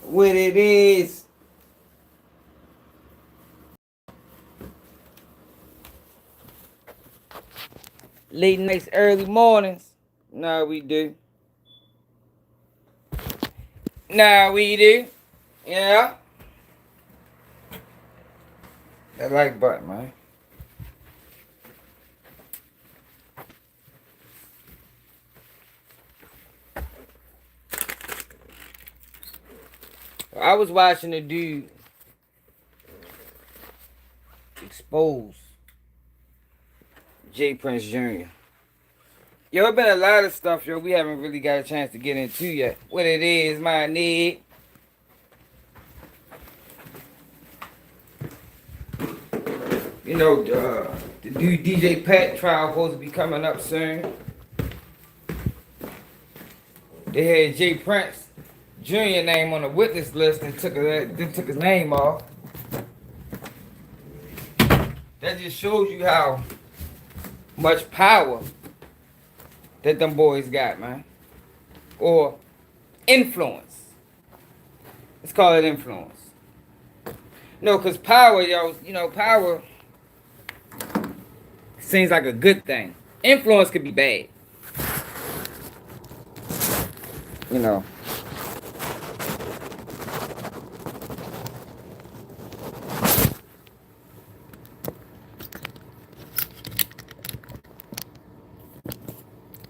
What it is. Late nights, early mornings. Nah, we do. Nah, we do. Yeah. That like button, man. I was watching a dude expose J Prince Jr. Yo, it been a lot of stuff, yo, we haven't really got a chance to get into yet. What it is, my need. You know, the dude DJ Pat trial supposed to be coming up soon. They had J Prince Jr. name on the witness list and took his name off. That just shows you how much power that them boys got, man. Or influence. Let's call it influence. No, because power, yo, you know, power seems like a good thing. Influence could be bad. You know.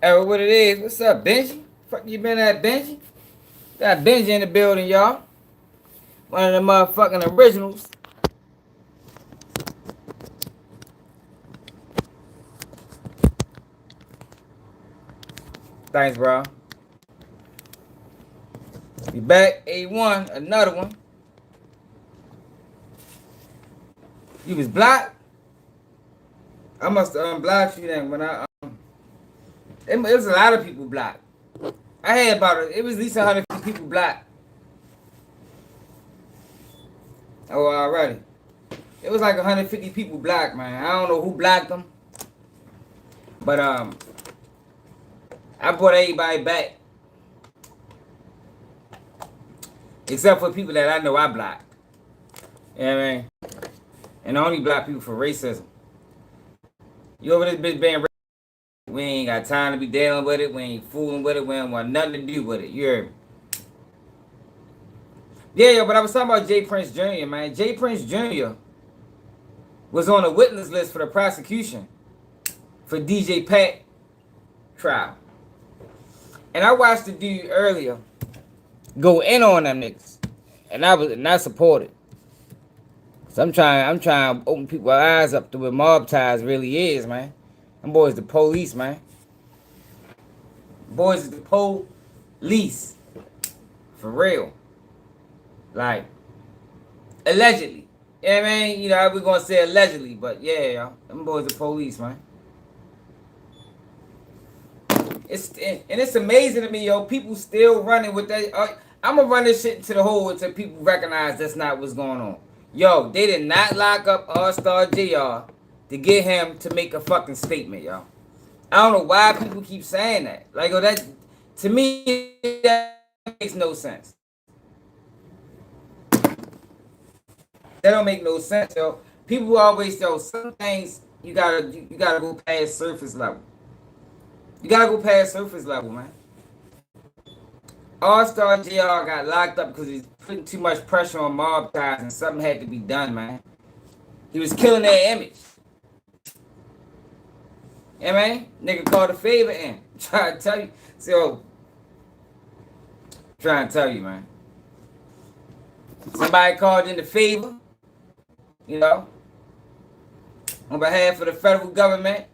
Hey, what it is? What's up, Benji? Fuck you been at, Benji? Got Benji in the building, y'all. One of the motherfucking originals. Thanks, bro. We back, A1, another one. You was blocked? I must have unblocked you then when it was a lot of people blocked. I had it was at least 150 people blocked. Oh, already. It was like 150 people blocked, man. I don't know who blocked them. But I brought everybody back. Except for people that I know I blocked. You know what I mean? And I only block people for racism. You over this bitch being racist? We ain't got time to be dealing with it. We ain't fooling with it. We ain't want nothing to do with it. You heard me? Yeah, but I was talking about J Prince Jr., man. J Prince Jr. was on the witness list for the prosecution for DJ Pat trial. And I watched the dude earlier go in on them niggas. And I supported. So I'm trying to open people's eyes up to what mob ties really is, man. Them boys the police, man. Boys is the police. For real. Like, allegedly. You know what I mean? You know, we're gonna say allegedly, but yeah, y'all. Them boys the police, man. It's amazing to me, yo. People still running with that. I'm gonna run this shit into the hole until people recognize that's not what's going on. Yo, they did not lock up All-Star JR to get him to make a fucking statement, y'all. I don't know why people keep saying that. Like, oh, that to me that makes no sense. That don't make no sense, yo. People always say, some things you gotta go past surface level. You gotta go past surface level, man. All-Star JR got locked up because he's putting too much pressure on mob ties and something had to be done, man. He was killing their image. Yeah, man. Nigga called a favor in. Trying to tell you. So, trying to tell you, man. Somebody called in the favor, you know, on behalf of the federal government.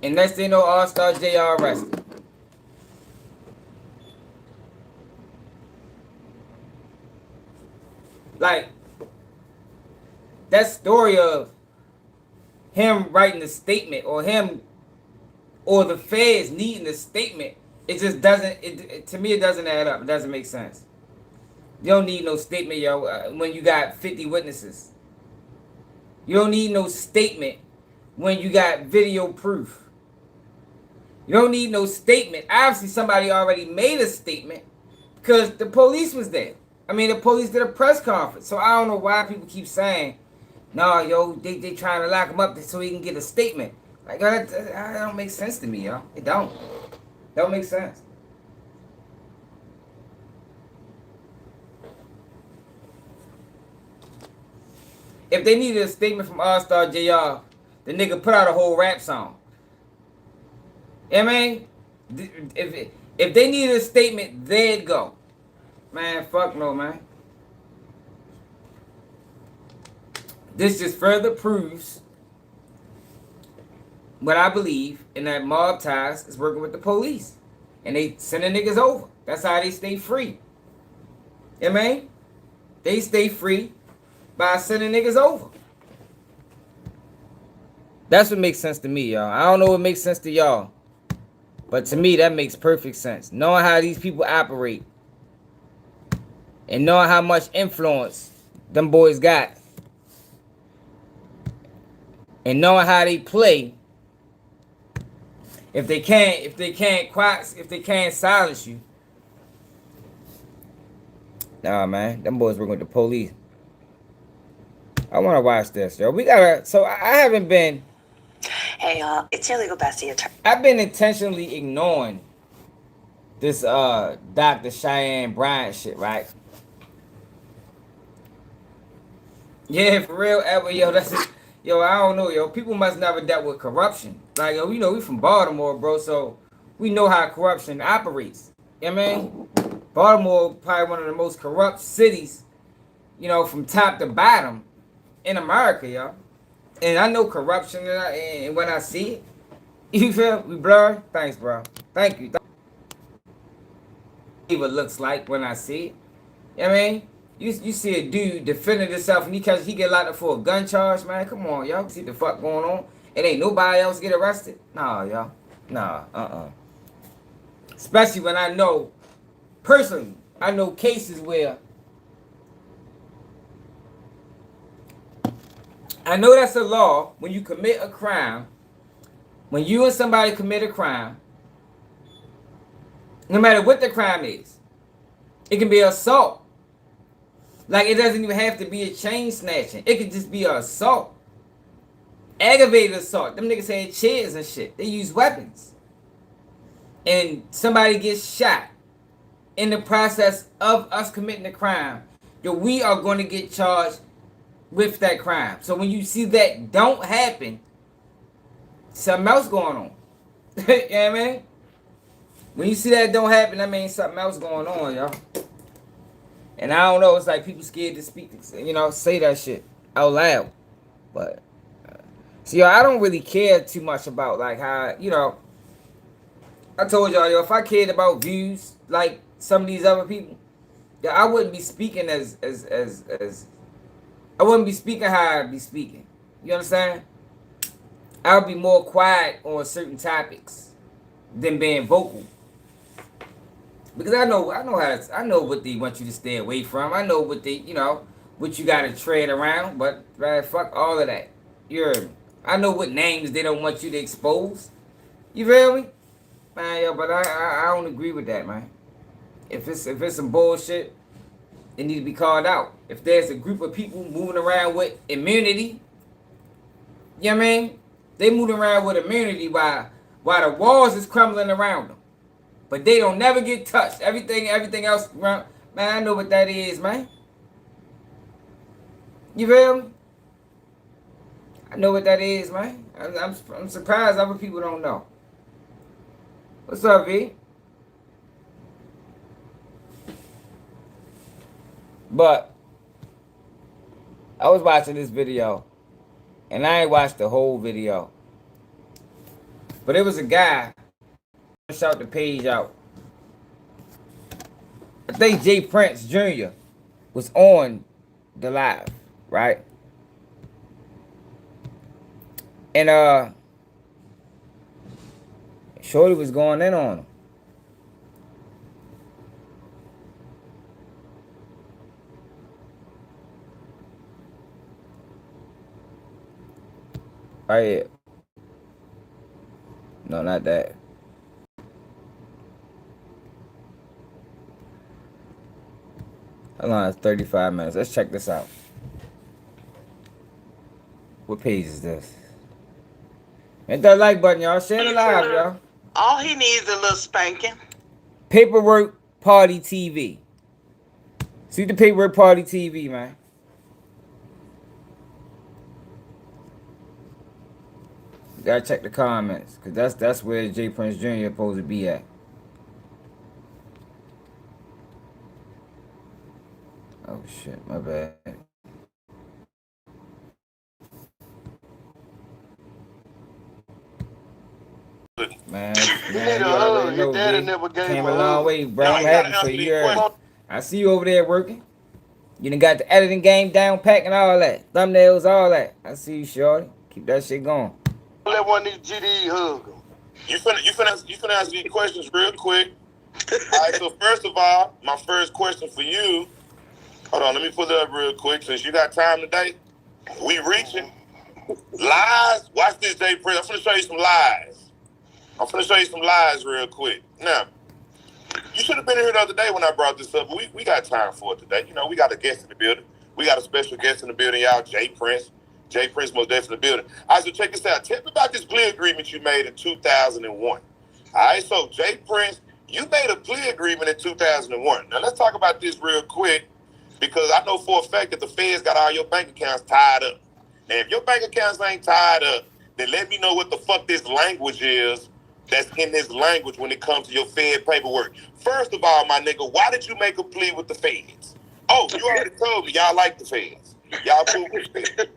And next thing you know, All-Star JR arrested. Like, that story of him writing a statement or the feds needing a statement, it just doesn't, to me it doesn't add up. It doesn't make sense. You don't need no statement, yo, when you got 50 witnesses. You don't need no statement when you got video proof. You don't need no statement. Obviously somebody already made a statement Because the police was there. I mean, the police did a press conference. So I don't know why people keep saying, no, yo, they trying to lock him up so he can get a statement. Like, that don't make sense to me, yo. It don't. Don't make sense. If they needed a statement from All-Star JR, the nigga put out a whole rap song. You know what I mean? If they needed a statement, they'd go. Man, fuck no, man. This just further proves what I believe in that mob ties is working with the police. And they sending niggas over. That's how they stay free. You know what I mean? They stay free by sending niggas over. That's what makes sense to me, y'all. I don't know what makes sense to y'all. But to me, that makes perfect sense. Knowing how these people operate. And knowing how much influence them boys got. And knowing how they play. If they can't silence you. Nah, man. Them boys working with the police. I want to watch this, yo. So I haven't been. Hey, y'all. It's your legal bestie attorney. I've been intentionally ignoring this Dr. Cheyenne Bryant shit, right? Yeah, for real, ever, yo. That's it. Yo, I don't know, yo. People must never dealt with corruption. Like, yo, you know, we from Baltimore, bro, so we know how corruption operates. You know what I mean? Baltimore probably one of the most corrupt cities, you know, from top to bottom in America, yo. And I know corruption, and when I see it, you feel me, blur? Thanks, bro. Thank you. What it looks like when I see it. You know what I mean? You see a dude defending himself and he get locked up for a gun charge, man. Come on, y'all. See the fuck going on? It ain't nobody else get arrested. Nah, y'all. Nah, Especially when I know, personally, I know cases where I know that's a law when you commit a crime, when you and somebody commit a crime, no matter what the crime is. It can be assault. Like, it doesn't even have to be a chain snatching. It could just be an assault. Aggravated assault. Them niggas had chairs and shit. They use weapons. And somebody gets shot in the process of us committing the crime, that we are going to get charged with that crime. So when you see that don't happen, something else going on. You know what I mean? When you see that don't happen, that means something else going on, y'all. And I don't know, it's like people scared to speak, you know, say that shit out loud. But, see, yo, I don't really care too much about, like, how, you know, I told y'all, yo, if I cared about views like some of these other people, yeah, I wouldn't be speaking as I wouldn't be speaking how I'd be speaking. You understand? I would be more quiet on certain topics than being vocal. Because I know what they want you to stay away from. I know what what you gotta tread around, but man, fuck all of that. You heard me? I know what names they don't want you to expose. You feel me? Man, yo, but I don't agree with that, man. If it's some bullshit, it need to be called out. If there's a group of people moving around with immunity, you know what I mean? They moving around with immunity while the walls is crumbling around them. But they don't never get touched. Everything else around, man, I know what that is, man. You feel me? I know what that is, man. I'm surprised other people don't know. What's up, V? But I was watching this video, and I ain't watched the whole video. But it was a guy shout the page out. I think Jay Prince Jr. was on the live, right? And Shorty was going in on him. Right here. No, not that. Hold on, it's 35 minutes. Let's check this out. What page is this? Hit that like button, y'all. Share the live, y'all. All he needs is a little spanking. Paperwork Party TV. See the Paperwork Party TV, man. You gotta check the comments, cause that's where J Prince Jr. supposed to be at. Oh shit, my bad. Man, you already know, Daddy B. never gave Came a a long hug. way, bro. No, I'm you happy gotta for answer you. these questions. I see you over there working. You done got the editing game down pat and all that. Thumbnails, all that. I see you, shorty. Keep that shit going. Let one of these GD hug him. You finna answer these questions real quick. All right, so first of all, my first question for you. Hold on, let me put it up real quick since you got time today. We reaching lies. Watch this, Jay Prince. I'm finna show you some lies real quick. Now, you should have been here the other day when I brought this up, but we got time for it today. You know, we got a guest in the building. We got a special guest in the building, y'all, Jay Prince. Jay Prince most definitely in the building. All right, so check this out. Tell me about this plea agreement you made in 2001. All right, so Jay Prince, you made a plea agreement in 2001. Now, let's talk about this real quick because I know for a fact that the feds got all your bank accounts tied up. Now, if your bank accounts ain't tied up, then let me know what the fuck this language is that's in this language when it comes to your Fed paperwork. First of all, my nigga, why did you make a plea with the feds? Oh, you already told me y'all like the feds. Y'all cool with the feds.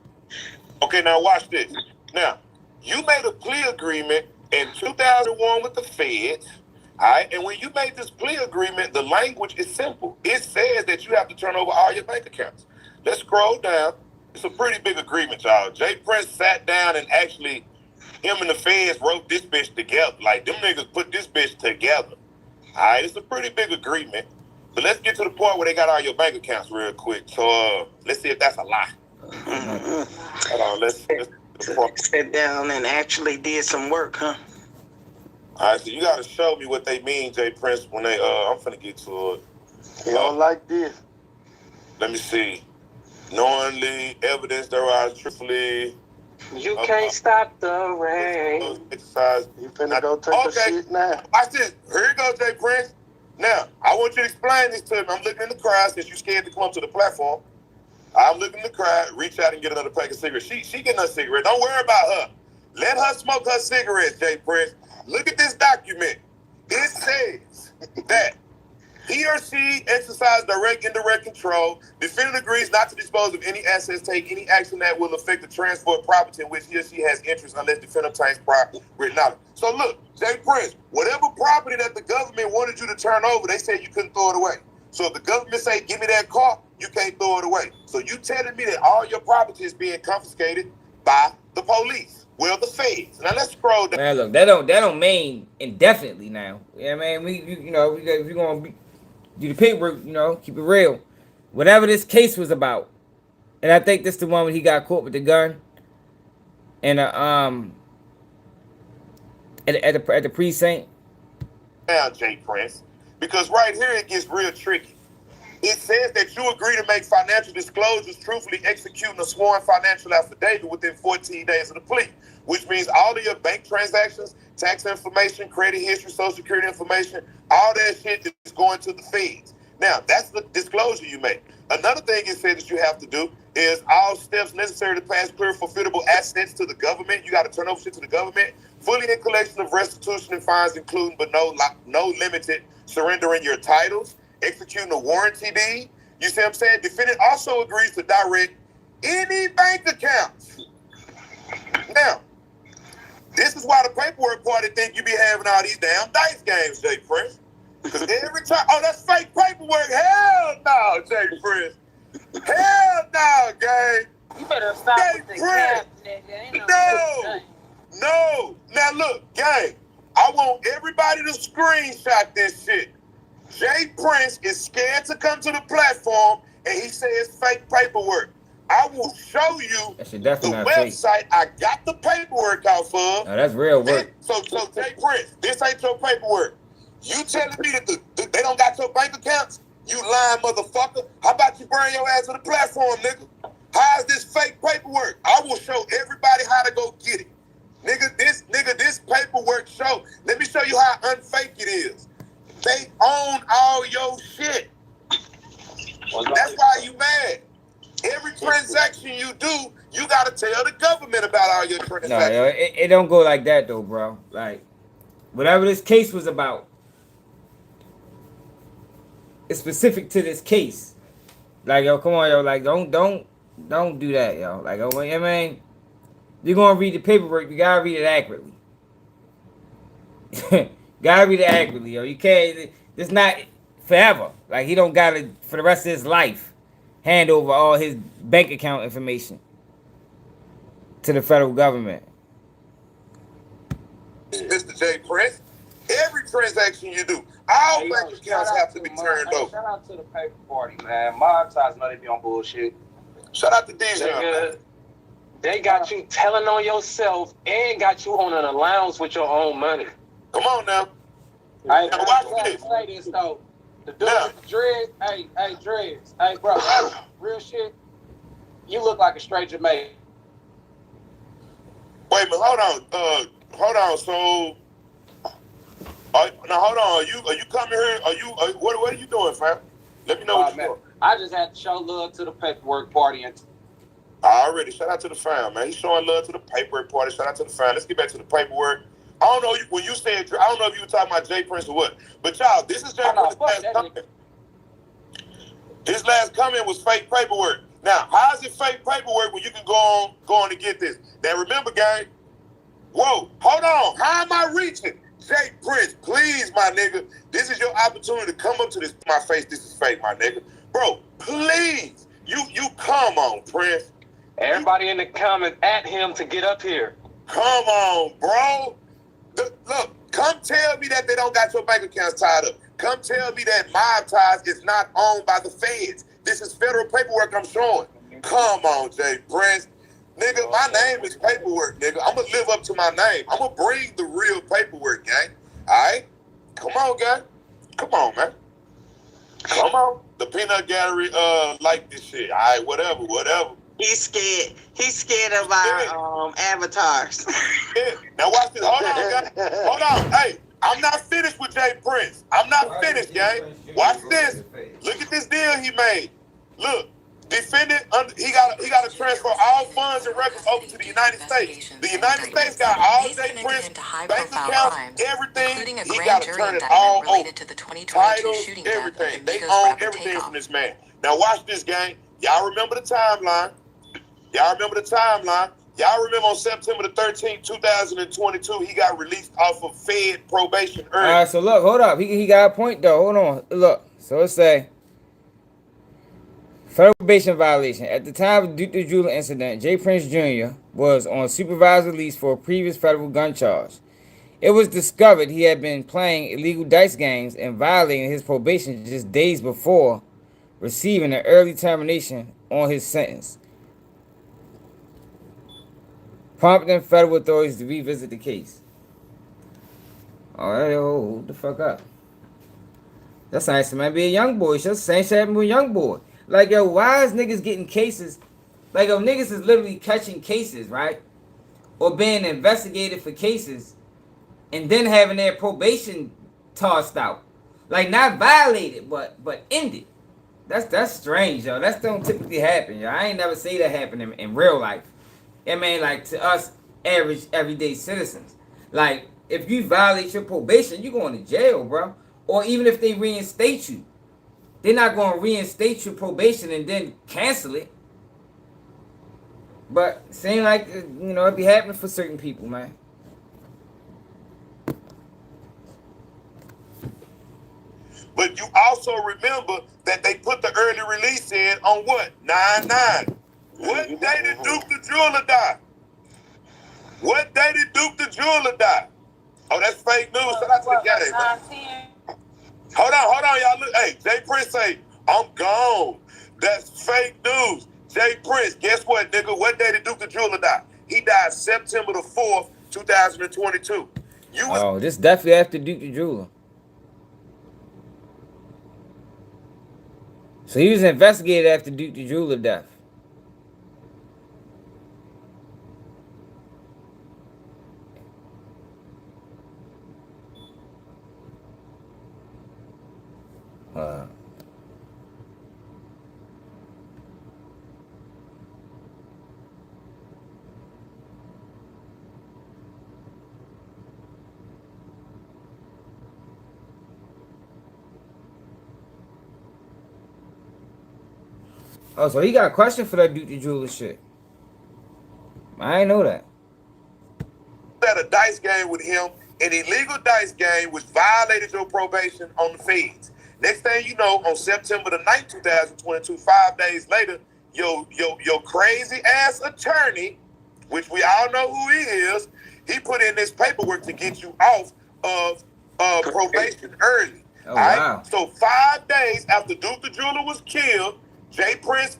Okay, now watch this. Now, you made a plea agreement in 2001 with the feds, all right? And when you made this plea agreement, the language is simple. It says that you have to turn over all your bank accounts. Let's scroll down. It's a pretty big agreement, y'all. Jay Prince sat down and actually, him and the feds wrote this bitch together. Like, them niggas put this bitch together. All right, it's a pretty big agreement. But let's get to the point where they got all your bank accounts real quick. So let's see if that's a lie. Hold on, let's Sat down and actually did some work, huh? all right, so you gotta show me what they mean, Jay Prince, when they I'm finna get to it. He don't like this. Let me see. Knowingly, evidence thereof, truthfully. You can't stop the rain. Exercise. He finna go take a shit now. Watch this. Here you go, Jay Prince. Now, I want you to explain this to me. I'm looking in the crowd since you're scared to come up to the platform. I'm looking in the crowd. Reach out and get another pack of cigarettes. She getting her cigarette. Don't worry about her. Let her smoke her cigarettes, Jay Prince. Look at this document. It says that he or she exercised direct, indirect control. Defendant agrees not to dispose of any assets, take any action that will affect the transfer of property in which he or she has interest unless defendant obtains prior written knowledge. So look, Jay Prince, whatever property that the government wanted you to turn over, they said you couldn't throw it away. So if the government say, give me that car, you can't throw it away. So you telling me that all your property is being confiscated by the police. Well, the feds. Now let's scroll down. Man, look, that don't mean indefinitely now. Yeah, man, we gonna do the paperwork, keep it real. Whatever this case was about, and I think this the one when he got caught with the gun, and at the precinct. Now, Jay Prince, because right here it gets real tricky. It says that you agree to make financial disclosures, truthfully executing a sworn financial affidavit within 14 days of the plea, which means all of your bank transactions, tax information, credit history, social security information, all that shit is going to the feds. Now, that's the disclosure you make. Another thing it says that you have to do is all steps necessary to pass clear forfeitable assets to the government. You got to turn over shit to the government. Fully in collection of restitution and fines, including but no limited, surrendering your titles, executing a warranty deed. You see what I'm saying? Defendant also agrees to direct any bank accounts. Now, this is why the paperwork party think you be having all these damn dice games, Jay Prince. Because every time, oh, that's fake paperwork. Hell no, Jay Prince. Hell no, gang. You better stop Jay with the Prince. cap, nigga. Ain't No. Now look, gang, I want everybody to screenshot this shit. Jay Prince is scared to come to the platform and he says fake paperwork. I will show you the website I got the paperwork off of. No, that's real work. So Jay Prince, this ain't your paperwork. You telling me that they don't got your bank accounts? You lying motherfucker. How about you bring your ass to the platform, nigga? How is this fake paperwork? I will show everybody how to go get it. Nigga, this paperwork show. Let me show you how unfake it is. They own all your shit. That's why you mad. Every transaction you do, you gotta tell the government about all your transactions. No, yo, it don't go like that though, bro. Like, whatever this case was about, it's specific to this case. Like, yo, come on, yo, like, don't do that, yo. Like, oh, I mean, you're gonna read the paperwork, you gotta read it accurately. Gotta read it accurately, yo. You can't. It's not forever. Like, he don't gotta for the rest of his life hand over all his bank account information to the federal government. Mr. J. Prince, every transaction you do, all bank accounts have to be turned over. Shout out to the paper party, man. Mob ties know they be on bullshit. Shout out to DJ. They got you telling on yourself and got you on an allowance with your own money. Come on now. Hey, Now watch this. say this though. The dude Yeah. with the dreads, hey, dreads. Hey, bro, real shit. You look like a straight Jamaican. Wait a minute, hold on. So, now hold on. Are you coming here? What are you doing, fam? Let me know what you're doing. I just had to show love to the paperwork party and Already, shout out to the fam, man. He's showing love to the paperwork party. Shout out to the fam. Let's get back to the paperwork. I don't know when you said. I don't know if you were talking about Jay Prince or what. But y'all, this is Jay Prince's last comment. His last comment was fake paperwork. Now, how is it fake paperwork when you can go on to get this? Now, remember, gang. Whoa, hold on. How am I reaching? Jay Prince, please, my nigga. This is your opportunity to come up to this. My face, this is fake, my nigga. Bro, please. You come on, Prince. everybody in the comments at him to get up here. Come on, bro. Look, come tell me that they don't got your bank accounts tied up. Come tell me that Mob Ties is not owned by the feds. This is federal paperwork I'm showing. Come on, Jay Prince. Nigga, my name is paperwork, nigga. I'm going to live up to my name. I'm going to bring the real paperwork, gang. All right? Come on, gang. Come on, man. Come on. The peanut gallery like this shit. All right, whatever. He's scared. He's scared of our avatars. Yeah. Now watch this. Hold on, guys. Hold on. Hey, I'm not finished with Jay Prince. I'm not finished, gang. Watch this. Look at this deal he made. Look, defendant, he got to transfer all funds and records over to the United States. The United States got all Jay Prince bank accounts, everything. He got to turn it all over. Titles, everything. They own everything from this man. Now watch this, gang. Y'all remember the timeline. Y'all remember on September the 13th, 2022, he got released off of Fed probation early. All right, so look, hold up. He got a point, though. Hold on. Look, so let's say federal probation violation. At the time of the Duke the Jeweler incident, Jay Prince Jr. was on supervised release for a previous federal gun charge. It was discovered he had been playing illegal dice games and violating his probation just days before receiving an early termination on his sentence, prompting federal authorities to revisit the case. All right, hold the fuck up. That's nice, man. Be a young boy. It's just the same shit happened with a young boy. Like, yo, why is niggas getting cases? Like, yo, niggas is literally catching cases, right? Or being investigated for cases and then having their probation tossed out. Like, not violated, but ended. That's strange, yo. That don't typically happen, yo. I ain't never see that happen in real life. I mean, like, to us average, everyday citizens. Like, if you violate your probation, you going to jail, bro. Or even if they reinstate you, they're not going to reinstate your probation and then cancel it. But seem like, you know, it be happening for certain people, man. But you also remember that they put the early release in on what? 9/9. What day did Duke the Jeweler die? What day did Duke the Jeweler die? Oh, that's fake news. Shout out to the game, man. Hold on, y'all. Look, hey, Jay Prince say, I'm gone. That's fake news. Jay Prince, guess what, nigga? What day did Duke the Jeweler die? He died September the 4th, 2022. This definitely after Duke the Jeweler. So he was investigated after Duke the Jeweler death. Oh, so he got a question for that Duke the Jeweler shit. I ain't know that. At a dice game with him, an illegal dice game which violated your probation on the feds. Next thing you know, on September the 9th, 2022, 5 days later, your crazy ass attorney, which we all know who he is, he put in this paperwork to get you off of probation early. Oh, wow. So 5 days after Duke the Jeweler was killed, Jay Prince,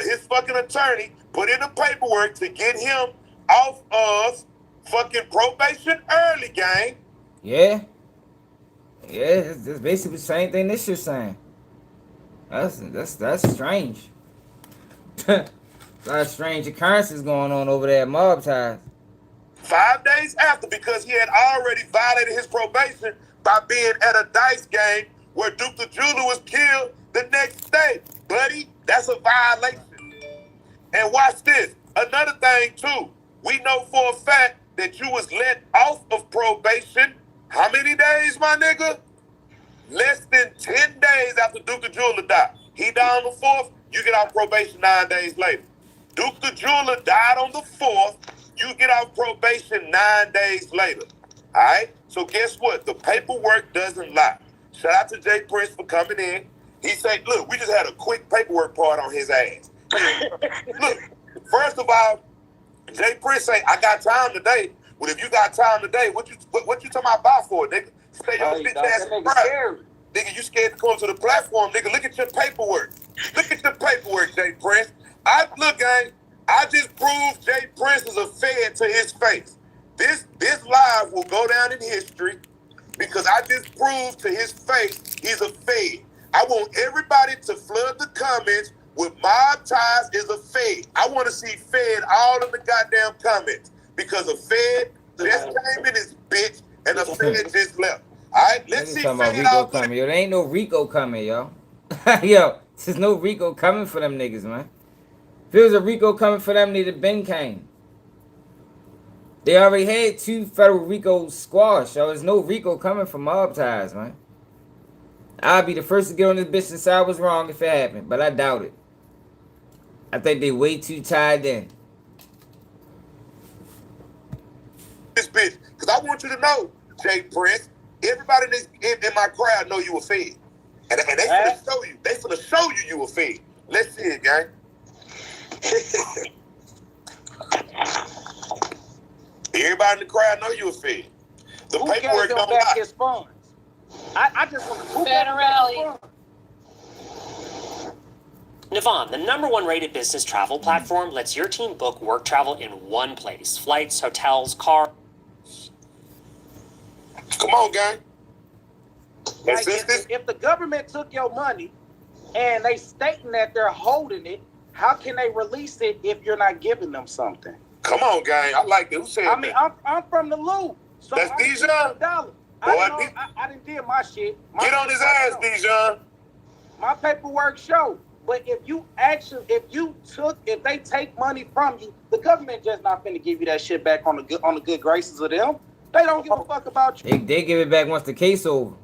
his fucking attorney, put in the paperwork to get him off of fucking probation early, gang. Yeah. Yeah, it's basically the same thing this shit's saying. That's strange. A lot of strange occurrences going on over there at Mob Ties. 5 days after, because he had already violated his probation by being at a dice game where Duke the Jeweler was killed the next day. Buddy, that's a violation. And watch this. Another thing, too. We know for a fact that you was let off of probation. How many days, my nigga? Less than 10 days after Duke the Jeweler died. He died on the 4th. You get off probation 9 days later. Duke the Jeweler died on the 4th. You get off probation 9 days later. All right? So guess what? The paperwork doesn't lie. Shout out to Jay Prince for coming in. He said, look, we just had a quick paperwork part on his ass. Look, first of all, Jay Prince say, I got time today. Well, if you got time today, what you talking about for, nigga? Stay your bitch ass right. Nigga, you scared to come to the platform, nigga. Look at your paperwork. Look at your paperwork, Jay Prince. Look, gang, I just proved Jay Prince is a fed to his face. This live will go down in history because I just proved to his face he's a fed. I want everybody to flood the comments with Mob Ties is a fed. I want to see fed all in the goddamn comments because a fed just came in his bitch and a fed just left. All right, let's see talking about fed Rico all coming. Yo, there ain't no Rico coming, yo. Yo, there's no Rico coming for them niggas, man. If there was a Rico coming for them, they'd have been came. They already had 2 federal Rico squash, yo. There's no Rico coming for Mob Ties, man. I'll be the first to get on this bitch and say I was wrong if it happened, but I doubt it. I think they way too tied in. this bitch. Because I want you to know, Jay Prince, everybody in my crowd know you a fed. And they finna show you. They finna show you a fed. Let's see it, gang. Everybody in the crowd know you a fed. The Who paperwork gave them don't back lie. his funds? I just want to Federally. Navon, the #1 rated business travel platform, lets your team book work travel in one place. Flights, hotels, cars. Come on, gang. Like, if the government took your money and they stating that they're holding it, how can they release it if you're not giving them something? Come on, gang. I like that. Who said I mean, that? I'm from the loop. So That's I Dijon? I didn't do my shit. Get on his ass, Dijon. My paperwork show. But if they take money from you, the government just not finna give you that shit back on the good graces of them. They don't give a fuck about you. They give it back once the case over.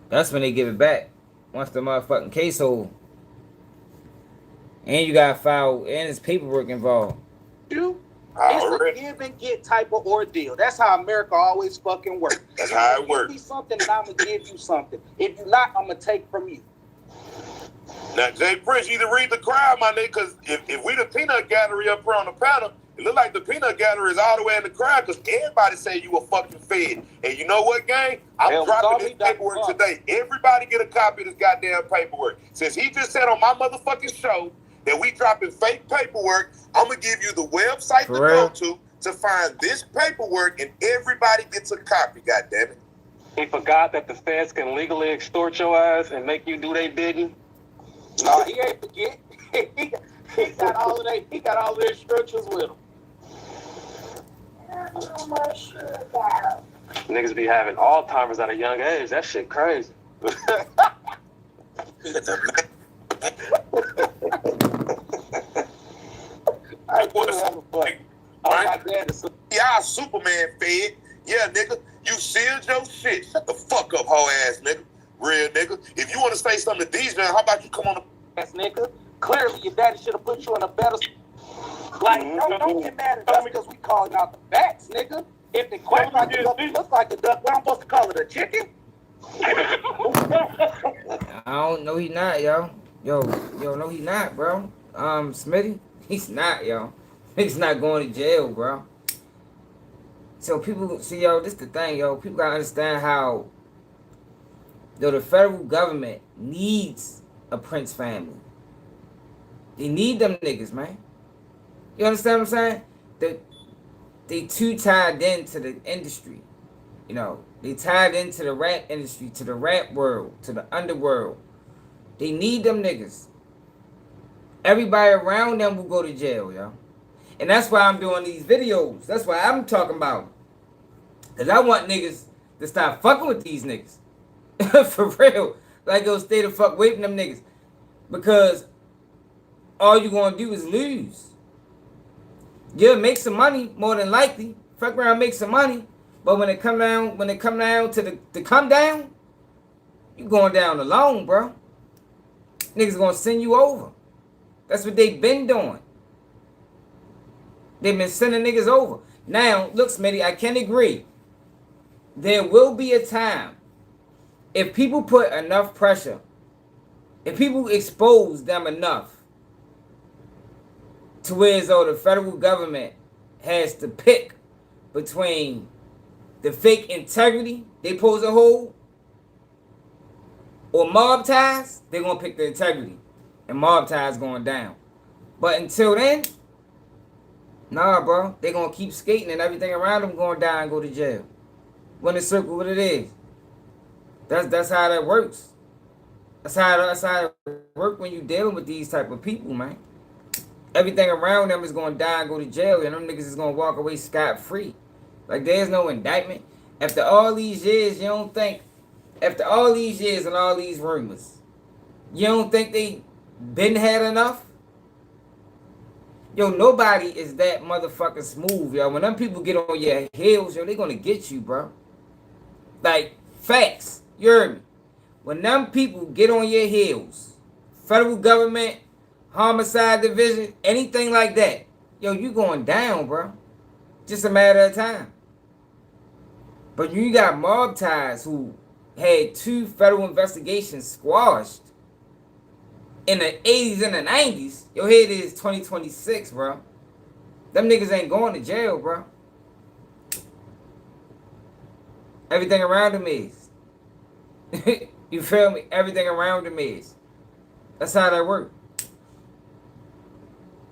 That's when they give it back. Once the motherfucking case over. And you gotta file, and there's paperwork involved. It's a give and get type of ordeal. That's how America always fucking works. That's how it works. Give me something and I'm gonna give you something. If you're not, I'm gonna take from you. Now, Jay Prince, you need to read the crowd, my nigga, because if we the peanut gallery up here on the panel, it look like the peanut gallery is all the way in the crowd because everybody say you a fucking fed. And you know what, gang? I'm dropping this paperwork today. Everybody get a copy of this goddamn paperwork. Since he just said on my motherfucking show that we dropping fake paperwork, I'm going to give you the website to go to find this paperwork, and everybody gets a copy, goddammit. He forgot that the feds can legally extort your ass and make you do they bidding. No, he ain't forget. he got all of that. He got all of their instructions with him. Niggas be having Alzheimer's at a young age. That shit crazy. I want to have a fun. Y'all Superman fed. Yeah, nigga. You sealed your shit. Shut the fuck up, hoe ass nigga. Real nigga. If you want to say something to these, how about you come on the ass nigga? Clearly, your daddy should have put you in a better. Like, don't get mad at us because we calling out the facts, nigga. If the quack like a duck looks like a duck, what I'm supposed to call it, a chicken? I don't know, he not, yo. Yo, no, he not, bro. Smitty, he's not, yo. He's not going to jail, bro. So people see, yo, this the thing, yo. People gotta understand how, yo, the federal government needs a Prince family. They need them niggas, man. You understand what I'm saying? They too tied into the industry. You know, they tied into the rap industry, to the rap world, to the underworld. They need them niggas. Everybody around them will go to jail, yo. And that's why I'm doing these videos. That's why I'm talking about it. Because I want niggas to stop fucking with these niggas. For real. Like, go stay the fuck away from them niggas. Because all you gonna do is lose. You'll make some money, more than likely. Fuck around, make some money. But when it come down to the come down, you going down alone, bro. Niggas gonna send you over. That's what they been doing. They've been sending niggas over. Now, look, Smitty, I can agree. There will be a time, if people put enough pressure, if people expose them enough, to where as though the federal government has to pick between the fake integrity they pose a hold or mob ties, they're going to pick the integrity. And mob ties going down. But until then, nah, bro. They're going to keep skating and everything around them going down and go to jail. When the circle what it is. That's how that works. That's how it works when you dealing with these type of people, man. Everything around them is going to die and go to jail, and them niggas is going to walk away scot-free. Like, there's no indictment. After all these years, you don't think, after all these years and all these rumors, you don't think they been had enough? Yo, nobody is that motherfucking smooth, yo. When them people get on your heels, yo, they going to get you, bro. Like, facts. You heard me? When them people get on your heels, federal government, homicide division, anything like that, yo, you going down, bro. Just a matter of time. But you got mob ties who had 2 federal investigations squashed in the 80s and the 90s. Yo, here it is 2026, bro. Them niggas ain't going to jail, bro. Everything around them is. You feel me? Everything around them is. That's how that works.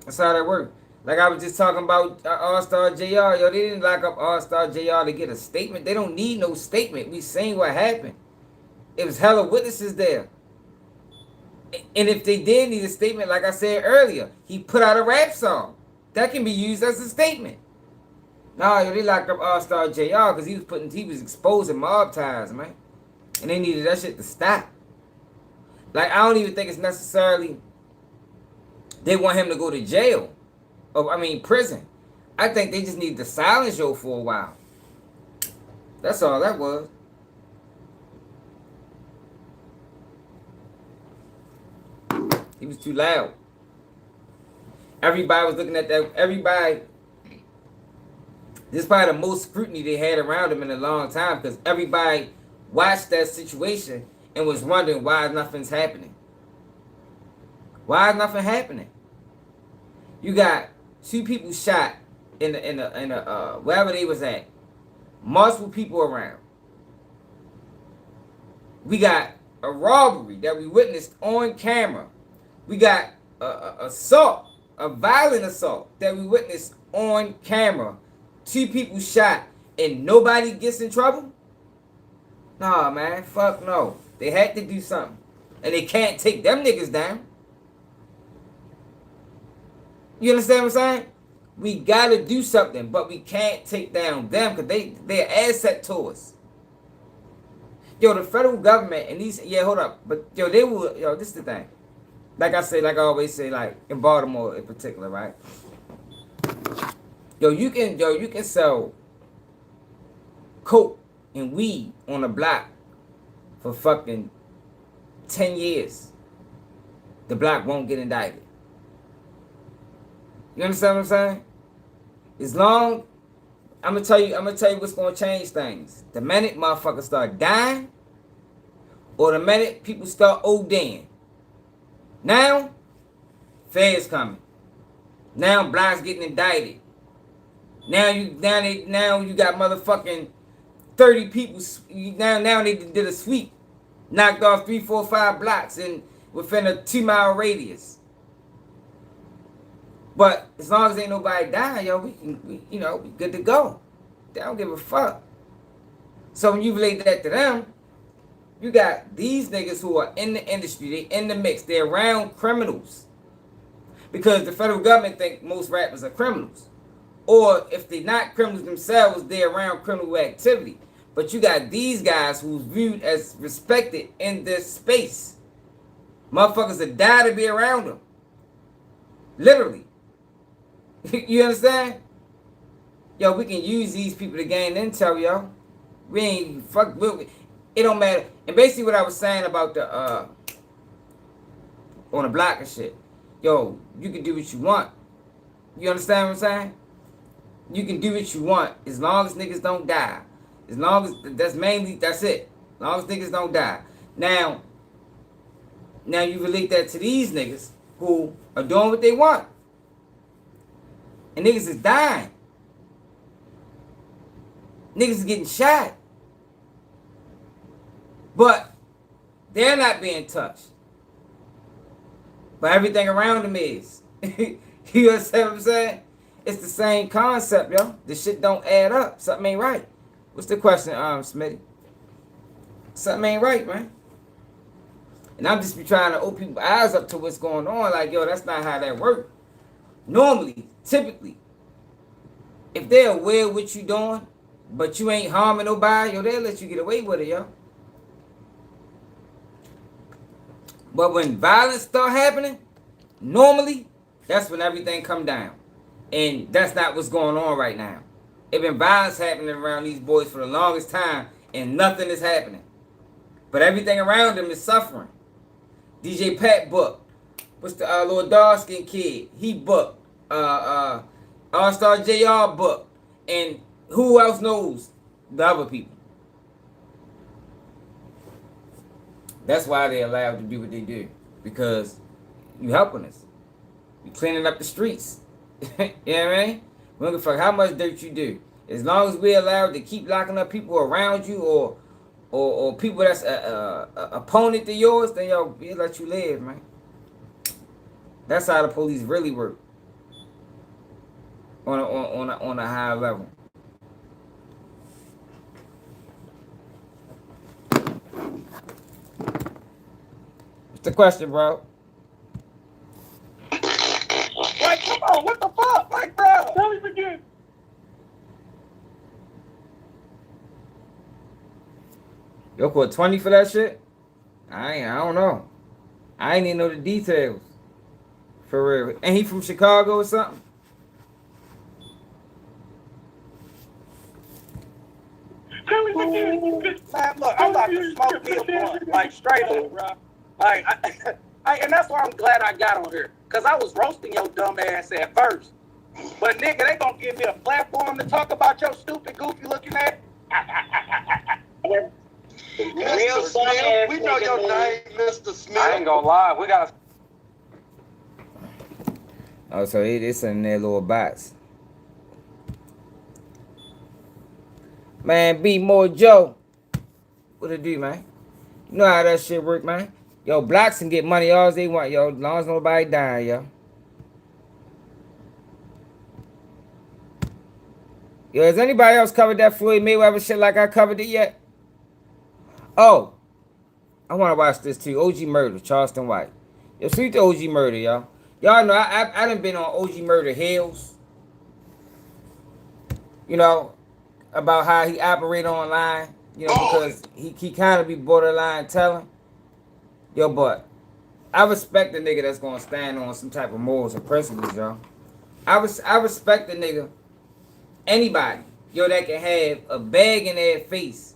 That's how that works. Like I was just talking about All-Star JR. Yo, they didn't lock up All-Star JR to get a statement. They don't need no statement. We seen what happened. It was hella witnesses there. And if they did need a statement, like I said earlier, he put out a rap song. That can be used as a statement. Nah, yo, they locked up All-Star JR because he was exposing mob ties, man. And they needed that shit to stop. Like, I don't even think it's necessarily they want him to go to jail. Or, prison. I think they just need to silence yo for a while. That's all that was. He was too loud. Everybody was looking at that. Everybody. This is probably the most scrutiny they had around him in a long time because everybody watched that situation and was wondering why nothing's happening. Why is nothing happening? You got 2 people shot in the wherever they was at. Multiple people around. We got a robbery that we witnessed on camera. We got a assault, a violent assault that we witnessed on camera. 2 people shot and nobody gets in trouble. Nah, man, fuck no. They had to do something. And they can't take them niggas down. You understand what I'm saying? We gotta do something, but we can't take down them because they're asset to us. Yo, the federal government and these, yeah, hold up. But yo, they will, yo, this is the thing. Like I say, like I always say, like in Baltimore in particular, right? Yo, you can sell coke and weed on the block for fucking 10 years. The block won't get indicted. You understand what I'm saying? As long, I'm gonna tell you what's gonna change things. The minute motherfuckers start dying, or the minute people start ODing. Now, feds coming. Now blacks getting indicted. Now you got motherfucking 30 people. Now they did a sweep, knocked off 3, 4, 5 blocks in within a 2-mile radius. But as long as ain't nobody dying, yo, we good to go. They don't give a fuck. So when you relate that to them, you got these niggas who are in the industry, they in the mix, they're around criminals. Because the federal government think most rappers are criminals. Or if they're not criminals themselves, they're around criminal activity. But you got these guys who's viewed as respected in this space. Motherfuckers that die to be around them. Literally. You understand? Yo, we can use these people to gain intel, yo. We ain't fuck. It don't matter. And basically, what I was saying about the on the block and shit. Yo, you can do what you want. You understand what I'm saying? You can do what you want as long as niggas don't die. As long as that's it. As long as niggas don't die. Now you relate that to these niggas who are doing what they want. And niggas is dying. Niggas is getting shot. But they're not being touched. But everything around them is. You understand what I'm saying? It's the same concept, yo. This shit don't add up. Something ain't right. What's the question, Smitty? Something ain't right, man. And I'm just be trying to open people's eyes up to what's going on. Like, yo, that's not how that works. Normally, typically, if they're aware of what you doing, but you ain't harming nobody, yo, they'll let you get away with it, yo. But when violence start happening, normally, that's when everything come down. And that's not what's going on right now. It been violence happening around these boys for the longest time, and nothing is happening. But everything around them is suffering. DJ Pat booked. What's the little dark skin kid? He booked. All-Star JR booked. And who else knows the other people? That's why they're allowed to do what they do. Because you helping us. You cleaning up the streets. You know what I mean? We don't give a fuck how much dirt you do. As long as we're allowed to keep locking up people around you or people that's opponent to yours, then yo, we'll let you live, man. That's how the police really work. On a high level. What's the question, bro? Like, come on, what the fuck? Like, bro, tell me again. Yo, quote 20 for that shit? I don't know. I ain't even know the details. For real. Ain't he from Chicago or something? Man, look, I'm about to smoke me a blunt, like straight up, bro. Like, and that's why I'm glad I got on here, cause I was roasting your dumb ass at first. But nigga, they gonna give me a platform to talk about your stupid, goofy looking ass. Mr. Smith, we know your name, Mr. Smith. I ain't gonna lie, we got. Oh, so it's in their little box. Man, be more Joe. What it do, man? You know how that shit work, man. Yo, blacks can get money all they want, yo, as long as nobody dying, yo. Yo, has anybody else covered that Floyd Mayweather shit like I covered it yet? Oh, I want to watch this too. OG Murda, Charleston White. Yo, sweet to OG Murda, y'all. Y'all know I done been on OG Murda Hills. You know, about how he operate online. You know, because he kind of be borderline telling. Yo, but I respect the nigga that's gonna stand on some type of morals and principles, y'all. I respect the nigga, anybody, yo, that can have a bag in their face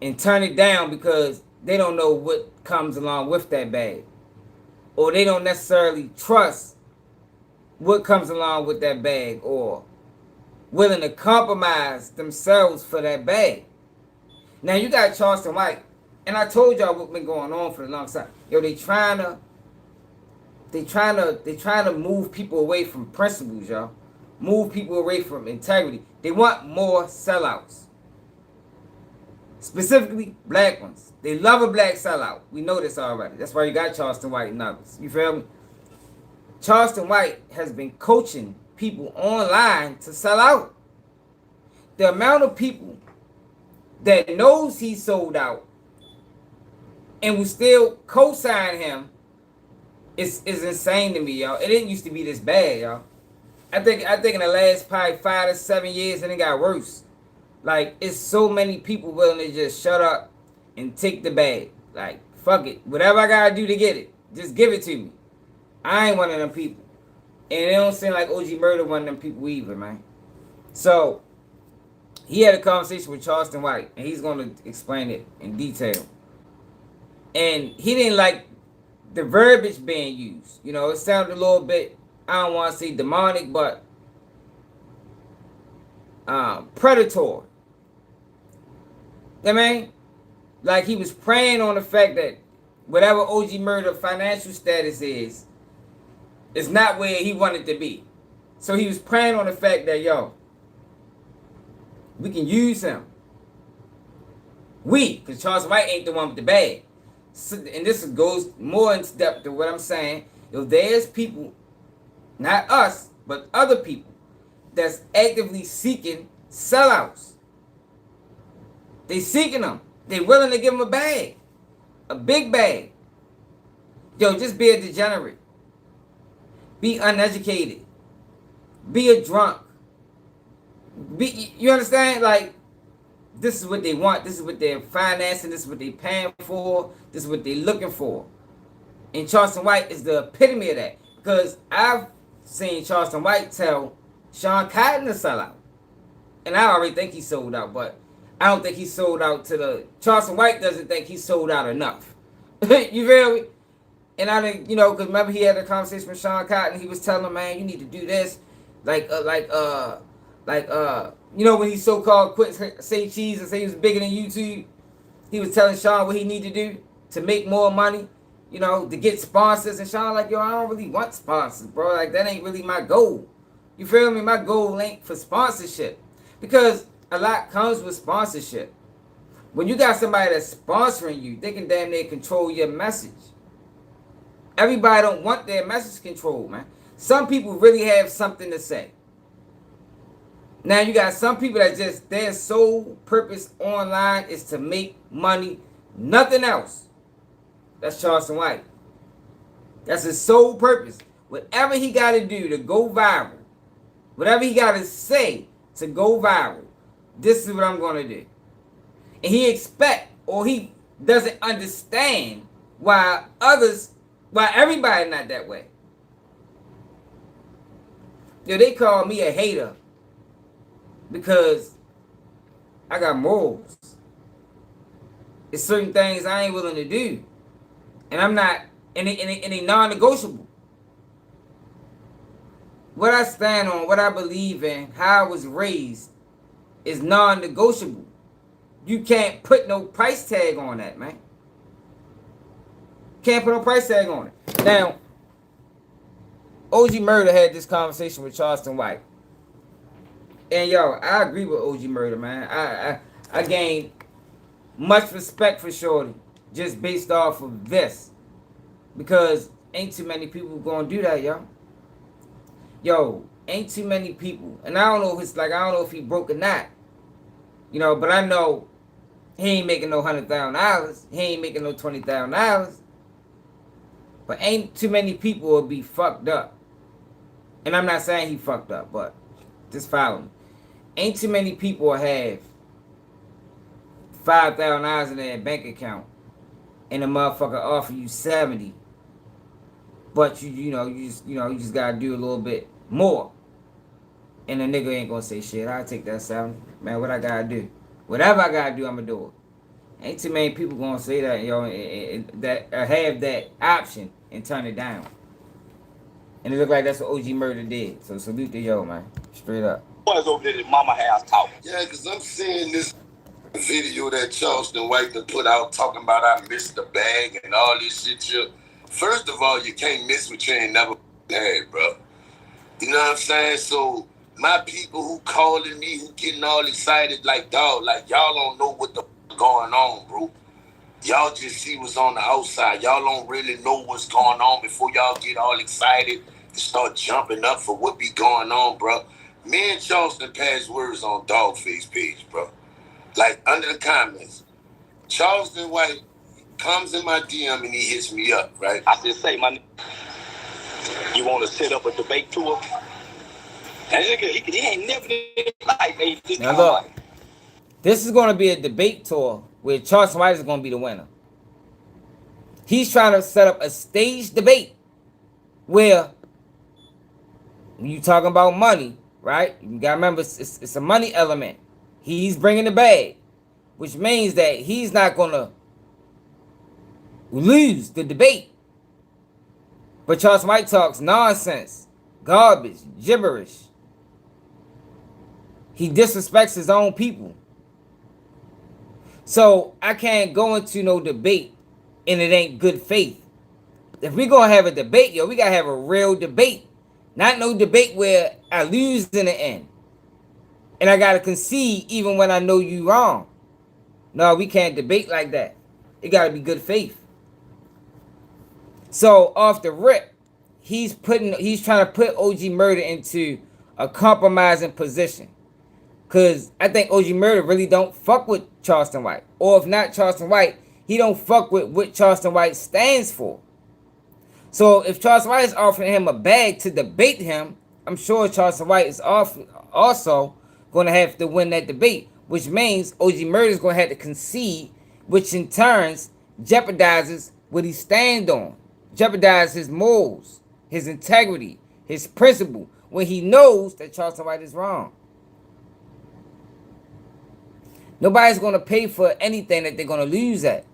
and turn it down because they don't know what comes along with that bag. Or they don't necessarily trust what comes along with that bag, or willing to compromise themselves for that bag. Now you got Charleston White, and I told y'all what's been going on for a long time. Yo, they trying to move people away from principles, y'all. Move people away from integrity. They want more sellouts. Specifically, black ones. They love a black sellout. We know this already. That's why you got Charleston White and others. You feel me? Charleston White has been coaching people online to sell out. The amount of people that knows he sold out and will still co-sign him is insane to me, y'all. It didn't used to be this bad, y'all. I think in the last probably 5 to 7 years, and it got worse. Like, it's so many people willing to just shut up and take the bag. Like, fuck it. Whatever I gotta do to get it, just give it to me. I ain't one of them people. And it don't seem like OG Murda one of them people either, man. So, he had a conversation with Charleston White, and he's going to explain it in detail. And he didn't like the verbiage being used. You know, it sounded a little bit, I don't want to say demonic, but predatory. I mean, like he was preying on the fact that whatever OG Murda financial status is not where he wanted to be. So he was preying on the fact that, yo, we can use him. Because Charles White ain't the one with the bag. So, and this goes more in depth to what I'm saying. If there's people, not us, but other people, that's actively seeking sellouts. They seeking them. They willing to give them a bag. A big bag. Yo, just be a degenerate. Be uneducated. Be a drunk. You understand? Like, this is what they want. This is what they're financing. This is what they're paying for. This is what they're looking for. And Charleston White is the epitome of that. Because I've seen Charleston White tell Sean Cotton to sell out. And I already think he sold out, but I don't think he sold out to the... Charleston White doesn't think he sold out enough. You feel me? And I think, you know, because remember he had a conversation with Sean Cotton. He was telling him, man, you need to do this. You know, when he so-called quit Say Cheese and say he was bigger than YouTube, he was telling Sean what he need to do to make more money, you know, to get sponsors. And Sean like, yo, I don't really want sponsors, bro. Like, that ain't really my goal. You feel me? My goal ain't for sponsorship. Because a lot comes with sponsorship. When you got somebody that's sponsoring you, they can damn near control your message. Everybody don't want their message controlled, man. Some people really have something to say. Now you got some people that just, their sole purpose online is to make money, nothing else. That's Charleston White. That's his sole purpose. Whatever he got to do to go viral, whatever he got to say to go viral, this is what I'm going to do. And he expect, or he doesn't understand why everybody not that way. Yo, they call me a hater because I got morals. It's certain things I ain't willing to do. And I'm not, and they non-negotiable. What I stand on, what I believe in, how I was raised is non-negotiable. You can't put no price tag on that, man. Can't put no price tag on it. Now, OG Murda had this conversation with Charleston White. And yo, I agree with OG Murda, man. I gained much respect for Shorty just based off of this. Because ain't too many people gonna do that, yo. Yo, ain't too many people. And I don't know if it's like, I don't know if he broke or not. You know, but I know He ain't making no $100,000. He ain't making no $20,000. But ain't too many people will be fucked up. And I'm not saying he fucked up, but just follow me. Ain't too many people will have $5,000 in their bank account and a motherfucker offer you 70. But you just gotta do a little bit more. And the nigga ain't gonna say shit. I'll take that 70. Man, what I gotta do? Whatever I gotta do, I'ma do it. Ain't too many people gonna say that, that have that option and turn it down. And it look like that's what OG Murda did. So salute to yo, man. Straight up. Boys over there at mama house talking. Yeah, because I'm seeing this video that Charleston White done put out talking about I missed the bag and all this shit. First of all, you can't miss what you ain't never had, bro. You know what I'm saying? So my people who calling me, who getting all excited, like, dog, like, y'all don't know what the going on, bro. Y'all just see what's on the outside. Y'all don't really know what's going on before y'all get all excited and start jumping up for what be going on, bro. Me and Charleston passed words on Dogface page, bro. Like, under the comments, Charleston White comes in my DM and he hits me up, right? I just say, my nigga, you want to set up a debate tour? And he ain't never like this. Now look, this is going to be a debate tour where Charleston White is going to be the winner. He's trying to set up a staged debate where when you talking about money, right? You got to remember, it's a money element. He's bringing the bag, which means that he's not going to lose the debate. But Charleston White talks nonsense, garbage, gibberish. He disrespects his own people. So I can't go into no debate and it ain't good faith. If we gonna have a debate, we gotta have a real debate. Not no debate where I lose in the end. And I gotta concede even when I know you wrong. No, we can't debate like that. It gotta be good faith. So off the rip, he's trying to put OG Murda into a compromising position. Cause I think OG Murda really don't fuck with Charleston White. Or if not Charleston White, he don't fuck with what Charleston White stands for. So if Charleston White is offering him a bag to debate him, I'm sure Charleston White is also going to have to win that debate. Which means OG Murda is going to have to concede, which in turns jeopardizes what he stands on. Jeopardizes his morals, his integrity, his principle, when he knows that Charleston White is wrong. Nobody's going to pay for anything that they're going to lose at.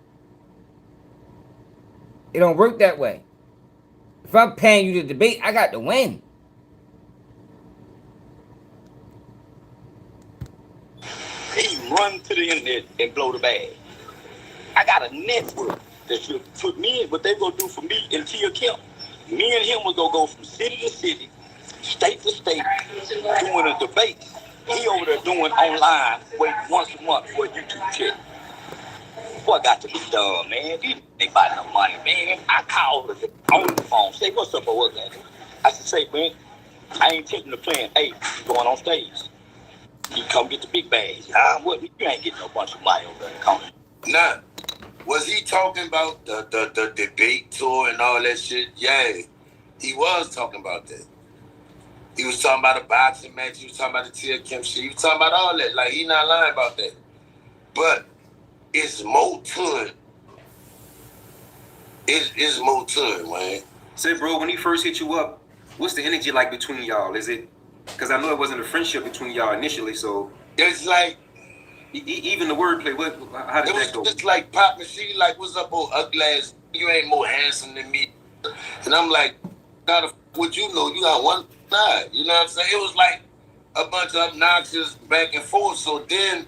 It don't work that way. If I'm paying you to debate, I got to win. He run to the internet and blow the bag. I got a network that should put me in what they gonna do for me and Tia Kemp. Me and him will go from city to city, state to state, doing a debate. He over there doing online, wait once a month for a YouTube check. Boy, got to be done, man. These ain't buy no money, man. I called her on the phone, say, what's up, or what's that? I said, say, man, I ain't taking the plan. Hey, you going on stage. You come get the big bags. What? You ain't getting no bunch of money over there. Come. Nah. Was he talking about the debate tour and all that shit? Yeah, he was talking about that. He was talking about a boxing match. He was talking about the Tia Kemp shit. He was talking about all that. Like, he not lying about that. But it's more to it. It's more to it, man. Say, bro, when he first hit you up, what's the energy like between y'all? Is it... Because I know it wasn't a friendship between y'all initially, so... It's like... Even the wordplay, how did that go? It was just like Pop Machine, like, what's up, old ugly ass? You ain't more handsome than me. And I'm like, how the f*** would you know? You got one side. You know what I'm saying? It was like a bunch of obnoxious back and forth. So then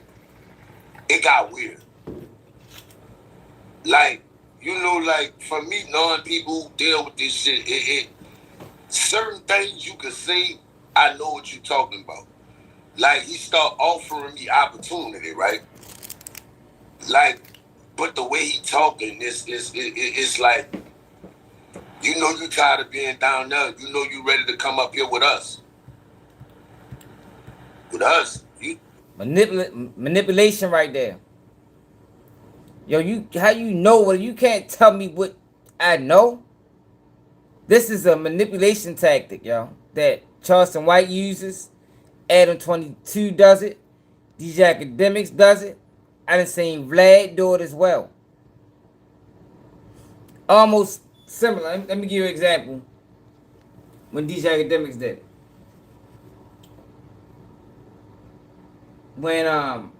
it got weird. Like, you know, like, for me, knowing people who deal with this shit, certain things you can say, I know what you're talking about. Like, he start offering me opportunity, right? Like, but the way he talking, it's like, you know you tired of being down there. You know you ready to come up here with us. With us. You manipulation right there. Yo, how you know what? You can't tell me what I know. This is a manipulation tactic, yo, that Charleston White uses. Adam 22 does it. DJ Academics does it. I done seen Vlad do it as well. Almost similar. Let me give you an example. When DJ Academics did it. When what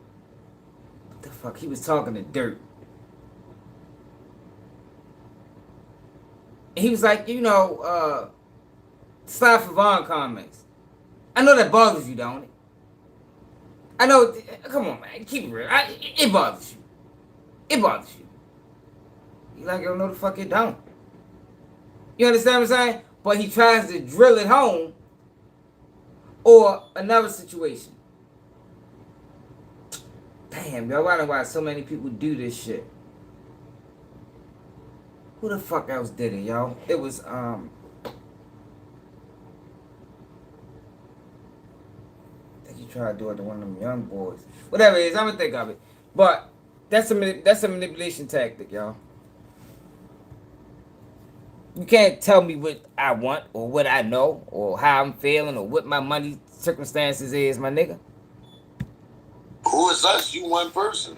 the fuck, he was talking to Dirt. He was like, Sly Favon comments. I know that bothers you, don't it? I know. Come on, man. Keep it real. It bothers you. It bothers you. You like, yo, no, the fuck it don't. You understand what I'm saying? But he tries to drill it home. Or another situation. Damn, yo, I don't know why so many people do this shit. Who the fuck else did it, yo? It was, I think he tried to do it to one of them young boys. Whatever it is, I'm gonna think of it. But that's a manipulation tactic, y'all. You can't tell me what I want or what I know or how I'm feeling or what my money circumstances is, my nigga. Who is us? You one person.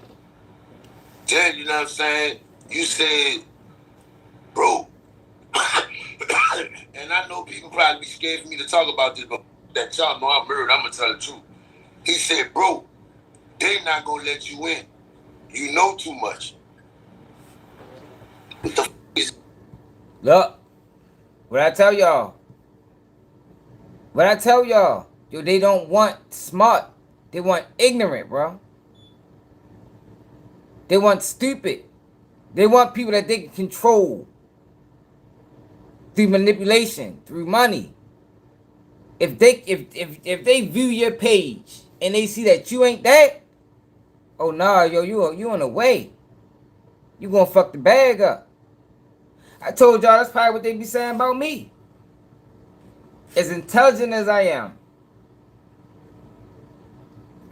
Then, you know what I'm saying? You said, bro, and I know people probably be scared for me to talk about this, but that y'all know I'm Murda, I'm going to tell the truth. He said, bro, they not going to let you in. You know too much. What the f*** is... Look, what I tell y'all. Yo, they don't want smart. They want ignorant, bro. They want stupid. They want people that they can control through manipulation, through money. If they view your page and they see that you ain't that, oh nah, yo, you on the way. You gonna fuck the bag up. I told y'all that's probably what they be saying about me. As intelligent as I am,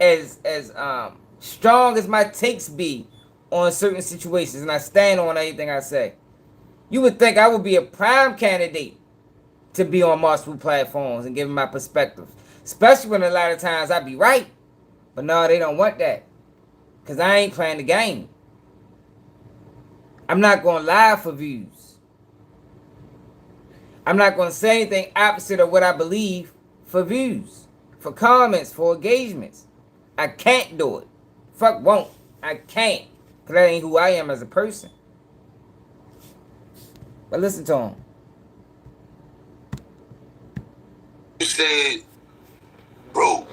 as strong as my takes be on certain situations, and I stand on anything I say, you would think I would be a prime candidate to be on multiple platforms and give my perspective. Especially when a lot of times I be right. But no, they don't want that. Because I ain't playing the game. I'm not going to lie for views. I'm not going to say anything opposite of what I believe for views, for comments, for engagements. I can't do it. Fuck won't. I can't. Because that ain't who I am as a person. But listen to him. You said, bro,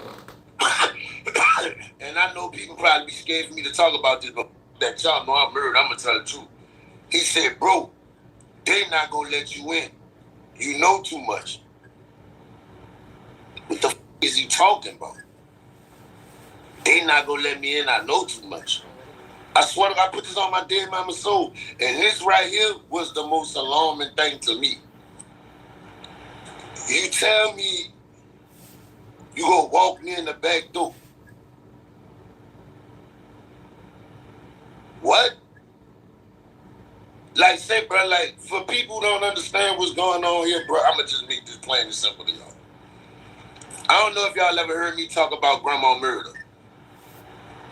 and I know people probably be scared for me to talk about this, but that y'all know I'm Murda, I'm going to tell the truth. He said, bro, they not going to let you in. You know too much. What the f*** is he talking about? They not going to let me in, I know too much. I swear to God, I put this on my dead mama's soul. And this right here was the most alarming thing to me. You tell me you gonna walk me in the back door. What? Like, say, bro, like, for people who don't understand what's going on here, bro, I'm gonna just make this plain and simple to y'all. I don't know if y'all ever heard me talk about Grandma Murda,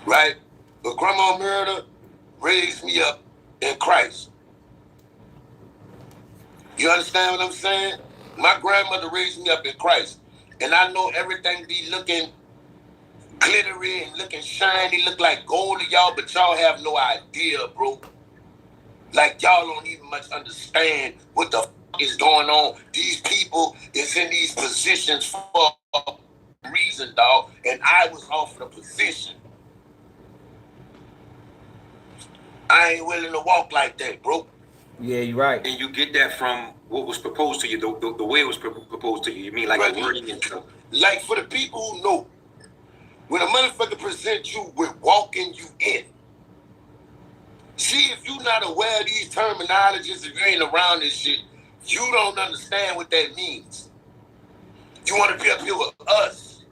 right? But Grandma Murda raised me up in Christ. You understand what I'm saying? My grandmother raised me up in Christ. And I know everything be looking glittery and looking shiny, look like gold to y'all, but y'all have no idea, bro. Like, y'all don't even much understand what the f*** is going on. These people is in these positions for a reason, dog. And I was offered a position. I ain't willing to walk like that, bro. Yeah, you're right. And you get that from what was proposed to you, the way it was proposed to you. You mean like Right. the wording and stuff? Like, for the people who know, when a motherfucker presents you with walking you in, see, if you're not aware of these terminologies, if you ain't around this shit, you don't understand what that means. You want to be up here with us.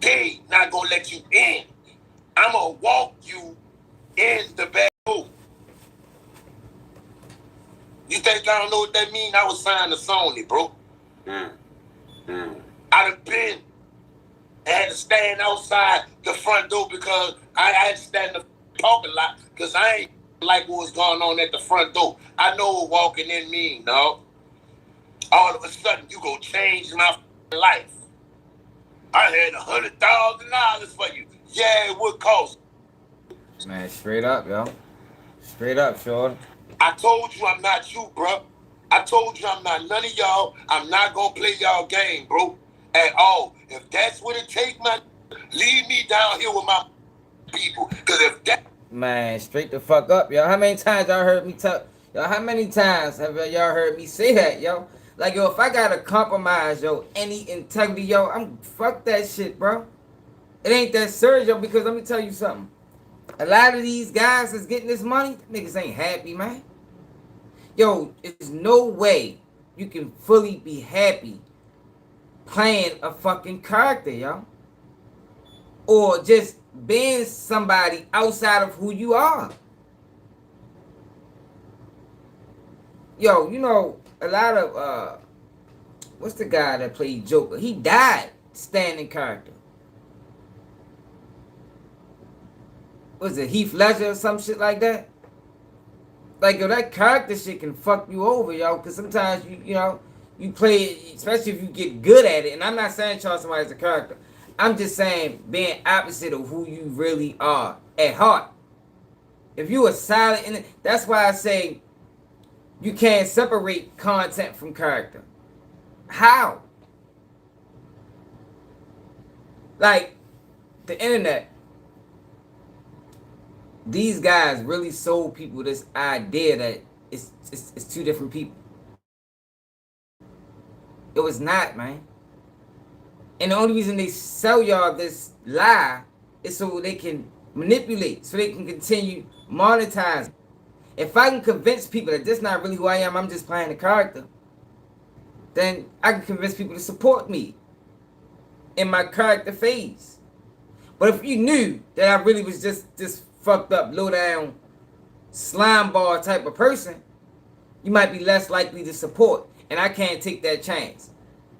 They not going to let you in. I'm going to walk you in the back door. You think I don't know what that mean? I was signed to Sony, bro. I done been. I had to stand outside the front door because I had to stand in the parking lot because I ain't like what was going on at the front door. I know what walking in mean, dog. All of a sudden, you go change my life. I had $100,000 for you. Yeah, it would cost. Man, straight up, yo. Straight up, shorty. I told you I'm not you, bro. I told you I'm not none of y'all. I'm not gonna play y'all game, bro, at all. If that's what it take, man, leave me down here with my people. Cause if that, Man, straight the fuck up, yo. How many times y'all heard me talk? Yo, how many times have y'all heard me say that, yo? Like, yo, if I gotta compromise, yo, any integrity, yo, I'm fuck that shit, bro. It ain't that serious, yo, because let me tell you something. A lot of these guys that's getting this money, niggas ain't happy, man. Yo, there's no way you can fully be happy playing a fucking character, yo. Or just being somebody outside of who you are. Yo, you know, a lot of, what's the guy that played Joker? He died standing character. Was it Heath Ledger or some shit like that? Like, yo, that character shit can fuck you over, yo, because sometimes, you know, you play it, especially if you get good at it. And I'm not saying Charleston as a character. I'm just saying being opposite of who you really are at heart. If you are silent in it, that's why I say you can't separate content from character. How? Like, the internet. These guys really sold people this idea that it's two different people. It was not, man. And the only reason they sell y'all this lie is so they can manipulate, so they can continue monetizing. If I can convince people that this is not really who I am, I'm just playing a character, then I can convince people to support me in my character phase. But if you knew that I really was just this fucked up, low down, slime ball type of person, you might be less likely to support. And I can't take that chance.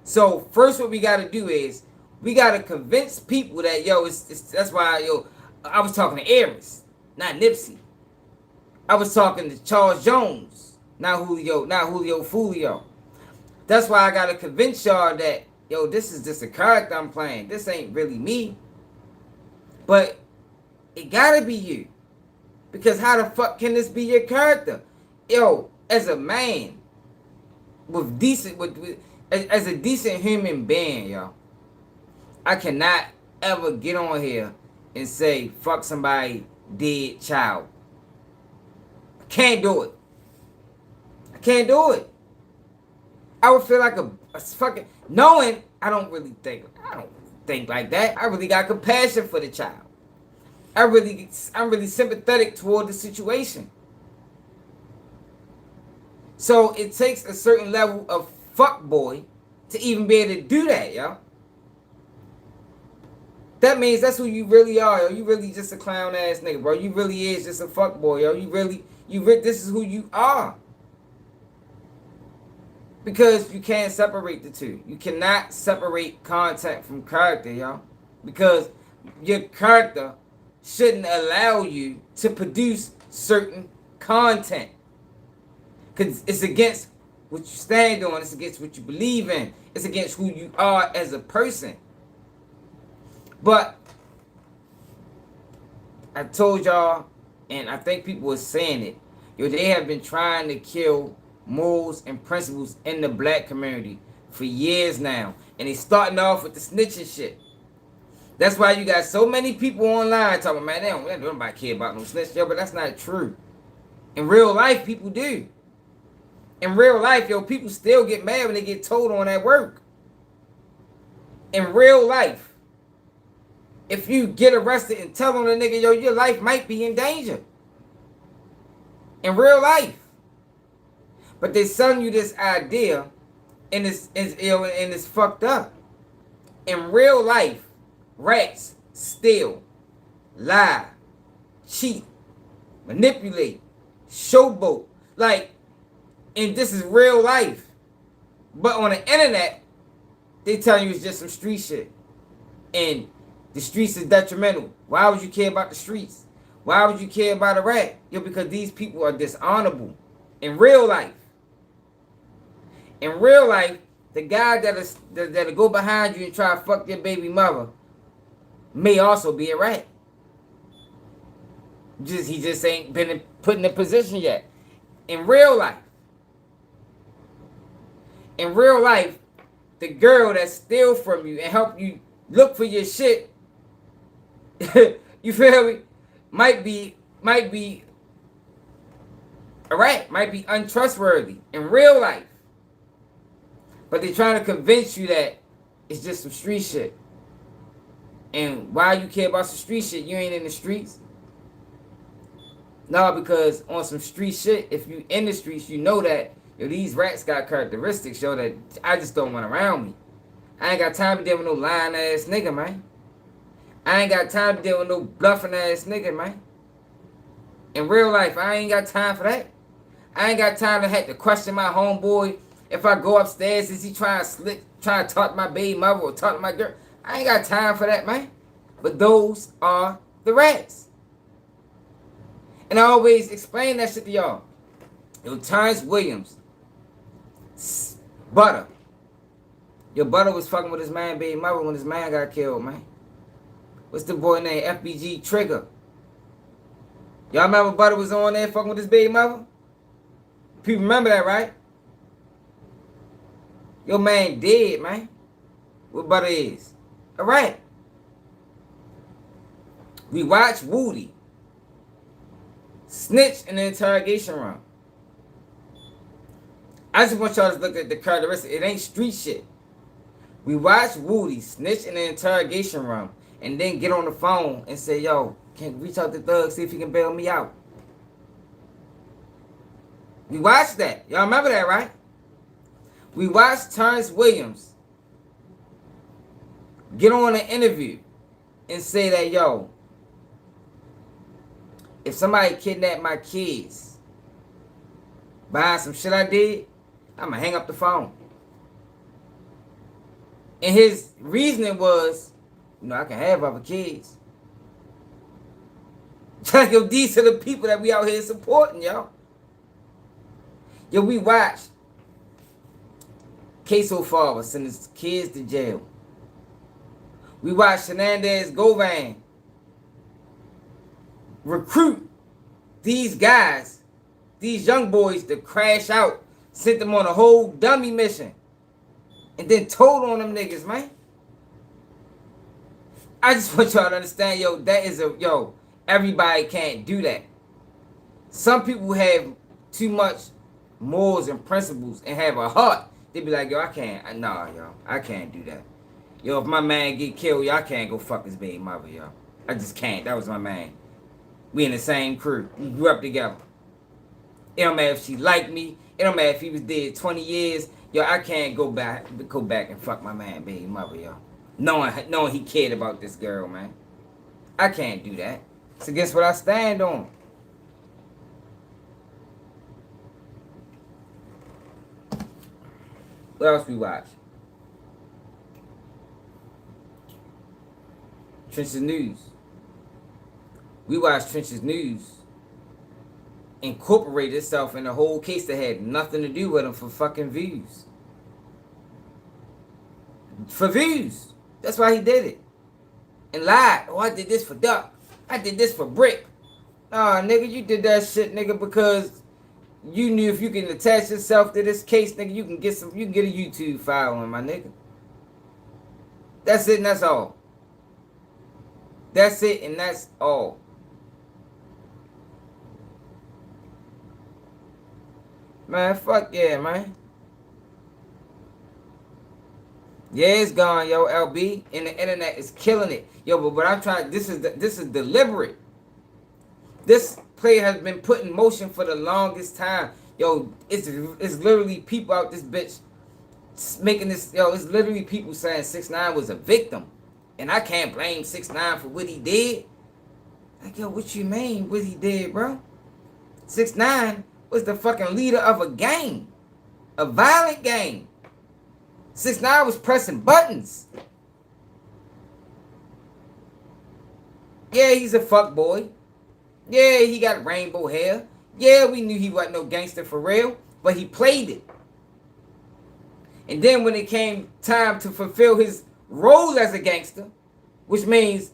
So first what we got to do is we got to convince people that, yo, that's why, yo, I was talking to Aries, not Nipsey. I was talking to Charles Jones, not Julio Fulio. That's why I got to convince y'all that, yo, this is just a character I'm playing. This ain't really me. But it got to be you. Because how the fuck can this be your character? Yo, as a man, as a decent human being, yo, I cannot ever get on here and say fuck somebody dead child. I can't do it. I can't do it. I would feel like a fucking knowing I don't really think like that. I really got compassion for the child. I'm really sympathetic toward the situation. So it takes a certain level of fuckboy to even be able to do that, yo. That means that's who you really are, yo. You really just a clown ass nigga, bro. You really is just a fuckboy, yo. This is who you are. Because you can't separate the two. You cannot separate content from character, yo. Because your character shouldn't allow you to produce certain content. Because it's against what you stand on. It's against what you believe in. It's against who you are as a person. But I told y'all, and I think people were saying it, yo, they have been trying to kill morals and principles in the black community for years now. And they starting off with the snitching shit. That's why you got so many people online talking, man, they don't nobody care about no snitch, yo, but that's not true. In real life, people do. In real life, yo, people still get mad when they get told on at work. In real life, if you get arrested and tell on a nigga, yo, your life might be in danger. In real life. But they selling you this idea, and it's fucked up. In real life, rats steal, lie, cheat, manipulate, showboat. Like, and this is real life. But on the internet, they tell you it's just some street shit. And the streets is detrimental. Why would you care about the streets? Why would you care about a rat? Yo, because these people are dishonorable in real life. In real life, the guy that'll go behind you and try to fuck your baby mother may also be a rat. He just ain't been put in a position yet. In real life, the girl that steal from you and help you look for your shit, you feel me? Might be a rat, might be untrustworthy in real life. But they're trying to convince you that it's just some street shit. And why you care about some street shit? You ain't in the streets. No, because on some street shit, if you in the streets, you know that yo, these rats got characteristics, yo, that I just don't want around me. I ain't got time to deal with no lying ass nigga, man. I ain't got time to deal with no bluffing ass nigga, man. In real life, I ain't got time for that. I ain't got time to have to question my homeboy. If I go upstairs, is he trying to talk to my baby mother or talk to my girl? I ain't got time for that, man. But those are the rats. And I always explain that shit to y'all. Yo, Terrence Williams, Butter. Your Butter was fucking with his man baby mother when his man got killed, man. What's the boy name? FBG Trigger. Y'all remember Butter was on there fucking with his baby mother? People remember that, right? Your man dead, man. What Butter is? Alright. We watched Woody snitch in the interrogation room. I just want y'all to look at the characteristics. It ain't street shit. We watched Woody snitch in the interrogation room and then get on the phone and say, yo, can reach out to Thug, see if he can bail me out. We watched that. Y'all remember that, right? We watched Terrence Williams get on an interview and say that, yo, if somebody kidnapped my kids behind some shit I did, I'm going to hang up the phone. And his reasoning was, you know, I can have other kids. Like, yo, these are the people that we out here supporting, yo. Yo, we watched Queso Farber send his kids to jail. We watched Hernandez Govan recruit these guys, these young boys, to crash out, sent them on a whole dummy mission, and then told on them niggas, man. I just want y'all to understand, yo, everybody can't do that. Some people have too much morals and principles and have a heart. They be like, yo, I can't do that. Yo, if my man get killed, yo, I can't go fuck his baby mother, yo. I just can't. That was my man. We in the same crew. We grew up together. It don't matter if she liked me. It don't matter if he was dead 20 years. Yo, I can't go back and fuck my man baby mother, yo. Knowing he cared about this girl, man. I can't do that. So guess what I stand on? What else we watch? Trenches News. We watched Trenches News incorporate itself in a whole case that had nothing to do with him for fucking views. For views. That's why he did it. And lied. Oh, I did this for Duck. I did this for Brick. Nah, nigga, you did that shit, nigga, because you knew if you can attach yourself to this case, nigga, you can get a YouTube following, my nigga. That's it and that's all. That's it and that's all. Man, fuck yeah, man. Yeah, it's gone, yo, LB. And the internet is killing it. Yo, but what I'm trying, this is deliberate. This play has been put in motion for the longest time. Yo, it's literally people out this bitch making this, yo, it's literally people saying 6ix9ine was a victim. And I can't blame 6ix9ine for what he did. Like, yo, what you mean what he did, bro? 6ix9ine was the fucking leader of a gang. A violent gang. 6ix9ine was pressing buttons. Yeah, he's a fuck boy. Yeah, he got rainbow hair. Yeah, we knew he wasn't no gangster for real, but he played it. And then when it came time to fulfill his role as a gangster, which means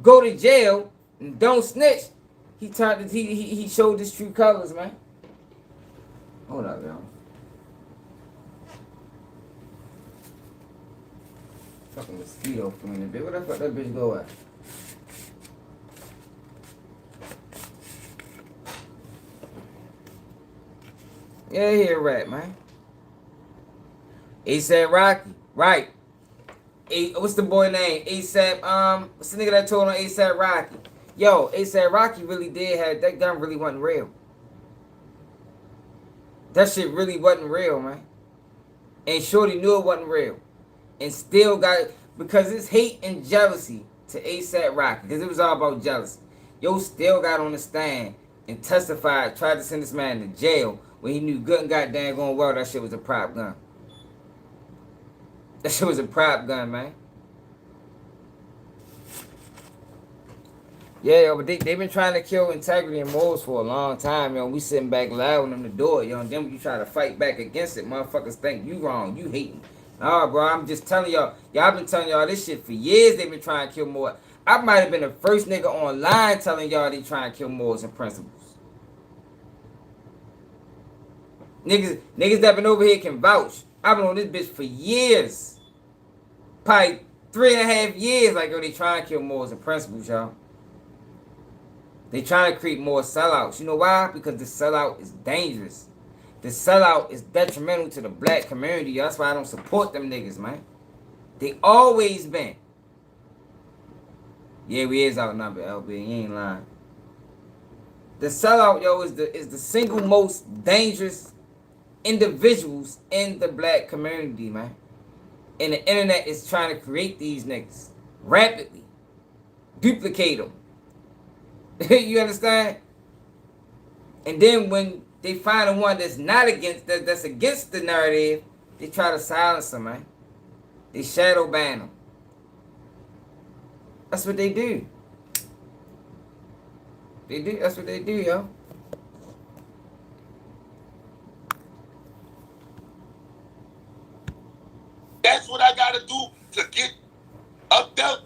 go to jail and don't snitch, he showed his true colors, man. Hold up, y'all. Fucking mosquito flew in the bit. Where the fuck that bitch go at? Yeah, here, rat, man. A$AP Rocky, right? What's the boy name? A$AP. What's the nigga that told on A$AP Rocky? Yo, A$AP Rocky really did have that gun. Really wasn't real. That shit really wasn't real, man. And Shorty knew it wasn't real, and still got it because it's hate and jealousy to A$AP Rocky because it was all about jealousy. Yo, still got on the stand and testified, tried to send this man to jail when he knew good and goddamn going well that shit was a prop gun. That shit was a prop gun, man. Yeah, yo, but they been trying to kill integrity and morals for a long time, yo. We sitting back allowing them to do it, yo. And then when you try to fight back against it, motherfuckers think you wrong, you hating. Nah, bro, I'm just telling y'all. Y'all been telling y'all this shit for years. They been trying to kill more. I might have been the first nigga online telling y'all they trying to kill morals and principles. Niggas that been over here can vouch. I've been on this bitch for years. Probably 3.5 years, like, yo, they trying to kill morals and principles, y'all. They trying to create more sellouts. You know why? Because the sellout is dangerous. The sellout is detrimental to the black community. That's why I don't support them niggas, man. They always been. Yeah, we is outnumbered, LB. You ain't lying. The sellout, yo, is the single most dangerous individuals in the black community, man. And the internet is trying to create these niggas rapidly. Duplicate them. You understand? And then when they find the one that's not against, that's against the narrative, they try to silence them, man. They shadow ban them. That's what they do. That's what they do, yo. That's what I gotta do to get up there.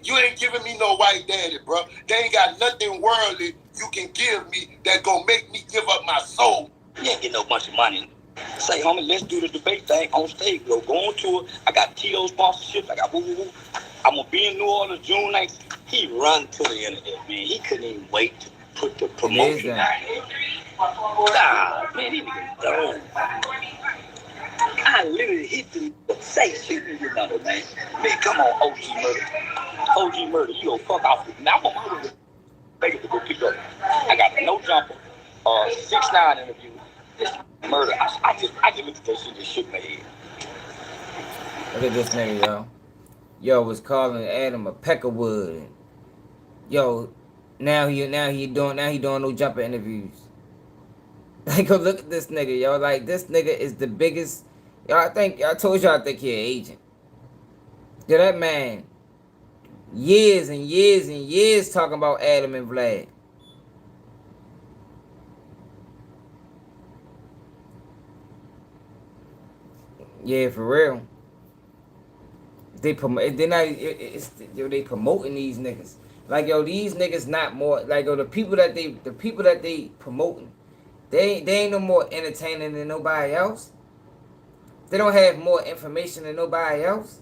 You ain't giving me no white daddy, bro. They ain't got nothing worldly you can give me that gonna make me give up my soul. You ain't getting no bunch of money. Say, homie, let's do the debate thing on stage. Go on tour. I got T.O. sponsorships. I got woo. I'm gonna be in New Orleans June 9th. He run to the internet, man. He couldn't even wait to put the promotion out. Nah, man, he nigga dumb. I literally hit the say shoot me your number, man. Man, come on, OG Murda, you gonna fuck off with me. Now I'm gonna murder the to go pick up. I got a no jumper, 6ix9ine interview. This Murda, I just looked at that shit and just shook my head. Look at this nigga, yo. Yo was calling Adam a peckerwood. Yo, now he doing no jumper interviews. Like, go look at this nigga, yo. Like, this nigga is the biggest. Yo, I told y'all I think he an agent. Yo, that man, years and years and years talking about Adam and Vlad. Yeah, for real. They promoting these niggas. Like, yo, these niggas not more like, yo, the people that they promoting, they ain't no more entertaining than nobody else. They don't have more information than nobody else.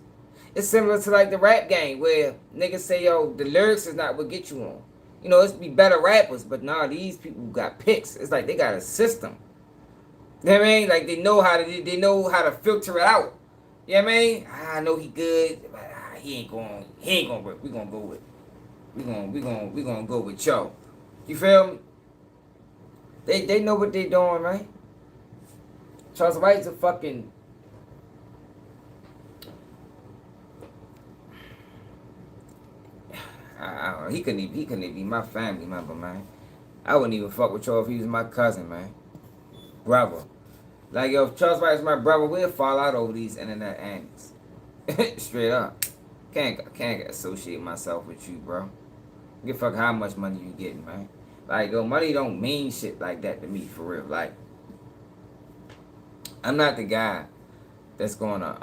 It's similar to like the rap game where niggas say, yo, the lyrics is not what get you on. You know, it's be better rappers, but nah, these people got picks. It's like they got a system. You know what I mean? Like they know how to filter it out. You know what I mean? I know he good, but he ain't gonna work. We gonna go with yo. You feel me? They know what they doing, right? Charles White's a fucking he couldn't even be my family member, man. I wouldn't even fuck with y'all if he was my cousin, man. Brother. Like, yo, if Charles White is my brother, we'll fall out over these internet antics. Straight up. Can't associate myself with you, bro. Give a fuck how much money you getting, man. Like, yo, money don't mean shit like that to me, for real. Like, I'm not the guy that's gonna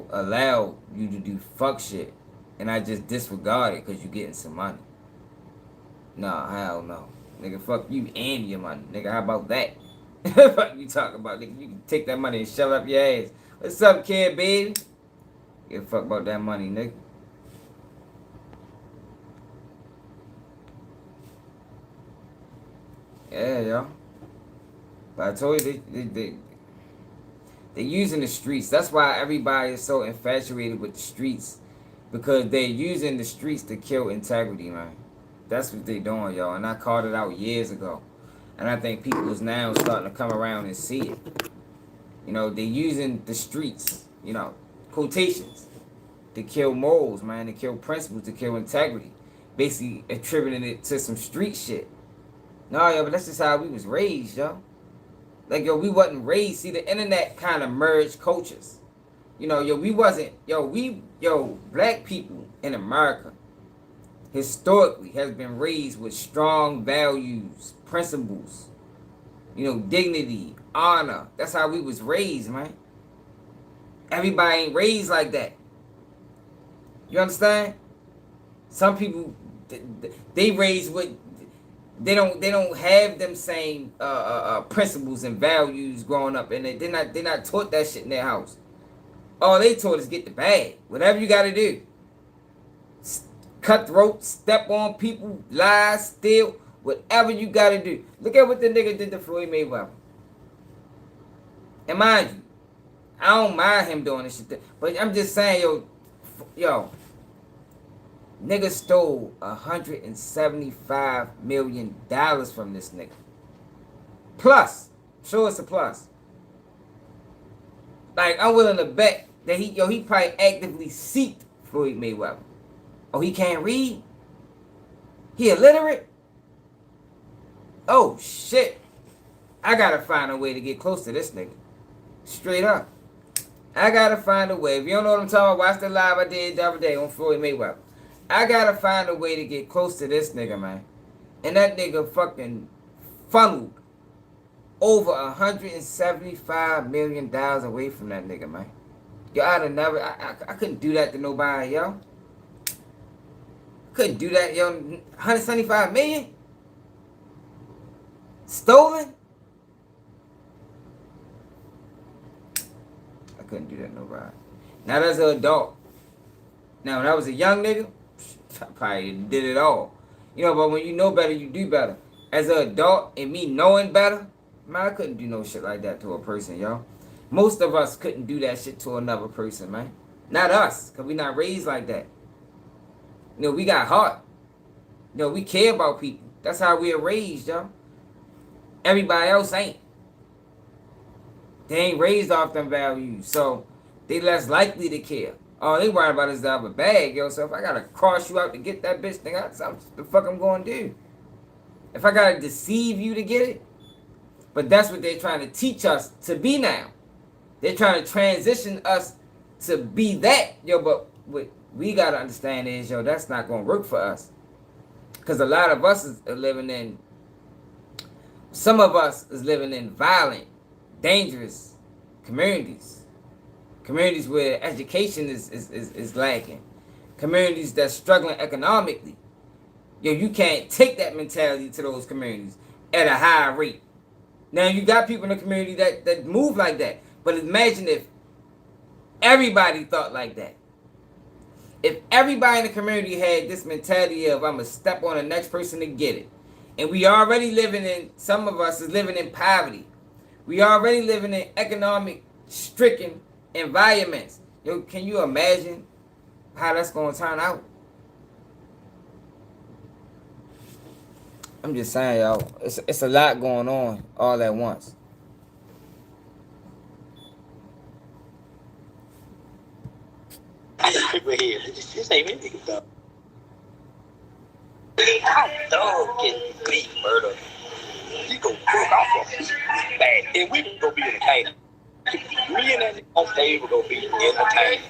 allow you to do fuck shit and I just disregard it because you getting some money. Nah, hell no. Nigga, fuck you and your money. Nigga, how about that? Fuck you talking about, nigga. You can take that money and shove it up your ass. What's up, kid, baby? Give a fuck about that money, nigga. Yeah, yo. But I told you, they're using the streets. That's why everybody is so infatuated with the streets. Because they're using the streets to kill integrity, man. That's what they're doing, y'all. And I called it out years ago. And I think people is now starting to come around and see it. You know, they're using the streets, you know, quotations, to kill morals, man, to kill principles, to kill integrity. Basically attributing it to some street shit. No, yo, but that's just how we was raised, yo. Like, yo, we wasn't raised. See, the internet kind of merged cultures. You know, yo, we wasn't, black people in America historically has been raised with strong values, principles, you know, dignity, honor. That's how we was raised, man. Everybody ain't raised like that. You understand? Some people, they raised with, they don't have them same principles and values growing up, and they're not taught that shit in their house. All they taught is get the bag. Whatever you got to do. Cut throat, step on people, lie, steal, whatever you got to do. Look at what the nigga did to Floyd Mayweather. And mind you, I don't mind him doing this shit. But I'm just saying, yo, nigga stole $175 million from this nigga. Plus. Sure it's a plus. Like, I'm willing to bet that he probably actively seeked Floyd Mayweather. Oh, he can't read? He illiterate? Oh, shit. I gotta find a way to get close to this nigga. Straight up. I gotta find a way. If you don't know what I'm talking about, watch the live I did the other day on Floyd Mayweather. I gotta find a way to get close to this nigga, man. And that nigga fucking funneled over $175 million away from that nigga, man. Yo, I'd have never, I couldn't do that to nobody, yo. Couldn't do that, yo. 175 million? Stolen? I couldn't do that to nobody. Not as an adult. Now, when I was a young nigga, I probably did it all. You know, but when you know better, you do better. As an adult, and me knowing better, man, I couldn't do no shit like that to a person, yo. Most of us couldn't do that shit to another person, man. Not us, because we not raised like that. You know, we got heart. You know, we care about people. That's how we are raised, yo. Everybody else ain't. They ain't raised off them values, so they less likely to care. All they worry about is the other bag, yo. So if I gotta cross you out to get that bitch, then that's what the fuck I'm gonna do. If I gotta deceive you to get it, but that's what they're trying to teach us to be now. They're trying to transition us to be that, yo. But what we gotta understand is, yo, that's not gonna work for us, because a lot of us are living in. Some of us is living in violent, dangerous communities. Communities where education is lacking. Communities that's struggling economically. Yo, you can't take that mentality to those communities at a high rate. Now, you got people in the community that move like that. But imagine if everybody thought like that. If everybody in the community had this mentality of, I'm going to step on the next person to get it. And we already living in, some of us is living in poverty. We already living in economic stricken environments. Yo, can you imagine how that's going to turn out? I'm just saying, yo, it's a lot going on all at once. This ain't me, though. I'm done getting beat, Murda. You go cook, I'm gonna beat bad. And we gonna be entertaining. Me and that nigga on stage will go be entertaining.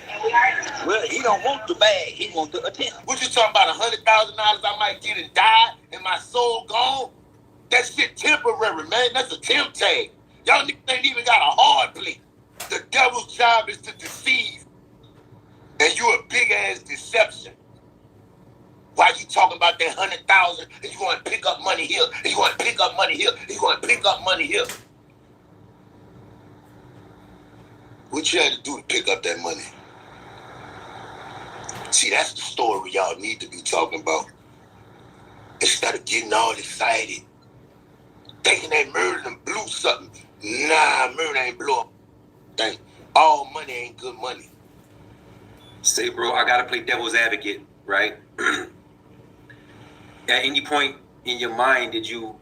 Well, he don't want the bag, he want the attention. What you talking about? $100,000 I might get and die and my soul gone? That shit temporary, man. That's a temp tag. Y'all niggas ain't even got a hard plate. The devil's job is to deceive. And you a big ass deception. Why you talking about that 100,000 and you want to pick up money here, and you want to pick up money here, and you want to pick up money here? What you had to do to pick up that money? See, that's the story y'all need to be talking about. Instead of getting all excited, thinking that Murda done blew something. Nah, Murda ain't blew up. Thing. All money ain't good money. Say, bro, I gotta play devil's advocate, right? At any point in your mind did you?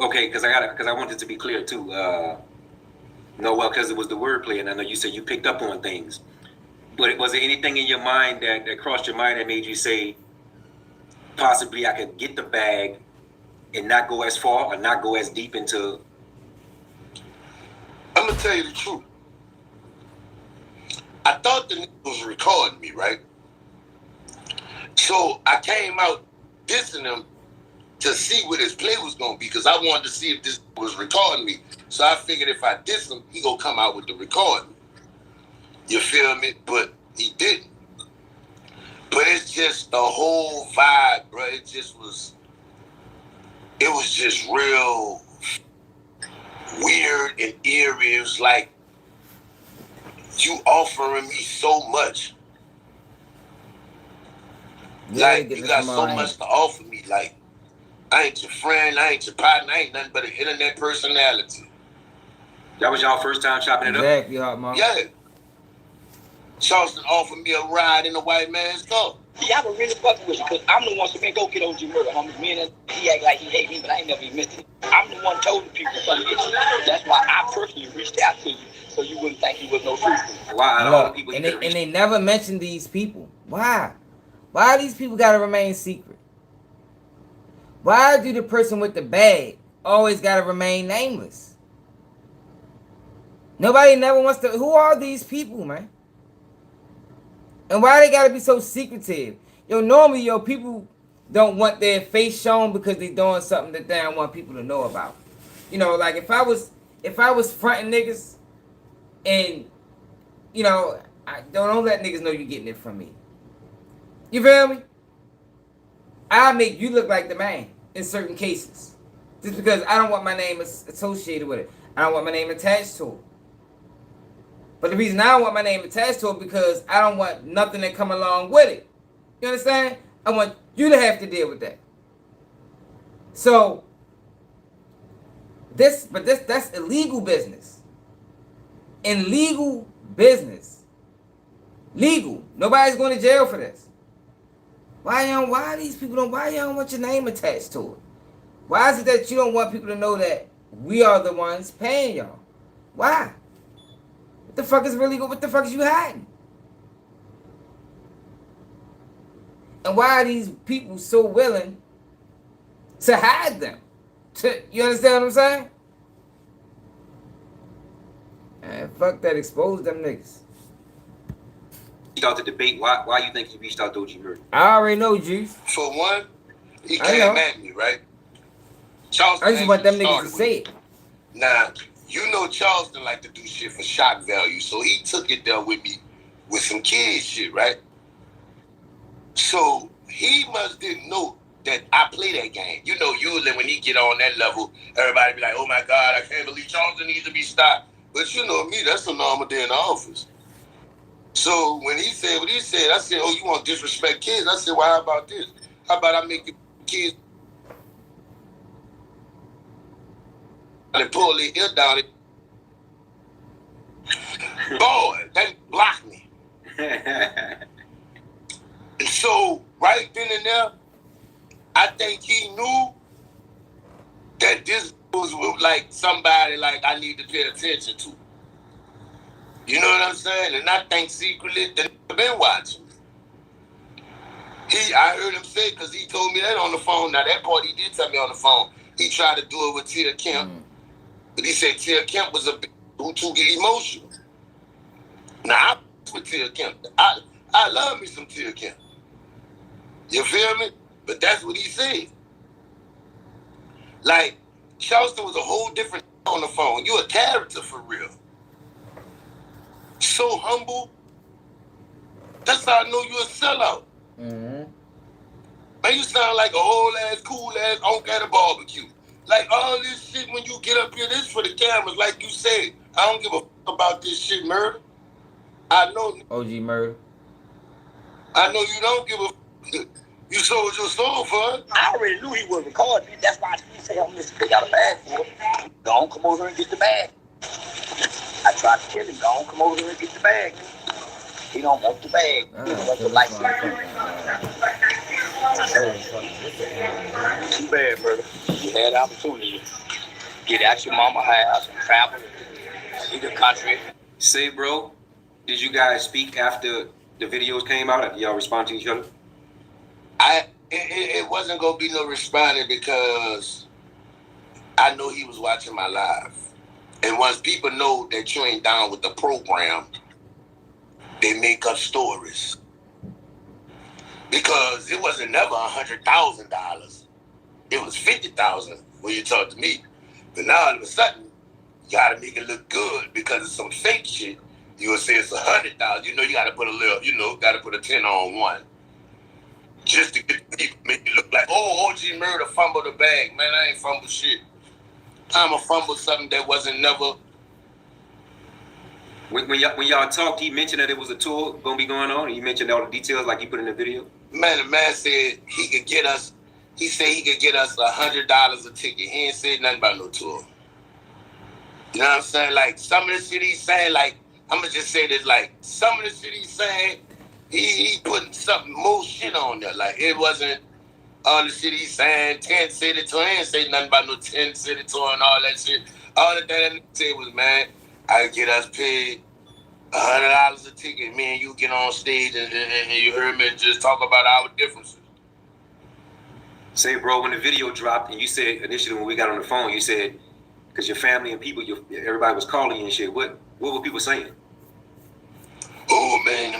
Okay, because I want it to be clear too. No, well, because it was the wordplay, and I know you said you picked up on things. But was there anything in your mind that crossed your mind that made you say, possibly I could get the bag and not go as far or not go as deep into? I'm gonna tell you the truth. I thought the nigga was recording me, right? So I came out dissing him to see what his play was gonna be, because I wanted to see if this was recording me. So I figured if I diss him, he gonna come out with the recording. You feel me? But he didn't. But it's just the whole vibe, bro. It was just real weird and eerie. It was like you offering me so much. Like you got so much to offer me. Like I ain't your friend, I ain't your partner, I ain't nothing but an internet personality. That was y'all first time chopping it up? Exactly, Hot Mom. Yeah. Charleston offered me a ride in a white man's car. See, I was really fucking with you, because I'm the one who said, go get OG Murda, homie. Me and he act like he hate me, but I ain't never even missed it. I'm the one told the people something to get you. That's why I personally reached out to you, so you wouldn't think he was no truth. Why? All the people and they never mention these people. Why? Why these people gotta remain secret? Why do the person with the bag always gotta remain nameless? Nobody never wants to. Who are these people, man? And why they gotta be so secretive? Normally, people don't want their face shown because they're doing something that they don't want people to know about. Like if I was fronting niggas, and I don't let niggas know you getting it from me. You feel me? I'll make you look like the man in certain cases, just because I don't want my name associated with it. I don't want my name attached to it. But the reason I don't want my name attached to it because I don't want nothing that come along with it. You understand? I want you to have to deal with that. So that's illegal business. In legal business, legal. Nobody's going to jail for this. Why these people don't want your name attached to it? Why is it that you don't want people to know that we are the ones paying y'all? Why? What the fuck is you hiding? And why are these people so willing to hide them? You understand what I'm saying? Man, fuck that. Expose them niggas. Out the debate. Why you think he reached out to OG Murda? I already know, Juice. For one, he came at me, right? Charleston I just want them niggas to say it. Nah, Charleston like to do shit for shock value, so he took it there with me with some kid shit, right? So he must didn't know that I play that game. Usually when he get on that level, everybody be like, oh my God, I can't believe Charleston needs to be stopped. But you know me, that's a normal day in the office. So when he said what he said, I said, oh, you want to disrespect kids? I said, well, how about this? How about I make the kids and pull their ear down? Boy, that blocked me. And so right then and there, I think he knew that this was like somebody like I need to pay attention to. You know what I'm saying? And I think secretly they've been watching me. I heard him say, because he told me that on the phone. Now, that part he did tell me on the phone. He tried to do it with Tia Kemp. But he said Tia Kemp was a bitch who too get emotional. Now, I with Tia Kemp. I love me some Tia Kemp. You feel me? But that's what he said. Like, Charleston was a whole different on the phone. You a character for real. So humble. That's how I know you a sellout. Mm-hmm. Man, you sound like a whole ass, cool ass onk at a barbecue. Like all this shit when you get up here, this for the cameras, like you said. I don't give a fuck about this shit, Murda. I know. OG Murda. I know you don't give a fuck. You sold your soul for it. I already knew he was recording me. That's why he said, I'm just got a bag for him. Go on, come over here and get the bag. I tried to tell him, go on, come over here and get the bag. He don't want the bag. He don't want the license. Too bad, brother. You had the opportunity. Get out your mama house and travel, see the country. Say, bro, did you guys speak after the videos came out? Did y'all respond to each other? It wasn't gonna be no responding because I know he was watching my live. And once people know that you ain't down with the program, they make up stories. Because it wasn't never $100,000. It was $50,000 when you talk to me. But now all of a sudden, you gotta make it look good because it's some fake shit. You will say it's $100,000. You know you gotta put a little, gotta put a 10 on one. Just to get people make it look like, oh, OG Murda fumbled the bag. Man, I ain't fumbled shit. I'ma fumble something that wasn't never. When y'all talked, he mentioned that it was a tour gonna be going on. He mentioned all the details like he put in the video. Man, the man said he could get us. He said he could get us $100 a ticket. He ain't said nothing about no tour. You know what I'm saying? Like some of the shit he's saying, like I'ma just say this, like some of the shit he's saying, he putting something more shit on there. Like it wasn't all the shit he's saying. 10 city tour. He ain't say nothing about no 10 city tour and all that shit. All that nigga said was, man, I could get us paid $100 a ticket. Me and you get on stage and you heard me just talk about our differences. Say, bro, when the video dropped and you said initially when we got on the phone, you said because your family and people, everybody was calling you and shit. What were people saying? Oh man,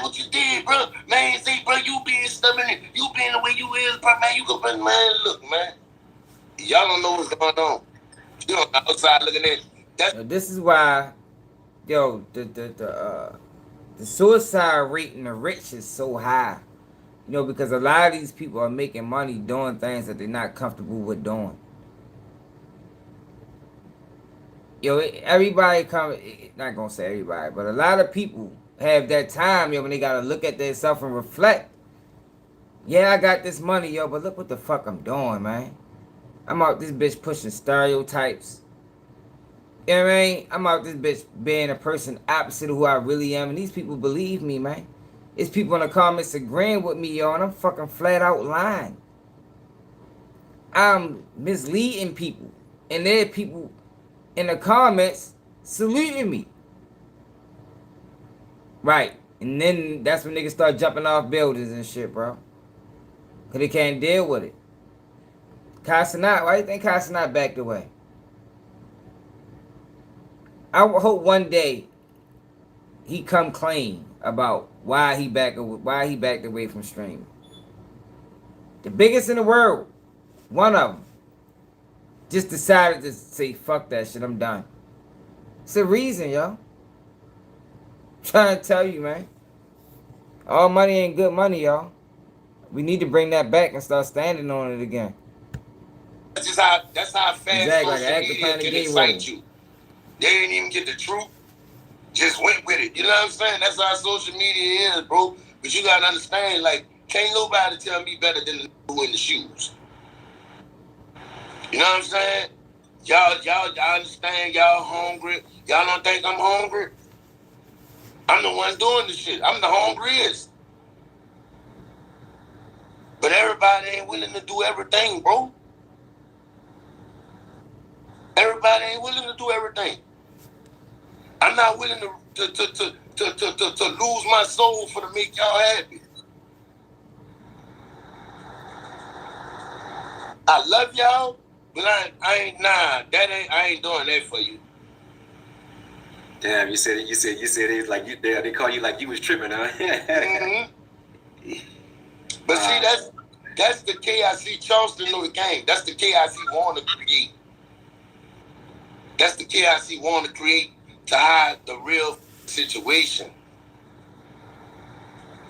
what you did, bro? Man, say, bro, you being stubborn, you being the way you is, bro, man, you can, man, look, man. Y'all don't know what's going on. You on the outside looking at. This is why, yo, the suicide rate in the rich is so high. You know, because a lot of these people are making money doing things that they're not comfortable with doing. Yo, everybody not gonna say everybody, but a lot of people have that time, yo, when they gotta look at themselves and reflect. Yeah, I got this money, yo, but look what the fuck I'm doing, man. I'm out this bitch pushing stereotypes. You know what I mean? I'm out this bitch being a person opposite of who I really am, and these people believe me, man. It's people in the comments agreeing with me, yo, and I'm fucking flat out lying. I'm misleading people, and there are people in the comments saluting me. Right. And then that's when niggas start jumping off buildings and shit, bro. Because they can't deal with it. Casanat, why do you think Casanat backed away? I hope one day he come clean about why he backed away from streaming. The biggest in the world, one of them, just decided to say, fuck that shit, I'm done. It's a reason, yo. Trying to tell you, man. All money ain't good money, y'all. We need to bring that back and start standing on it again. That's how fast exactly, social like media can excite you. They didn't even get the truth. Just went with it. You know what I'm saying? That's how social media is, bro. But you gotta understand, like, can't nobody tell me better than the who in the shoes. You know what I'm saying? Y'all understand, y'all hungry. Y'all don't think I'm hungry? I'm the one doing the shit. I'm the hungriest. But everybody ain't willing to do everything, bro. Everybody ain't willing to do everything. I'm not willing to lose my soul for to make y'all happy. I love y'all, but I ain't doing that for you. Damn, you said it like you there. They call you like you was tripping, huh? Mm-hmm. But see, that's the KIC Charleston knew the game. That's the KIC want to create. That's the KIC want to create to hide the real situation.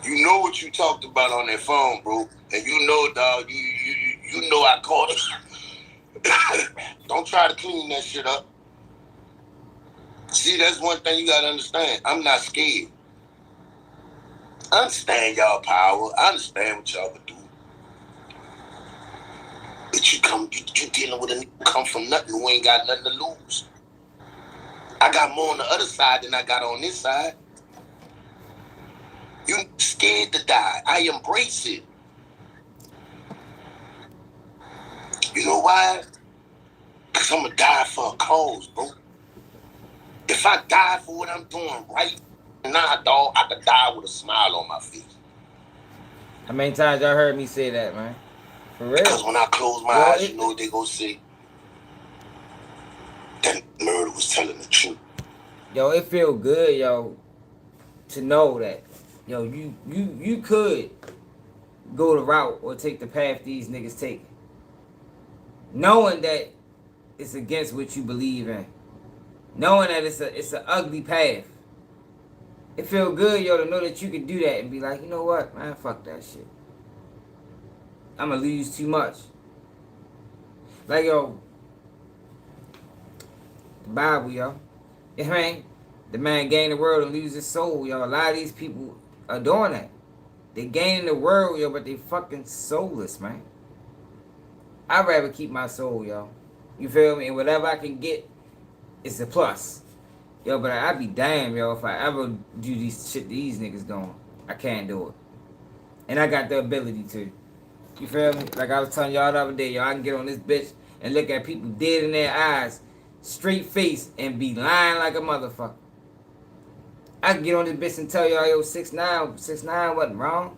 You know what you talked about on that phone, bro, and you know, dog. You know I caught it. Don't try to clean that shit up. See, that's one thing you gotta understand. I'm not scared. I understand y'all power. I understand what y'all would do. But you dealing with a nigga come from nothing who ain't got nothing to lose. I got more on the other side than I got on this side. You scared to die. I embrace it. You know why? Because I'm going to die for a cause, bro. If I die for what I'm doing right, nah, dog, I could die with a smile on my face. How many times y'all heard me say that, man? For real? Because when I close my eyes, you know what they gonna say? That Murda was telling the truth. Yo, it feel good, yo, to know that, yo, you could go the route or take the path these niggas take, knowing that it's against what you believe in, knowing that it's an ugly path. It feel good, yo, to know that you can do that and be like, you know what, man, fuck that shit. I'ma lose too much. Like, yo, the Bible, yo. Yeah, man, the man gain the world and lose his soul, yo. A lot of these people are doing that. They gaining the world, yo, but they fucking soulless, man. I'd rather keep my soul, yo. You feel me? And whatever I can get, it's a plus. Yo, but I'd be damned, yo, if I ever do these shit these niggas doing. I can't do it. And I got the ability to. You feel me? Like I was telling y'all the other day, yo, I can get on this bitch and look at people dead in their eyes, straight face, and be lying like a motherfucker. I can get on this bitch and tell y'all, yo, 6ix9ine wasn't wrong.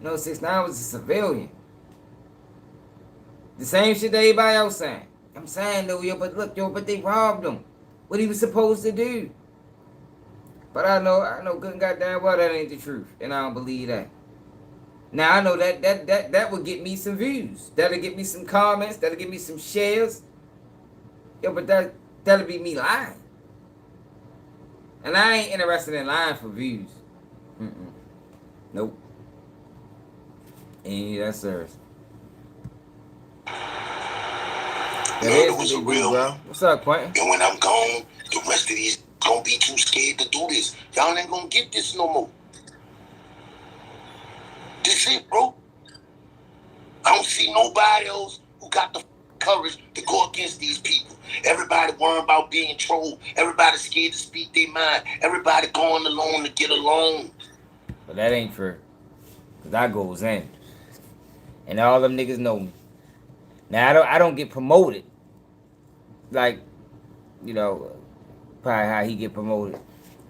No, 6ix9ine was a civilian. The same shit that everybody else saying. I'm saying though, yo, but look, yo, but they robbed him. What he was supposed to do. But I know good and goddamn well that ain't the truth. And I don't believe that. Now I know that would get me some views. That'll get me some comments. That'll get me some shares. Yo, but that'll be me lying. And I ain't interested in lying for views. Nope. Ain't that serious. Murda was a real one. What's up, Quentin? And when I'm gone, the rest of these gonna be too scared to do this. Y'all ain't gonna get this no more. This it, bro. I don't see nobody else who got the courage to go against these people. Everybody worrying about being trolled. Everybody scared to speak their mind. Everybody going alone to get along. But that ain't true. Cause I goes in. And all them niggas know me. Now I don't get promoted. Like, you know, probably how he get promoted.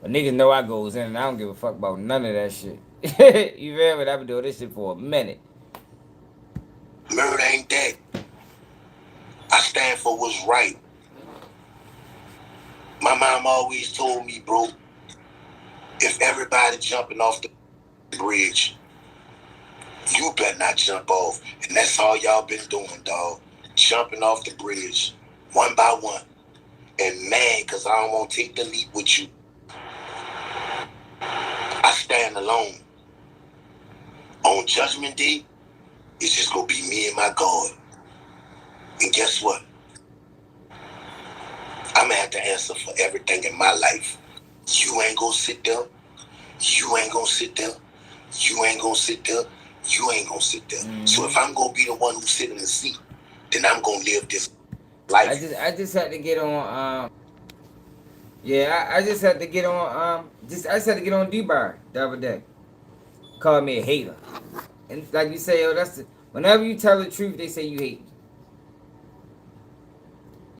But niggas know I goes in and I don't give a fuck about none of that shit. You feel me? I've been doing this shit for a minute. Murda ain't that. I stand for what's right. My mom always told me, bro, if everybody jumping off the bridge, you better not jump off. And that's all y'all been doing, dog. Jumping off the bridge, one by one. And mad because I don't want to take the leap with you. I stand alone. On Judgment Day, it's just going to be me and my God. And guess what? I'm going to have to answer for everything in my life. You ain't going to sit there. You ain't going to sit there. You ain't going to sit there. You ain't going to sit there. Mm-hmm. So if I'm going to be the one who sit in the seat, then I'm going to live this life. I just had to get on, I just had to get on, I just had to get on D-Bar the other day. Called me a hater. And like you say, yo, whenever you tell the truth, they say you hate me.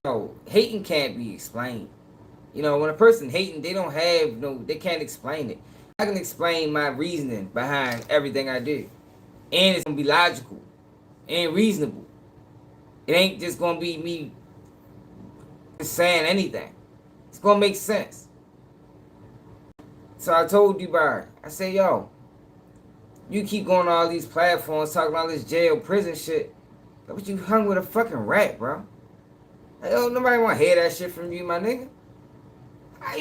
No, hating can't be explained. You know, when a person hating, they can't explain it. I can explain my reasoning behind everything I do. And it's gonna be logical and reasonable. It ain't just gonna be me just saying anything. It's gonna make sense. So I told you, Byron. I said, yo, you keep going on all these platforms talking all this jail, prison shit. But you hung with a fucking rat, bro. Like, yo, nobody wanna hear that shit from you, my nigga. How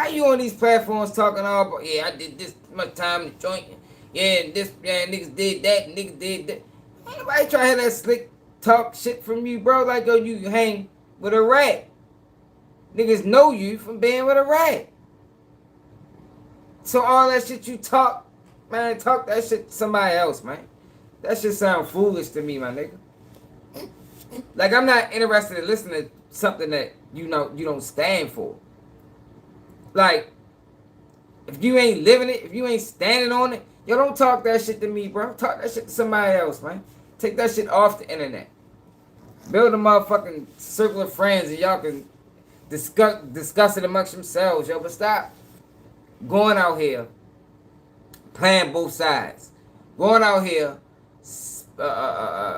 you on these platforms talking all about, yeah, I did this much time in the joint. Yeah, and this, yeah, niggas did that, niggas did that. Ain't nobody trying to have that slick talk shit from you, bro. Like, yo, you hang with a rat. Niggas know you from being with a rat. So all that shit you talk, man, talk that shit to somebody else, man. That shit sound foolish to me, my nigga. Like, I'm not interested in listening to something that you know you don't stand for. Like, if you ain't living it, if you ain't standing on it, yo, don't talk that shit to me, bro. Talk that shit to somebody else, man. Take that shit off the internet. Build a motherfucking circle of friends and y'all can discuss it amongst yourselves, yo. But stop going out here playing both sides. Going out here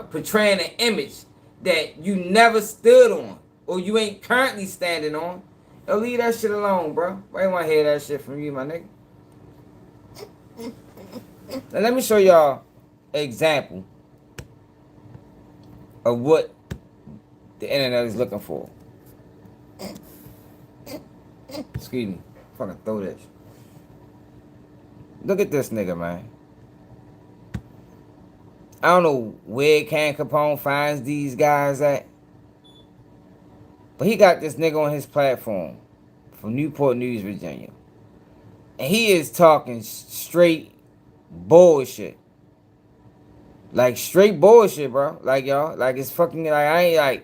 portraying an image that you never stood on or you ain't currently standing on. Yo, leave that shit alone, bro. I ain't want to hear that shit from you, my nigga. Now, let me show y'all an example of what the internet is looking for. Excuse me. Fucking throw this. Look at this nigga, man. I don't know where Can Capone finds these guys at. But he got this nigga on his platform from Newport News, Virginia. And he is talking straight bullshit. Like, straight bullshit, bro. Like, y'all. Like, it's fucking, like, I ain't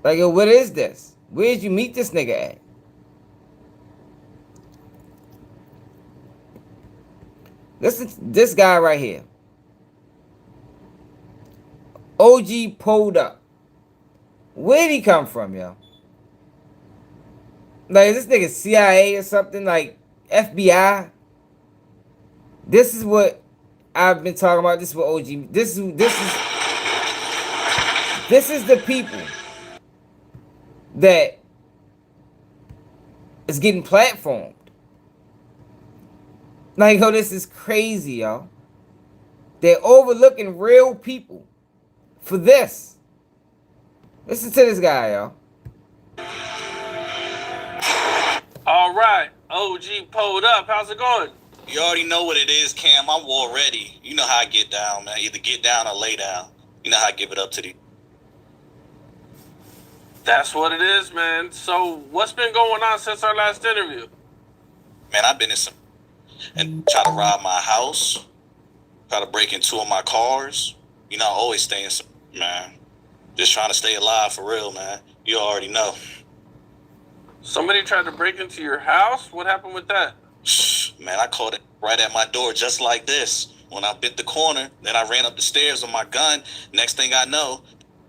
like, yo, what is this? Where'd you meet this nigga at? Listen to this guy right here. OG pulled up. Where'd he come from, yo? Like, is this nigga CIA or something? Like, FBI? This is what I've been talking about. This is what OG... This is the people that is getting platformed. Like, yo, this is crazy, yo. They're overlooking real people for this. Listen to this guy, yo. All right, OG pulled up. How's it going? You already know what it is, Cam. I'm war ready. You know how I get down, man. Either get down or lay down. You know how I give it up to the... That's what it is, man. So what's been going on since our last interview? Man, I've been in some... and try to rob my house. Try to break into one of my cars. You know, I always stay in some... Man, just trying to stay alive for real, man. You already know. Somebody tried to break into your house? What happened with that? Man, I caught it right at my door just like this. When I bit the corner, then I ran up the stairs with my gun. Next thing I know,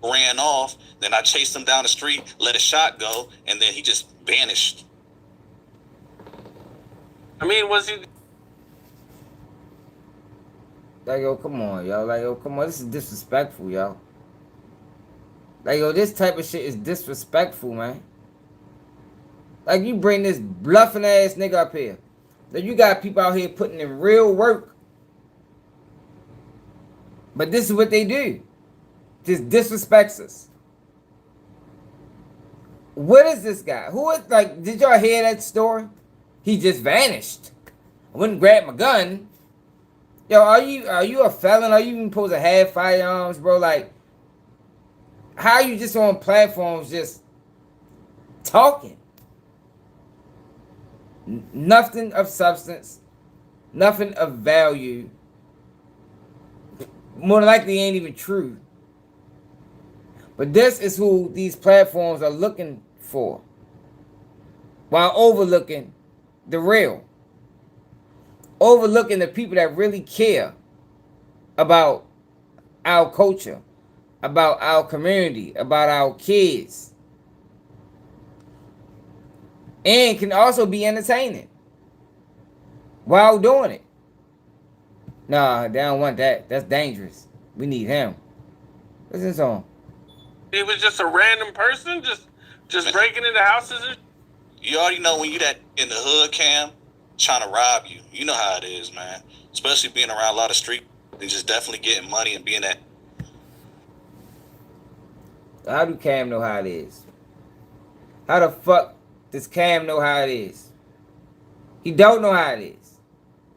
ran off. Then I chased him down the street, let a shot go, and then he just vanished. I mean, was he... Like, yo, come on, yo. Like, yo, come on. This is disrespectful, yo. Like, yo, this type of shit is disrespectful, man. Like, you bring this bluffing ass nigga up here. Like, you got people out here putting in real work. But this is what they do. Just disrespects us. What is this guy? Who is, like, did y'all hear that story? He just vanished. I wouldn't grab my gun. Yo, are you a felon? Are you even supposed to have firearms, bro? Like, how are you just on platforms just talking? Nothing of substance, nothing of value. More than likely ain't even true. But this is who these platforms are looking for, while overlooking the real. Overlooking the people that really care about our culture, about our community, about our kids. And can also be entertaining while doing it. Nah, they don't want that. That's dangerous. We need him. Listen to him. He was just a random person, just breaking into houses. You already know when you that in the hood, Cam, trying to rob you. You know how it is, man. Especially being around a lot of street and just definitely getting money and being that. How do Cam know how it is? How the fuck does Cam know how it is? He don't know how it is.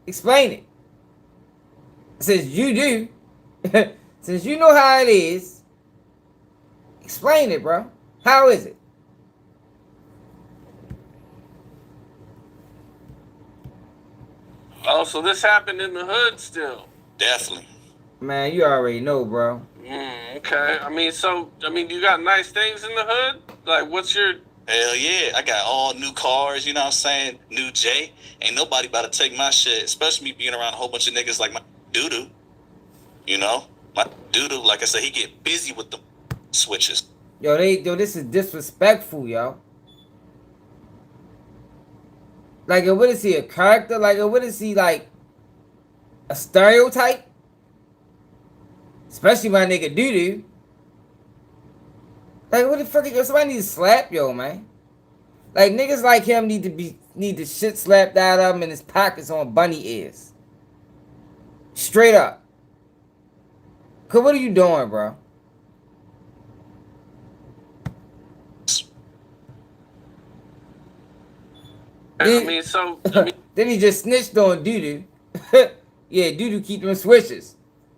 Explain it. Since you do, since you know how it is, explain it, bro. How is it? Oh, so this happened in the hood still? Definitely. Man, you already know, bro. Okay. I mean, you got nice things in the hood? Like, what's your... Hell yeah. I got all new cars, you know what I'm saying? New J. Ain't nobody about to take my shit, especially me being around a whole bunch of niggas like my doo-doo. You know? My doo-doo, like I said, he get busy with the switches. Yo, this is disrespectful, yo. Like, what is he, a character? Like, what is he, like, a stereotype? Especially my nigga doo-doo. Like, what the fuck? Somebody need to slap yo, man. Like, niggas like him need the shit slapped out of him and his pockets on bunny ears. Straight up. Cause what are you doing, bro? Then he just snitched on doo-doo. Yeah, doo-doo keep them switches.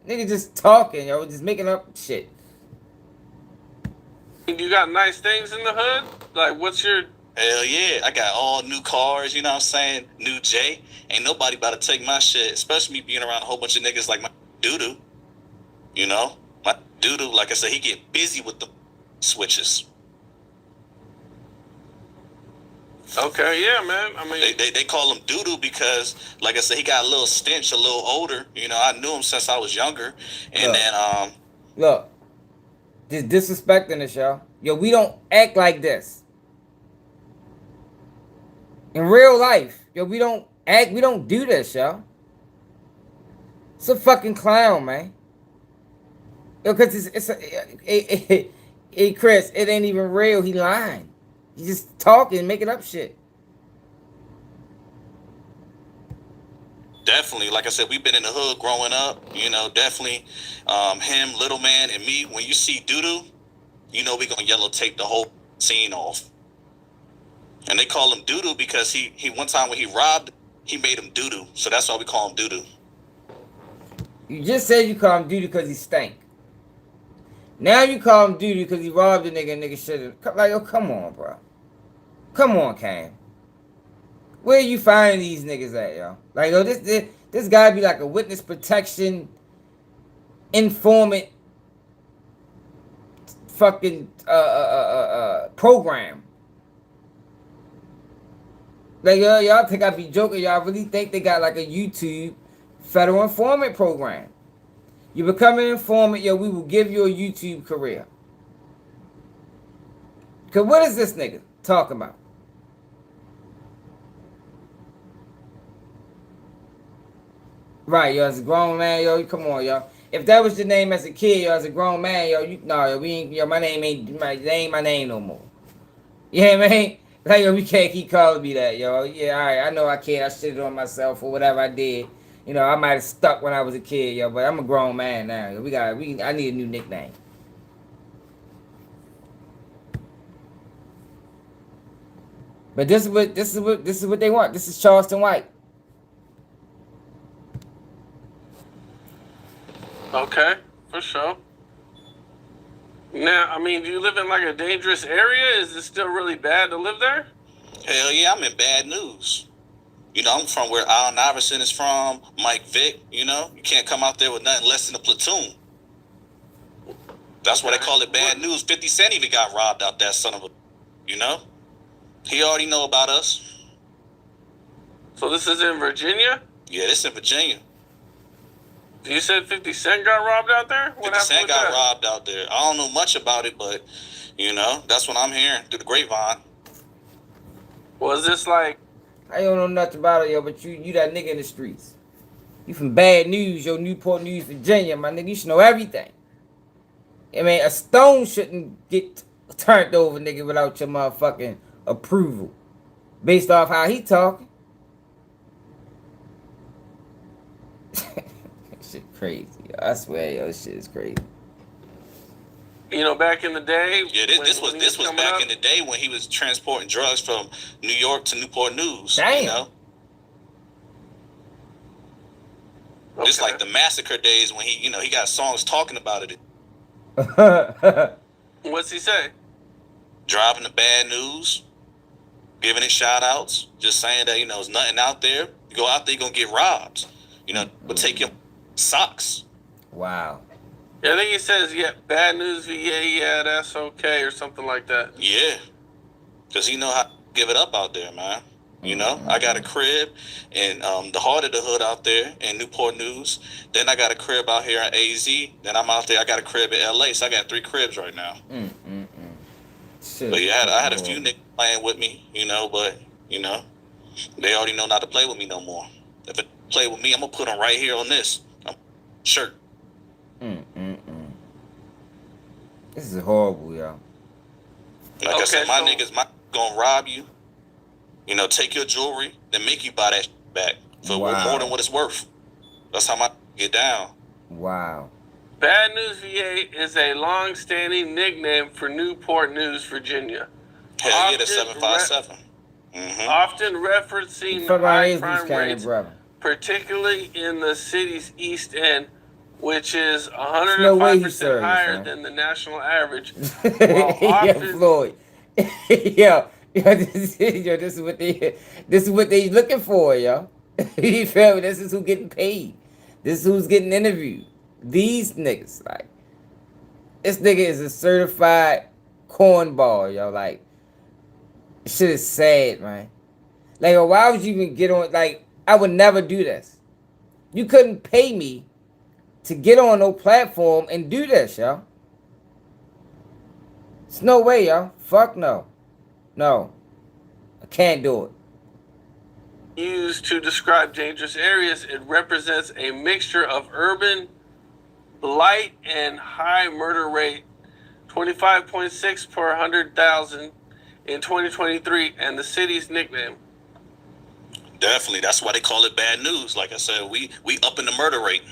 Nigga just talking, yo, just making up shit. You got nice things in the hood? Like, what's your... Hell yeah. I got all new cars, you know what I'm saying? New J. Ain't nobody about to take my shit, especially me being around a whole bunch of niggas like my doo-doo. You know? My doo-doo, like I said, he get busy with the switches. Okay, yeah, man. I mean... They call him doo-doo because, like I said, he got a little stench, a little older. You know, I knew him since I was younger. And then, Look. Just disrespecting this, yo. Yo, we don't act like this. In real life, yo, we don't do this, yo. It's a fucking clown, man. Yo, cause hey, Chris, it ain't even real. He lying. He's just talking, making up shit. Definitely, like I said, we've been in the hood growing up. You know, definitely, him, Little Man, and me. When you see doo-doo, you know we're gonna yellow tape the whole scene off. And they call him doo-doo because he one time when he robbed, he made him doo-doo. So that's why we call him doo-doo. You just said you call him doo-doo because he stank. Now you call him doo-doo because he robbed a nigga and nigga should've. Like, oh, come on, bro. Come on, Cam. Where you finding these niggas at, yo? Like, yo, this guy be like a witness protection informant fucking program. Like, yo, y'all think I be joking? Y'all really think they got like a YouTube federal informant program? You become an informant, yo, we will give you a YouTube career. Cause what is this nigga talking about? Right, yo, as a grown man, yo, come on, yo. If that was your name as a kid, yo, as a grown man, yo, yo, we ain't, yo, my name ain't my name no more. Yeah, man. Like, yo, we can't keep calling me that, yo. Yeah, all right, I know I can't. I shitted on myself or whatever I did. You know, I might have stuck when I was a kid, yo, but I'm a grown man now. Yo. I need a new nickname. But this is what they want. This is Charleston White. Okay, for sure. Now, I mean, do you live in like a dangerous area? Is it still really bad to live there? Hell yeah, I'm in bad news. You know, I'm from where Allen Iverson is from, Mike Vick, you know. You can't come out there with nothing less than a platoon. That's why they call it bad news. 50 Cent even got robbed out that son of a, you know. He already know about us. So this is in Virginia? Yeah, this in Virginia. You said 50 Cent got robbed out there? What 50 Cent got robbed out there. I don't know much about it, but, you know, that's what I'm hearing through the grapevine. Was this like... I don't know nothing about it, yo, but you that nigga in the streets. You from Bad News, yo, Newport News, Virginia, my nigga. You should know everything. I mean, a stone shouldn't get turned over, nigga, without your motherfucking approval. Based off how he talking. Shit crazy. I swear, yo, this shit is crazy. You know, back in the day. Yeah, this was back in the day when he was transporting drugs from New York to Newport News. Damn. You know? Just like the massacre days when he got songs talking about it. What's he say? Dropping the bad news, giving it shout outs, just saying that, there's nothing out there. You go out there, you're going to get robbed. But take your socks. Wow. Yeah, I think he says, bad news, yeah, that's okay, or something like that. Yeah. Because he know how to give it up out there, man. I got a crib in the heart of the hood out there in Newport News. Then I got a crib out here in AZ. Then I'm out there. I got a crib in LA. So I got 3 cribs right now. But yeah, I had a few niggas playing with me, but, they already know not to play with me no more. If it play with me, I'm going to put them right here on this shirt. This is horrible, y'all. Like I said, my niggas going to rob you. Take your jewelry, then make you buy that shit back for more than what it's worth. That's how my get down. Wow. Bad News VA is a long-standing nickname for Newport News, Virginia. Hell yeah, that's 757. Often referencing high crime rates, particularly in the city's East End, which is 105% higher than the national average. Floyd. Yo, this is what they looking for, yo. You feel me? This is who getting paid. This is who's getting interviewed. These niggas, like, this nigga is a certified cornball, yo. Like, shit is sad, man. Like, why would you even get on? Like, I would never do this. You couldn't pay me to get on no platform and do this, yo. There's no way, yo. Fuck no. No. I can't do it. Used to describe dangerous areas, it represents a mixture of urban light and high murder rate, 25.6 per 100,000 in 2023, and the city's nickname. Definitely, that's why they call it bad news. Like I said, we up in the murder rate.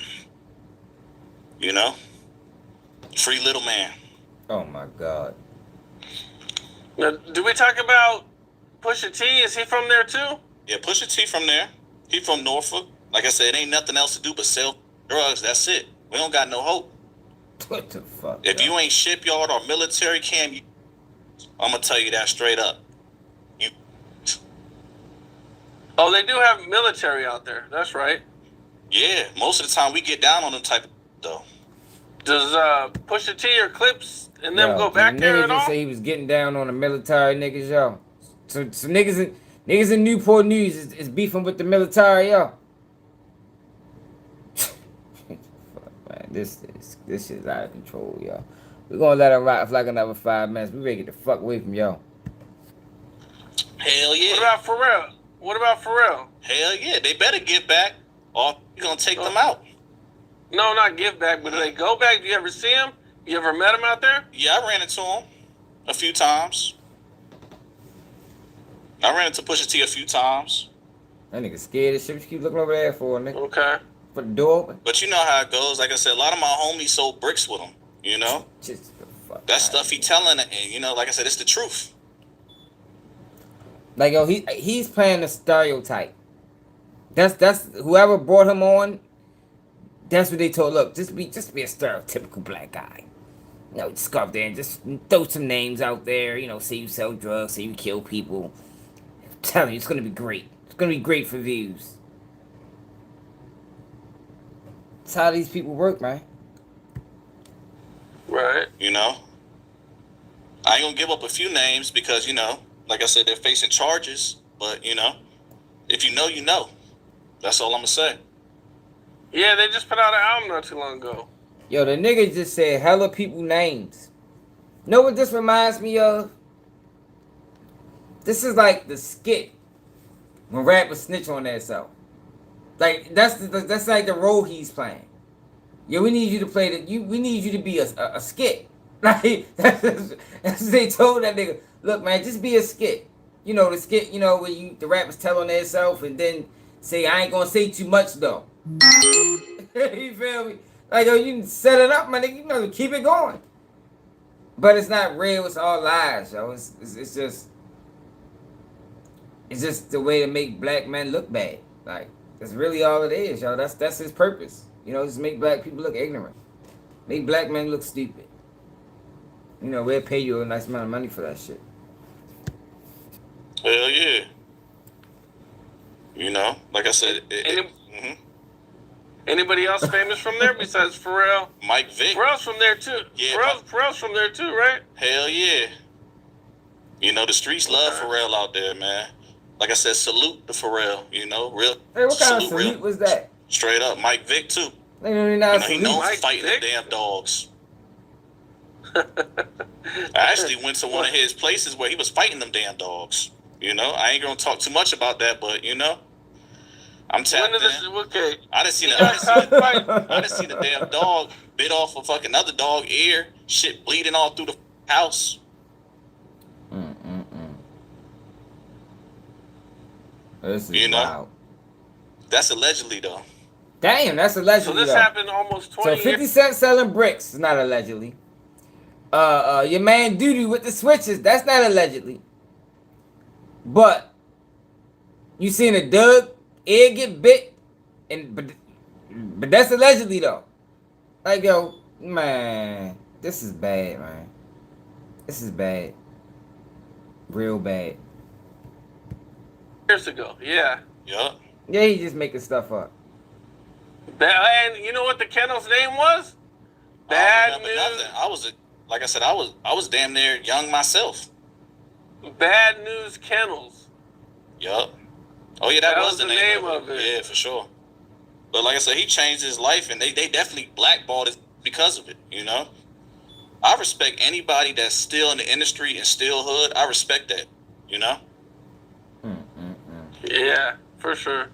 Free little man. Oh my God. Now, do we talk about Pusha T? Is he from there too? Yeah, Pusha T from there. He from Norfolk. Like I said, ain't nothing else to do but sell drugs. That's it. We don't got no hope. What the fuck? If you ain't shipyard or military camp, I'm gonna tell you that straight up. Oh, they do have military out there. That's right. Yeah, most of the time we get down on them type of though. Does Pusha T or Clips and them go back there at all? Say he was getting down on the military niggas, yo. So niggas in Newport News is beefing with the military, yo. Man, this shit is out of control, yo. We're gonna let it rock for like another 5 minutes. We ready to get the fuck away from y'all. Hell yeah. What about Pharrell? Hell yeah. They better get back or you gonna take them out. No, not give back, but do they go back? Do you ever see him? You ever met him out there? Yeah, I ran into him a few times. I ran into Pusha T a few times. That nigga scared as shit. What you keep looking over there for, nigga? Okay. Put the door open. But you know how it goes. Like I said, a lot of my homies sold bricks with him. Just the fuck. That stuff he telling, and like I said, it's the truth. Like, yo, he's playing the stereotype. That's whoever brought him on. That's what they told. Look, just be a stereotypical black guy. Just go up there and just throw some names out there. Say you sell drugs, say you kill people. I'm telling you, it's gonna be great. It's gonna be great for views. That's how these people work, man. Right. I ain't gonna give up a few names because like I said, they're facing charges. But if you know, you know. That's all I'm gonna say. Yeah, they just put out an album not too long ago. Yo, the nigga just said hella people names. Know what this reminds me of? This is like the skit when rappers snitch on themselves. Like that's like the role he's playing. Yo, we need you to play we need you to be a skit. Like, that's what they told that nigga. Look, man, just be a skit. You know, the skit, you know, where the rappers tell on themselves and then say, I ain't gonna say too much, though. You feel me? Like, yo, you can set it up, man. You know, keep it going. But it's not real. It's all lies, yo. It's just the way to make black men look bad. Like, that's really all it is, yo. That's his purpose. You know, just make black people look ignorant. Make black men look stupid. You know, we'll pay you a nice amount of money for that shit. Hell yeah. You know, like I said, Anybody else famous from there besides Pharrell? Mike Vick. Pharrell's from there too. Yeah, Pharrell's from there too, right? Hell yeah. You know, the streets love Pharrell out there, man. Like I said, salute to Pharrell. You know, real. Hey, what kind of salute was that? Straight up, Mike Vick too. You know, he knows fighting the damn dogs. I actually went to one of his places where he was fighting them damn dogs. You know, I ain't gonna talk too much about that, but you know, I'm tapped in. Okay. I done seen a damn dog bit off a fucking other dog ear, shit bleeding all through the house. This is you know, wild. That's allegedly though. Damn, that's allegedly. So this happened almost 20 years. So 50 Cent selling bricks, not allegedly. Your man Doodoo with the switches, that's not allegedly. But you seen a Doug ear get bit, but that's allegedly though. Like, yo, man, this is bad, man. This is bad. Real bad. Years ago, yeah. Yup. Yeah, he just making stuff up. And you know what the kennel's name was? Bad News. Nothing. Like I said, I was damn near young myself. Bad News Kennels. Yup. Oh yeah, that was the name of it. Yeah, for sure. But like I said, he changed his life, and they definitely blackballed it because of it. You know, I respect anybody that's still in the industry and still hood. I respect that. You know. Yeah, for sure.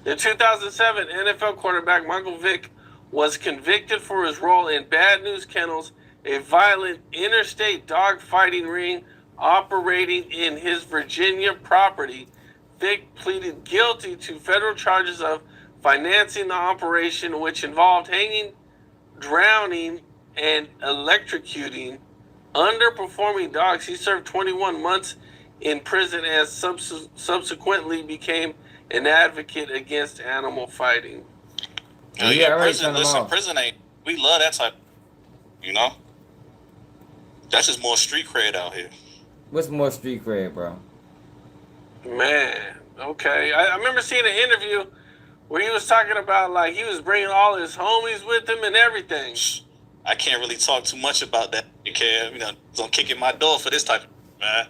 In 2007, NFL quarterback Michael Vick was convicted for his role in Bad News Kennels, a violent interstate dog fighting ring operating in his Virginia property. Vick pleaded guilty to federal charges of financing the operation, which involved hanging, drowning, and electrocuting underperforming dogs. He served 21 months in prison and subsequently became an advocate against animal fighting. Yeah, prison ain't. We love that type. You know, that's just more street cred out here. What's more street cred, bro? Man, okay. I remember seeing an interview where he was talking about like he was bringing all his homies with him and everything. I can't really talk too much about that. You know, don't kick in my door for this type of man.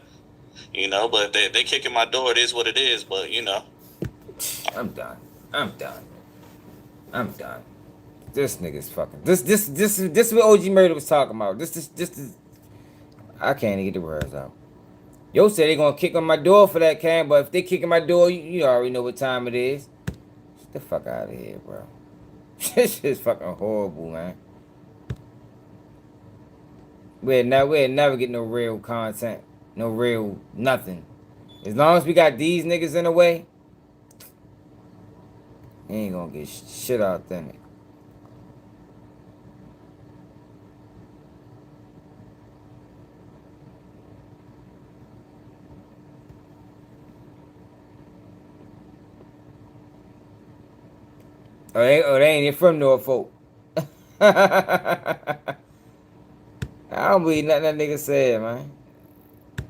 You know, but they kicking my door. It is what it is. But you know, I'm done. This nigga's fucking. This is what OG Murda was talking about. This is. I can't even get the words out. Yo said they gonna kick on my door for that, Cam. But if they kick on my door, you already know what time it is. Get the fuck out of here, bro. This shit's fucking horrible, man. We'll never get no real content. No real nothing. As long as we got these niggas in the way, he ain't gonna get shit authentic. They ain't from Norfolk. I don't believe nothing that nigga said, man.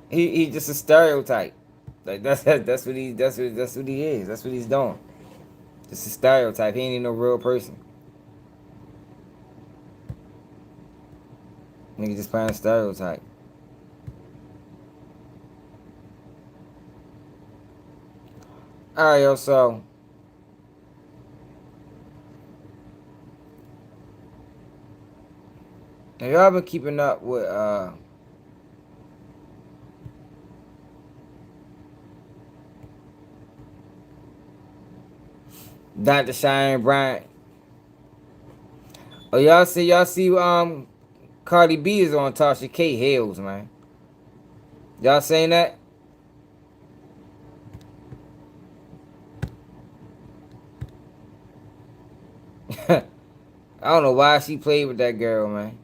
He just a stereotype. Like that's what he is. That's what he's doing. Just a stereotype. He ain't even no real person. Nigga just playing a stereotype. Alright, yo, so now y'all been keeping up with Dr. Cheyenne Bryant. Oh, y'all see Cardi B is on Tasha K heels, man. Y'all saying that? I don't know why she played with that girl, man.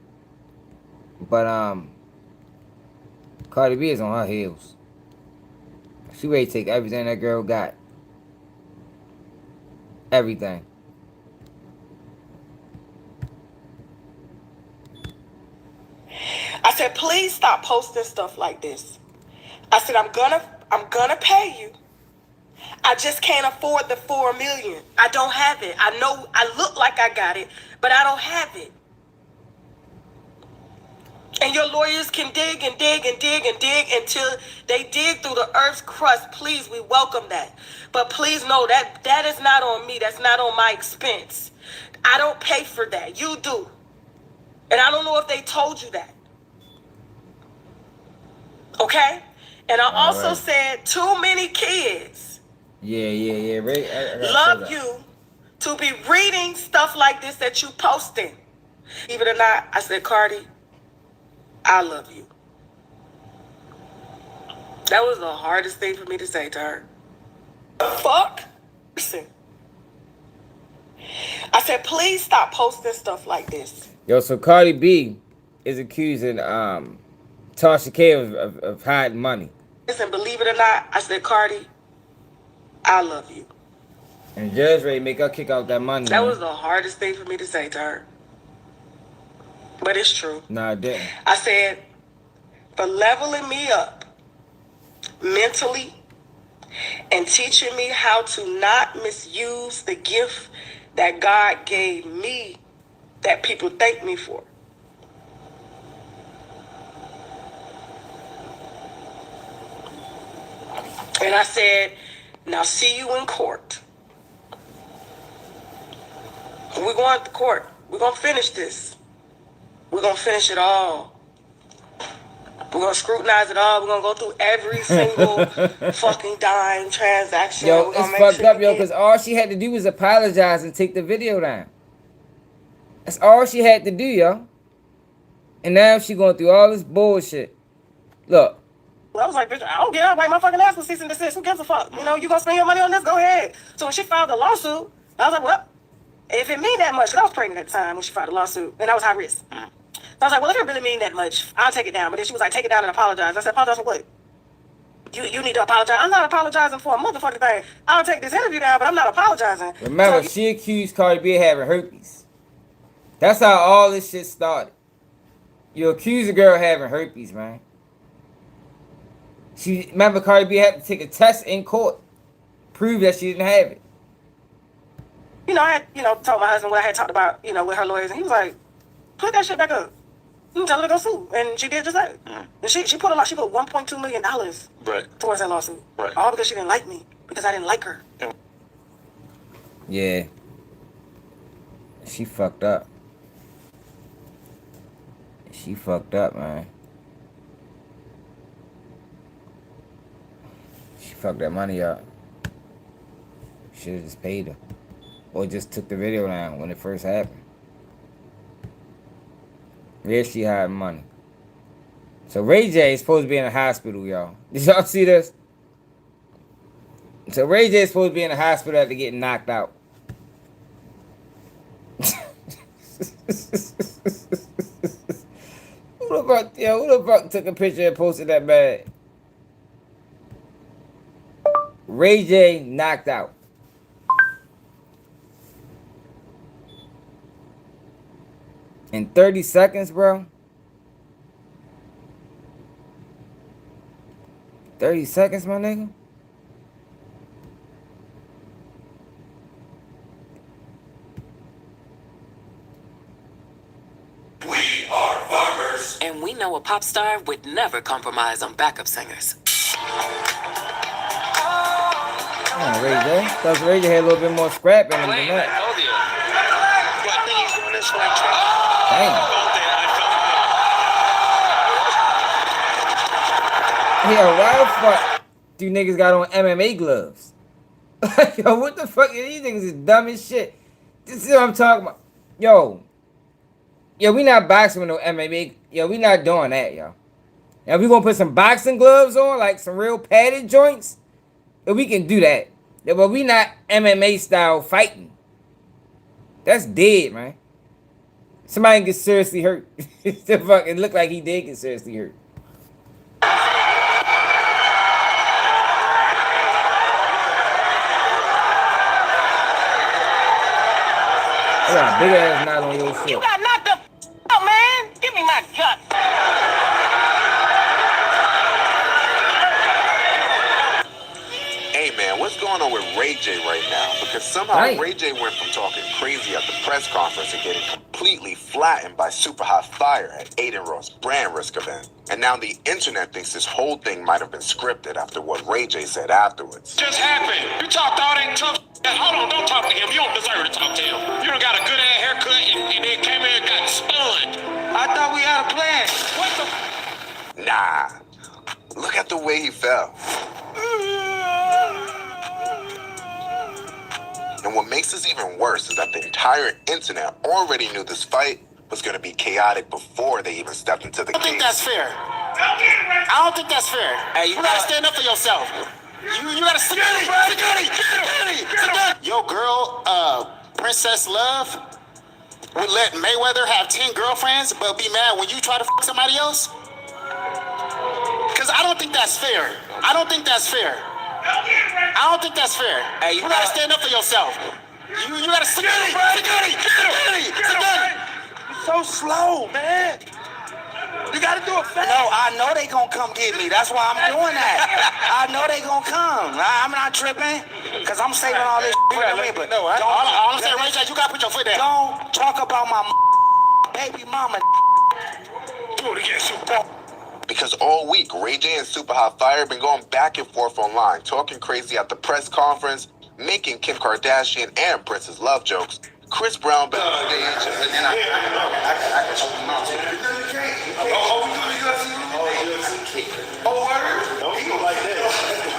But Cardi B is on her heels. She ready to take everything that girl got. Everything. I said, please stop posting stuff like this. I said, I'm gonna pay you. I just can't afford the $4 million. I don't have it. I know I look like I got it, but I don't have it. And your lawyers can dig and dig and dig and dig until they dig through the earth's crust. Please, we welcome that. But please know that is not on me. That's not on my expense. I don't pay for that. You do. And I don't know if they told you that. Okay? And I also said too many kids Yeah. Right? I love you to be reading stuff like this that you posting. Even or not, I said, Cardi, I love you. That was the hardest thing for me to say to her. Fuck. I said, please stop posting stuff like this. Yo, so Cardi B is accusing Tasha K of hiding money. Listen, believe it or not, I said, Cardi, I love you. And Judge ready to make her kick out that money. That man. was the hardest thing for me to say to her. But it's true. Nah, it didn't. I said, for leveling me up mentally and teaching me how to not misuse the gift that God gave me that people thank me for. And I said, now see you in court. We're going to court. We're going to finish this. We're going to finish it all. We're going to scrutinize it all. We're going to go through every single fucking dime transaction. Yo, it's fucked up, yo, because all she had to do was apologize and take the video down. That's all she had to do, yo. And now she going through all this bullshit. Look. Well, I was like, bitch, I don't care. I'll bite my fucking ass with cease and desist. Who gives a fuck? You know, you gonna spend your money on this? Go ahead. So when she filed the lawsuit, I was like, well, if it mean that much, because I was pregnant at the time when she filed the lawsuit, and I was high risk. So I was like, well, if it really mean that much, I'll take it down. But then she was like, take it down and apologize. I said, apologize for what? You need to apologize. I'm not apologizing for a motherfucking thing. I'll take this interview down, but I'm not apologizing. Remember, So, she accused Cardi B of having herpes. That's how all this shit started. You accuse a girl of having herpes, man. Remember, Cardi B had to take a test in court, prove that she didn't have it. you know, I had, told my husband what I had talked about, with her lawyers, and he was like, put that shit back up. You can tell her to go sue. And she did just that. And she put $1.2 million towards that lawsuit. Right. All because she didn't like me, because I didn't like her. Yeah. She fucked up. She fucked up, man. She fucked that money up. Should've just paid her. Or just took the video down when it first happened. Where she hiding money? So Ray J is supposed to be in the hospital, y'all. Did y'all see this? So Ray J is supposed to be in the hospital after getting knocked out. Who the fuck took a picture and posted that bad? Ray J knocked out. In 30 seconds, bro. 30 seconds, my nigga. We are farmers. And we know a pop star would never compromise on backup singers. Oh, Ray J. Thought Ray J had a little bit more scrap in him than that. Damn. Yo, why the fuck do niggas got on MMA gloves? Yo, what the fuck? These niggas is dumb as shit. This is what I'm talking about. Yo, Yeah, we not boxing with no MMA. Yeah, we not doing that, y'all. Now we gonna put some boxing gloves on, like some real padded joints. Yeah, we can do that. Yeah, but we not MMA style fighting. That's dead, man. Somebody get seriously hurt. It fucking look like he did get seriously hurt. I got a big ass knot on your foot. You got knocked the out, man. Give me my gun. Hey man, what's going on with Ray J right now? Because somehow Ray J went from talking crazy at the press conference and getting completely flattened by Super Hot Fire at Aiden Ross' brand risk event. And now the internet thinks this whole thing might have been scripted after what Ray J said afterwards. Just happened. You talked all that tough shit. Hold on, don't talk to him. You don't deserve to talk to him. You done got a good ass haircut and then came in and got spun. I thought we had a plan. What the? Nah. Look at the way he fell. And what makes this even worse is that the entire internet already knew this fight was going to be chaotic before they even stepped into the cage. I don't think that's fair. I don't think that's fair. Hey, you gotta stand up for yourself. You gotta security. Your girl, Princess Love, would let Mayweather have 10 girlfriends, but be mad when you try to fuck somebody else? Cause I don't think that's fair. I don't think that's fair. I don't think that's fair. Hey, you gotta stand up for yourself. You gotta security. You're so slow, man. You gotta do it fast. No, I know they gonna come get me. That's why I'm doing that. I know they gonna come. I'm not tripping, cause I'm saving all this for me. But all I'm saying, Ray J, you gotta put your foot down. Don't talk about my baby mama. Do it again, Super. Because all week, Ray J and Super Hot Fire have been going back and forth online, talking crazy at the press conference, making Kim Kardashian and Princess Love jokes. Chris Brown been on stage, and then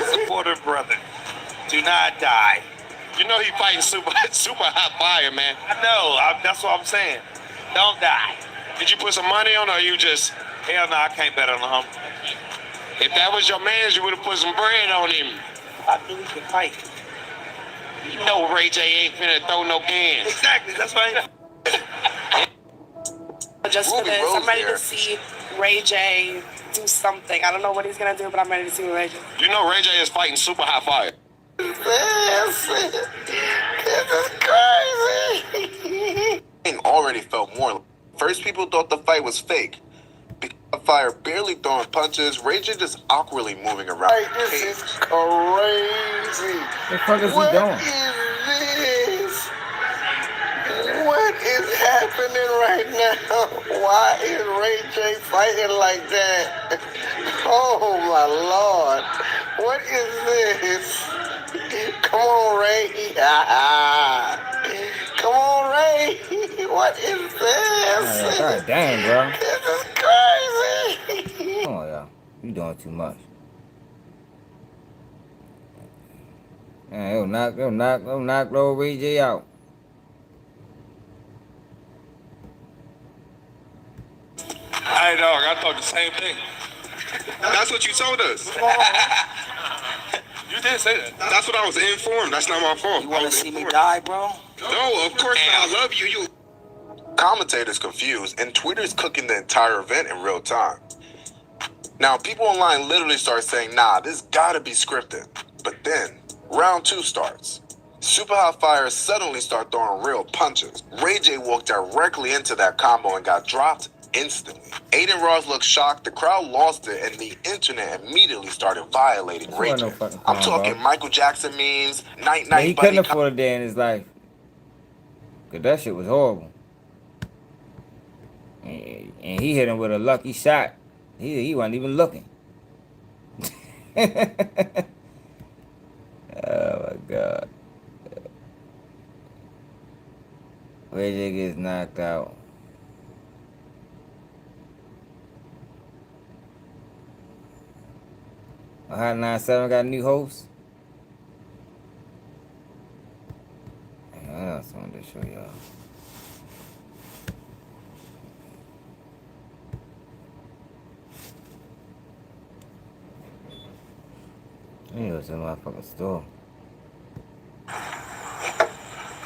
Supportive brother, do not die. You know he fighting super hot fire, man. I know. That's what I'm saying. Don't die. Did you put some money on, or you just? Hell no, I can't bet on him. If that was your man, you would have put some bread on him. I knew he could fight. You know Ray J ain't finna throw no cans. Exactly, that's right. Just for this, I'm ready to see Ray J do something. I don't know what he's gonna do, but I'm ready to see Ray J. You know Ray J is fighting super hot fire. this is crazy. Already felt more. First, people thought the fight was fake. Because Fire barely throwing punches, Ray J just awkwardly moving around. This is crazy. The fuck is he doing? What is this? What is happening right now? Why is Ray J fighting like that? Oh my Lord. What is this? Come on, Ray. Come on, Ray. What is this? God damn, bro. This is crazy. Come on, y'all. You doing too much. Man, it'll knock little Ray J out. Hey, dog, I thought the same thing. That's what you told us. You did say that. That's what I was informed. That's not my fault. You want to see me die, bro? No, of course not. I love you. Commentators confused, and Twitter's cooking the entire event in real time. Now, people online literally start saying, nah, this gotta be scripted. But then, round 2 starts. Super Hot Fire suddenly start throwing real punches. Ray J walked directly into that combo and got dropped instantly. Aiden Ross looked shocked, the crowd lost it, and the internet immediately started violating Ray J. I'm talking Michael Jackson memes, night He couldn't afford a day in his life. Cause that shit was horrible. And he hit him with a lucky shot. He wasn't even looking. Oh my God. Ray J gets knocked out. Hot 97 got a new host. I just wanted to show y'all. He was in my fucking store.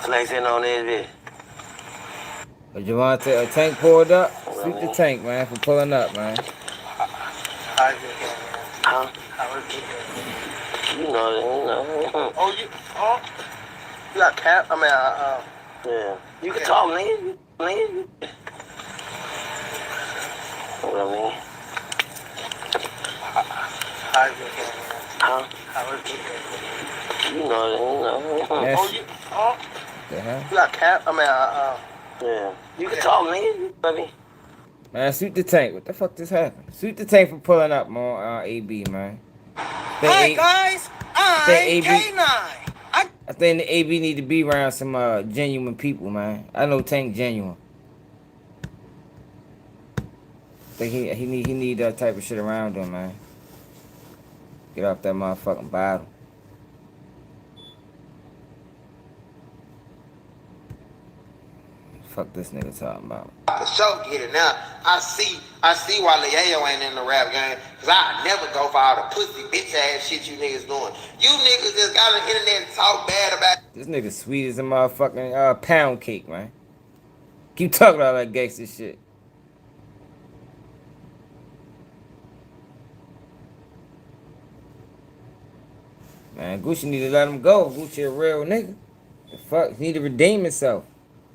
Flex in on this bitch. But Javante, a tank pulled up. Sweep the tank, man, for pulling up, man. Huh? You know. You got cap? I mean, Yeah. You can talk, nigga. Nigga. What I mean? Huh? You know. The hell? You got cap? I mean, Yeah. You can talk, nigga. Baby. Man, sweep the tank. What the fuck just happened? Sweep the tank for pulling up, man. AB, man. Hi guys, I'm K9. I think the AB need to be around some genuine people, man. I know Tank genuine. I think he need that type of shit around him, man. Get off that motherfucking bottle. Fuck this nigga talking about. The show get it now. I see why Leo ain't in the rap game. Cause I never go for all the pussy bitch ass shit you niggas doing. You niggas just got on the internet and talk bad about. This nigga sweet as a motherfucking pound cake, man. Keep talking about that gangster shit. Man, Gucci need to let him go. Gucci a real nigga. The fuck, he need to redeem himself.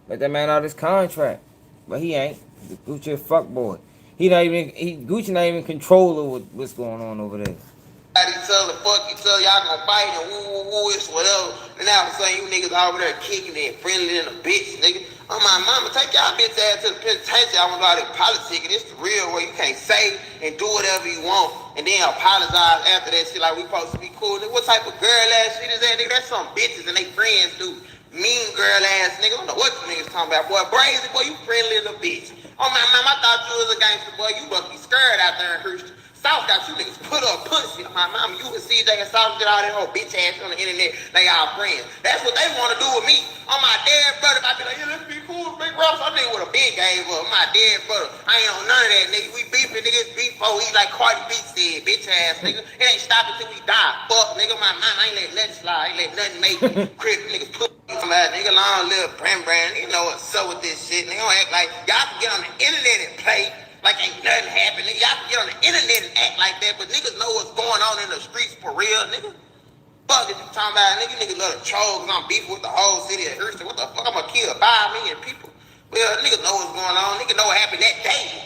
Let that man out his contract. But he ain't. Gucci a fuck boy. Gucci not even control of what's going on over there. Each other, fuck each other, y'all gonna fight and woo, it's whatever. And now I'm saying you niggas over there kicking and friendly and a bitch, nigga. Oh my mama, take y'all bitch ass to the penitentiary. I want to go out and politic, and it's the real way you can't say and do whatever you want and then apologize after that shit like we supposed to be cool. Nigga, what type of girl ass shit is that, nigga? That's some bitches and they friends do. Mean girl ass nigga. I don't know what you niggas talking about, boy. Brazy, boy, you friendly as a bitch. Oh my mama, I thought you was a gangster, boy. You must be scared out there in Houston. South got you niggas put up pussy. My mama, you and CJ and South get all that whole bitch ass on the internet. They all friends. That's what they want to do with me. On my dead brother, I be like, yeah, let's be cool, big Ross. I nigga with a big gave up. My dead brother, I ain't on none of that, nigga. We beefing niggas beef for he like Cardi B said, bitch ass nigga. It ain't stopping till we die. Fuck, nigga. My mama, I ain't let nothing slide. I ain't let nothing make me. Crip niggas put nigga long live brand. You know what's up with this shit. Nigga don't act like y'all can get on the internet and play. Like ain't nothing happening. Y'all can get on the internet and act like that, but niggas know what's going on in the streets for real, nigga. Fuck if you talking about niggas love to troll cause I'm beefing with the whole city of Houston. What the fuck? I'm gonna kill 5 million people. Well, niggas know what's going on. Niggas know what happened that day.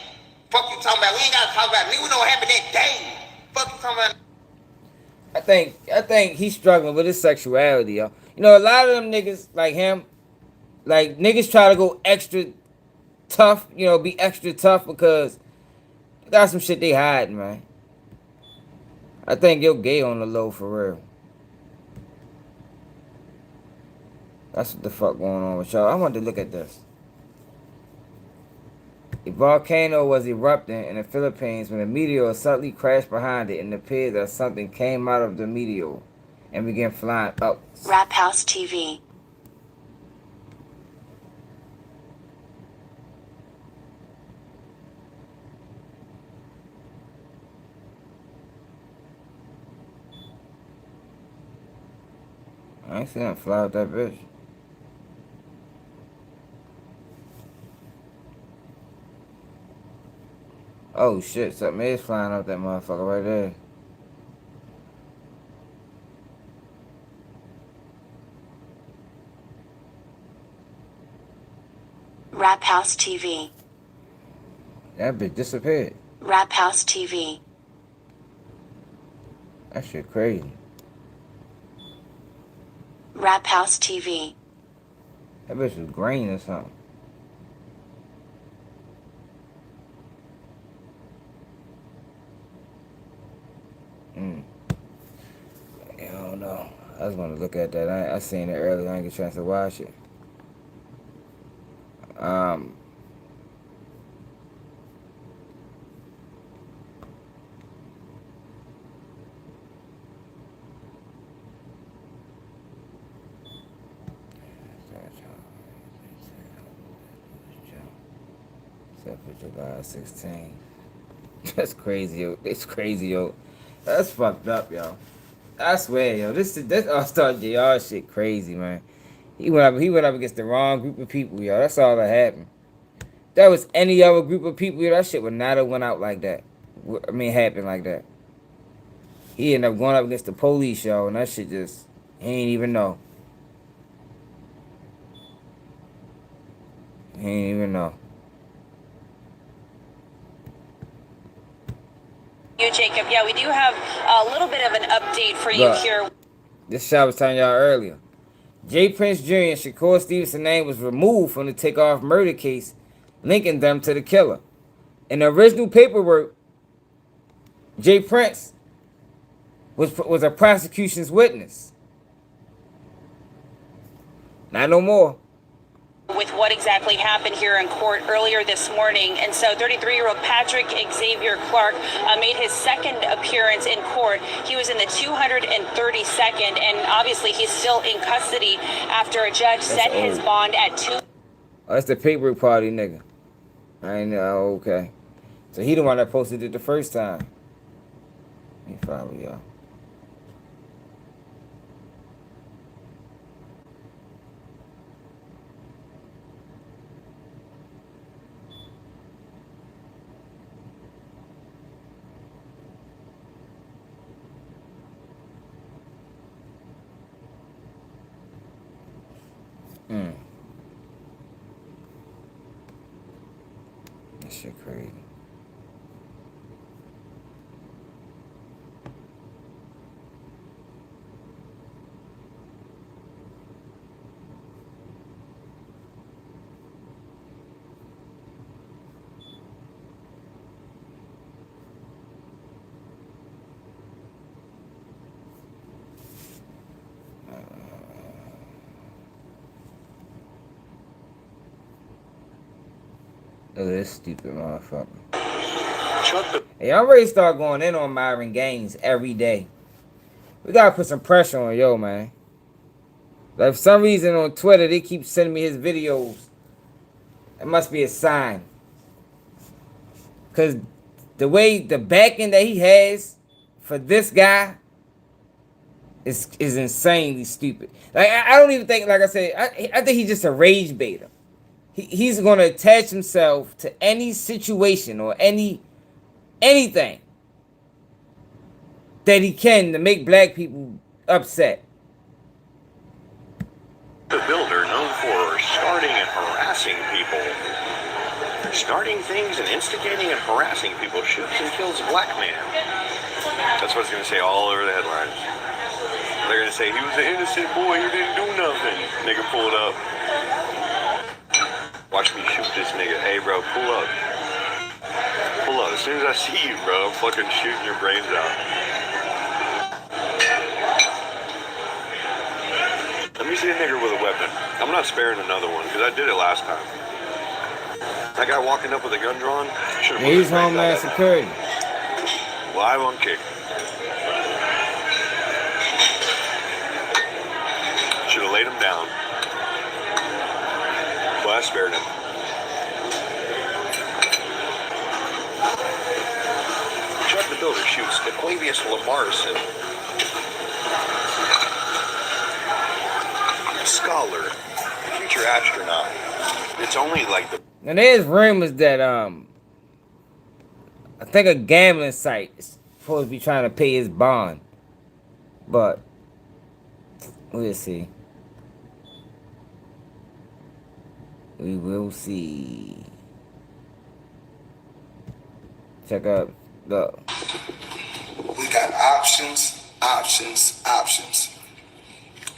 Fuck you talking about? We ain't gotta talk about it. Nigga, we know what happened that day. Fuck you talking about? I think he's struggling with his sexuality, yo. You know, a lot of them niggas like him, like niggas try to go extra tough, you know, be extra tough because they got some shit they hiding, man. I think you're gay on the low for real. That's what the fuck going on with y'all. I wanted to look at this. A volcano was erupting in the Philippines when a meteor suddenly crashed behind it and it appeared that something came out of the meteor and began flying up. Rap House TV. I ain't seen him fly out that bitch. Oh shit, something is flying out that motherfucker right there. Rap House TV. That bitch disappeared. Rap House TV. That shit crazy. Rap House TV. That bitch was green or something. Yeah, I don't know. I was gonna look at that. I seen it earlier. I didn't get a chance to watch it. Except for July 16. That's crazy, yo. It's crazy, yo. That's fucked up, yo. I swear, yo, this All-Star JR shit crazy, man. He went up against the wrong group of people, yo. That's all that happened. If that was any other group of people, yo, that shit would not have went out like that. I mean, happened like that. He ended up going up against the police, yo, and that shit just, he ain't even know. He ain't even know. You, Jacob. Yeah, we do have a little bit of an update for you here. This shit I was telling y'all earlier. J. Prince Jr. and Shakur Stevenson's name was removed from the Takeoff murder case, linking them to the killer. In the original paperwork, J. Prince was a prosecution's witness. Not no more. With what exactly happened here in court earlier this morning. And so 33-year-old Patrick Xavier Clark made his second appearance in court. He was in the 232nd, and obviously he's still in custody after a judge set his bond at $2. Oh, that's the paperwork party nigga. I know, okay. So he the one that posted it the first time. He follow y'all. That shit crazy. Look at this stupid motherfucker. Hey, I'm ready to start going in on Myron Gaines every day. We gotta put some pressure on yo, man. Like, for some reason on Twitter, they keep sending me his videos. It must be a sign. Because the way, the backing that he has for this guy is insanely stupid. Like, I don't even think, like I said, I think he's just a rage baiter. He's going to attach himself to any situation or anything that he can to make black people upset. The builder known for starting and harassing people. Starting things and instigating and harassing people shoots and kills a black man. That's what it's going to say all over the headlines. They're going to say, he was an innocent boy, he didn't do nothing. Nigga pulled up. Watch me shoot this nigga. Hey, bro, pull up. Pull up. As soon as I see you, bro, I'm fucking shooting your brains out. Let me see a nigger with a weapon. I'm not sparing another one, because I did it last time. That guy walking up with a gun drawn, should have He's Homeland Security. Live on kick. Should have laid him down. Well, I spared him. Chuck the Builder shoots Aquavius Lamarson. Scholar, future astronaut. It's only like the... And there's rumors that, I think a gambling site is supposed to be trying to pay his bond. But, we'll see. We will see. Check out, look. We got options.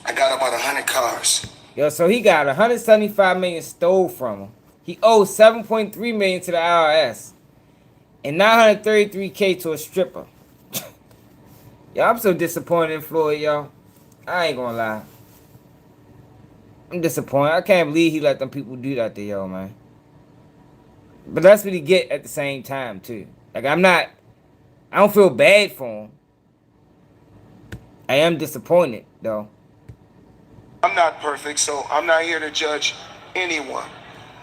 I got about 100 cars. Yo, so he got 175 million stole from him. He owed 7.3 million to the IRS and 933K to a stripper. Yo, I'm so disappointed in Floyd, yo. I ain't gonna lie. I'm disappointed. I can't believe he let them people do that to yo, man. But that's what he get at the same time, too. Like, I don't feel bad for him. I am disappointed, though. I'm not perfect, so I'm not here to judge anyone.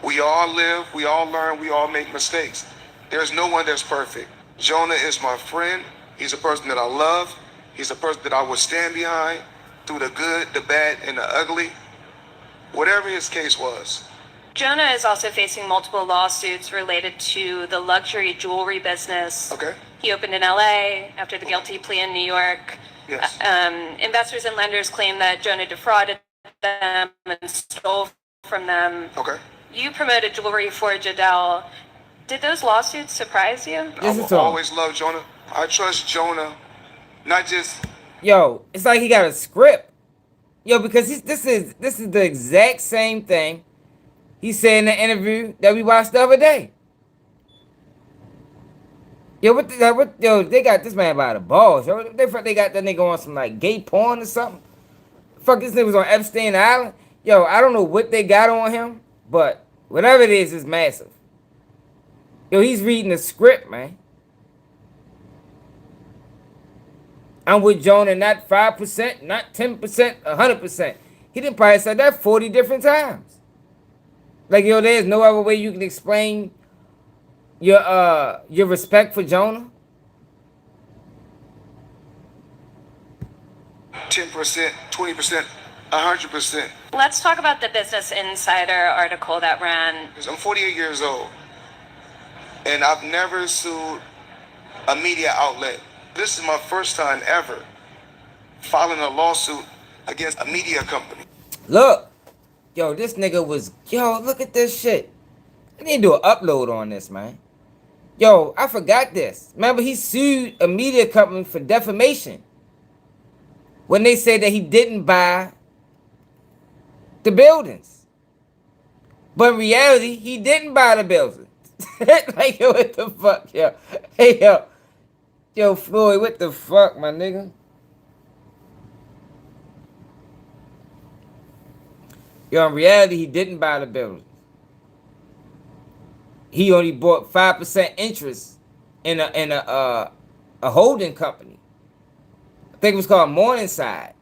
We all live, we all learn, we all make mistakes. There's no one that's perfect. Jonah is my friend. He's a person that I love. He's a person that I would stand behind through the good, the bad, and the ugly, whatever his case was. Jonah is also facing multiple lawsuits related to the luxury jewelry business. Okay. He opened in LA after the guilty plea in New York. Yes. Investors and lenders claim that Jonah defrauded them and stole from them. Okay. You promoted jewelry for Jadel. Did those lawsuits surprise you? I will always love Jonah. I trust Jonah, not just. Yo, it's like he got a script. Yo, because this is the exact same thing he said in the interview that we watched the other day. Yo, yo, they got this man by the balls. Yo, they got that nigga on some like gay porn or something. Fuck, this nigga was on Epstein Island. Yo, I don't know what they got on him, but whatever it is massive. Yo, he's reading the script, man. I'm with Jonah, not 5%, not 10%, 100%. He done probably said that 40 different times. Like, yo, there's no other way you can explain your respect for Jonah. 10%, 20%, 100%. Let's talk about the Business Insider article that ran. I'm 48 years old, and I've never sued a media outlet. This is my first time ever filing a lawsuit against a media company. Look, yo, this nigga was, yo, look at this shit. I need to do an upload on this, man. Yo, I forgot this. Remember, he sued a media company for defamation when they said that he didn't buy the buildings. But in reality, he didn't buy the buildings. Like, yo, what the fuck, yo? Hey, yo. Yo, Floyd, what the fuck, my nigga? Yo, in reality, he didn't buy the buildings. He only bought 5% interest in a holding company. I think it was called Morningside.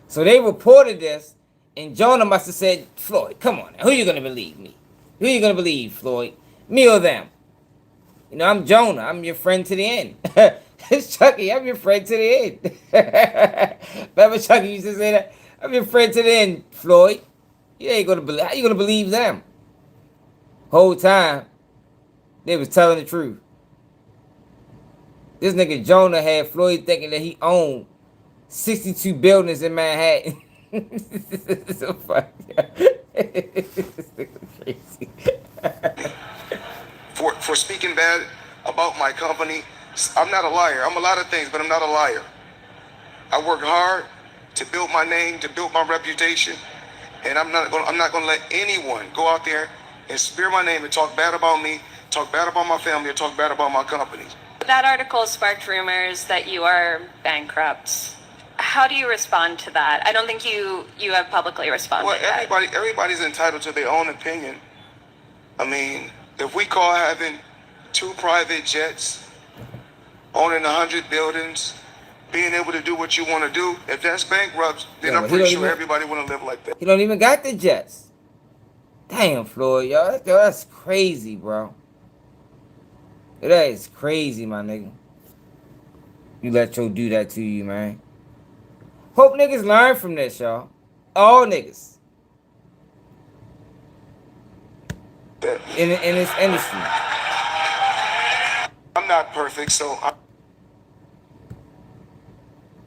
So they reported this, and Jonah must have said, Floyd, come on now. Who you gonna believe, me? Who you gonna believe, Floyd? Me or them? You know, I'm Jonah. I'm your friend to the end. It's Chucky. I'm your friend to the end. Remember Chucky used to say that? I'm your friend to the end, Floyd. You ain't gonna believe. How you gonna believe them? Whole time, they was telling the truth. This nigga Jonah had Floyd thinking that he owned 62 buildings in Manhattan. So funny. This nigga crazy. For speaking bad about my company, I'm not a liar. I'm a lot of things, but I'm not a liar. I work hard to build my name, to build my reputation, and I'm not gonna let anyone go out there and smear my name and talk bad about me, talk bad about my family, or talk bad about my company. That article sparked rumors that you are bankrupt. How do you respond to that? I don't think you have publicly responded. Well, everybody's entitled to their own opinion. I mean, if we call having 2 private jets, owning 100 buildings, being able to do what you want to do, if that's bankrupt, then I'm pretty sure everybody want to live like that. He don't even got the jets. Damn, Floyd, yo, that's crazy, bro. That is crazy, my nigga. You let Joe do that to you, man. Hope niggas learn from this, y'all. All niggas. In this industry. I'm not perfect, so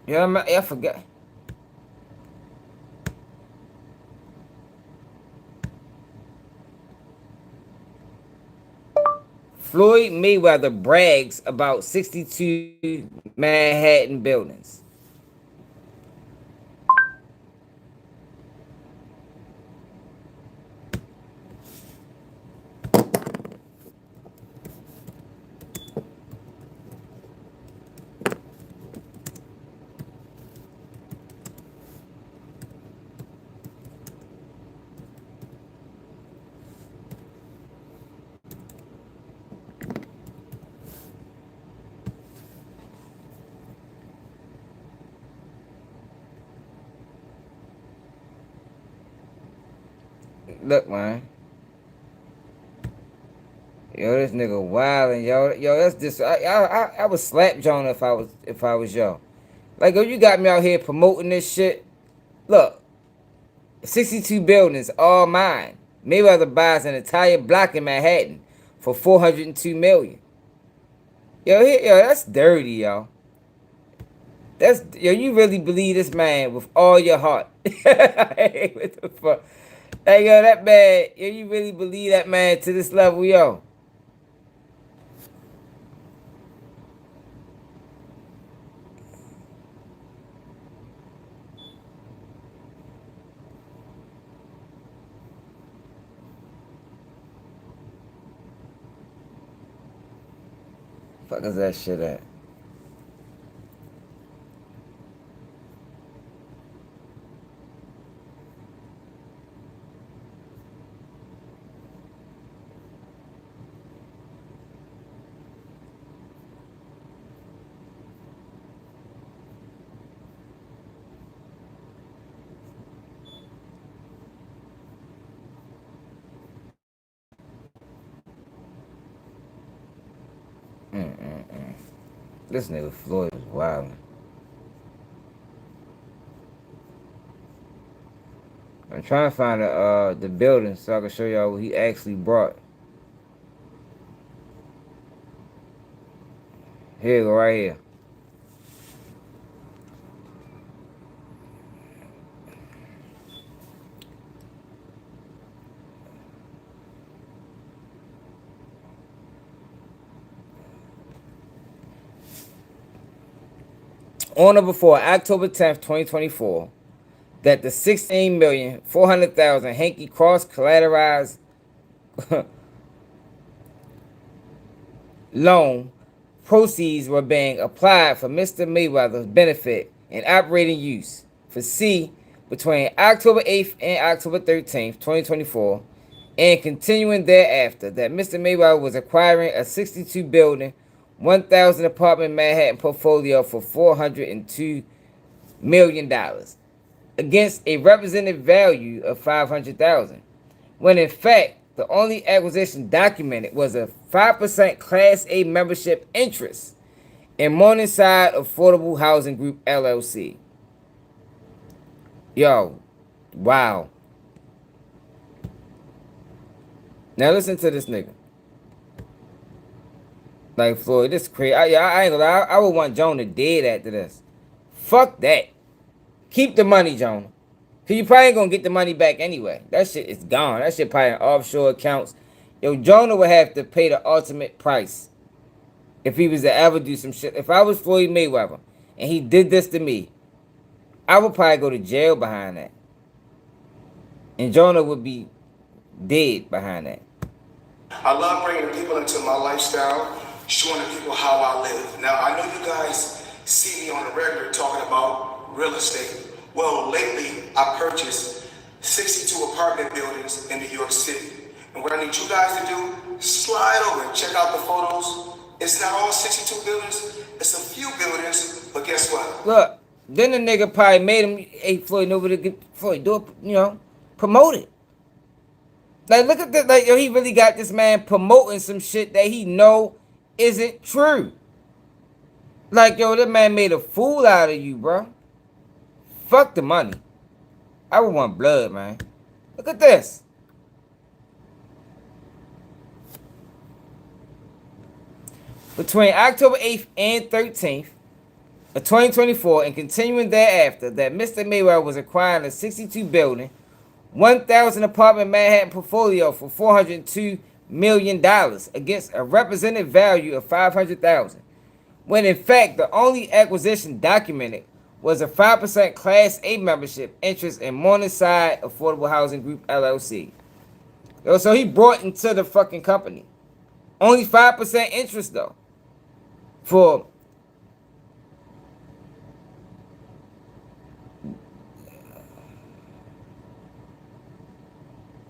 Yeah, I forgot. Floyd Mayweather brags about 62 Manhattan buildings. Look, man. Yo, this nigga wildin', yo. Yo, that's this. I would slap Jonah if I was yo. Like, yo, you got me out here promoting this shit. Look, 62 buildings, all mine. Mayweather buys an entire block in Manhattan for $402 million. Yo, that's dirty, yo. You really believe this man with all your heart. Hey, what the fuck? Hey, yo, that man, yo, you really believe that man to this level, yo? Fuck is that shit at? This nigga Floyd is wild. I'm trying to find the building so I can show y'all what he actually brought. Here you go, right here. On or before October 10th, 2024, that the $16,400,000 hanky cross collateralized loan proceeds were being applied for Mr. Mayweather's benefit and operating use for C between October 8th and October 13th, 2024, and continuing thereafter, that Mr. Mayweather was acquiring a 62 building, 1,000 apartment Manhattan portfolio for $402 million against a represented value of $500,000, when in fact the only acquisition documented was a 5% Class A membership interest in Morningside Affordable Housing Group LLC. Yo, wow. Now listen to this nigga. Like, Floyd, this is crazy. I ain't gonna lie. I would want Jonah dead after this. Fuck that. Keep the money, Jonah. Cause you probably ain't gonna get the money back anyway. That shit is gone. That shit probably in offshore accounts. Yo, Jonah would have to pay the ultimate price if he was to ever do some shit. If I was Floyd Mayweather and he did this to me, I would probably go to jail behind that. And Jonah would be dead behind that. I love bringing people into my lifestyle, showing the people how I live. Now, I know you guys see me on the regular talking about real estate. Well, lately, I purchased 62 apartment buildings in New York City. And what I need you guys to do, slide over and check out the photos. It's not all 62 buildings. It's a few buildings, but guess what? Look, then the nigga probably made him, hey, Floyd, nobody get Floyd, do it, you know, promote it. Like, look at this, like, yo, he really got this man promoting some shit that he know isn't true. Like, yo, that man made a fool out of you, bro. Fuck the money. I would want blood, man. Look at this. Between October 8th and 13th of 2024 and continuing thereafter, that Mr. Mayweather was acquiring a 62 building, 1,000 apartment Manhattan portfolio for $402 million against a represented value of $500,000, when in fact the only acquisition documented was a 5% Class A membership interest in Morningside Affordable Housing Group LLC. Yo, so he brought into the fucking company. Only 5% interest though. For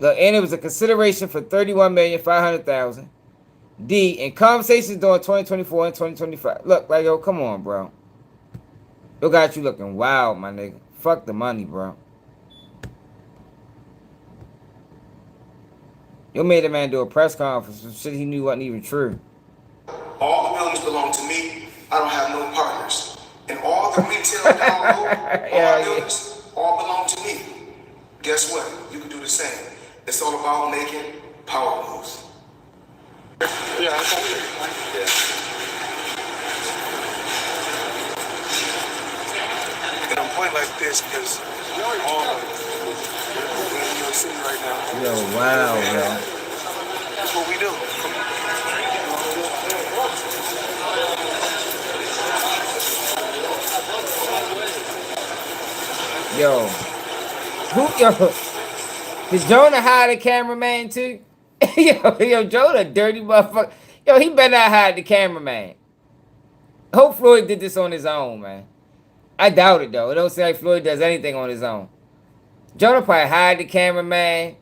and it was a consideration for $31,500,000. D, in conversations during 2024 and 2025. Look, like, yo, come on, bro. Yo got you looking wild, my nigga. Fuck the money, bro. Yo made a man do a press conference for shit he knew wasn't even true. All the buildings belong to me. I don't have no partners. And all all the retail down low, all my buildings, all belong to me. Guess what? You can do the same. It's all about making power moves. Yeah, I told you. Yeah. And I'm pointing like this because we're in New York City right now. Yo, wow, yo. That's what we do. Yo. Yo. Did Jonah hire the cameraman too? yo, Jonah, dirty motherfucker. Yo, he better not hire the cameraman. Hope Floyd did this on his own, man. I doubt it, though. It don't seem like Floyd does anything on his own. Jonah probably hired the cameraman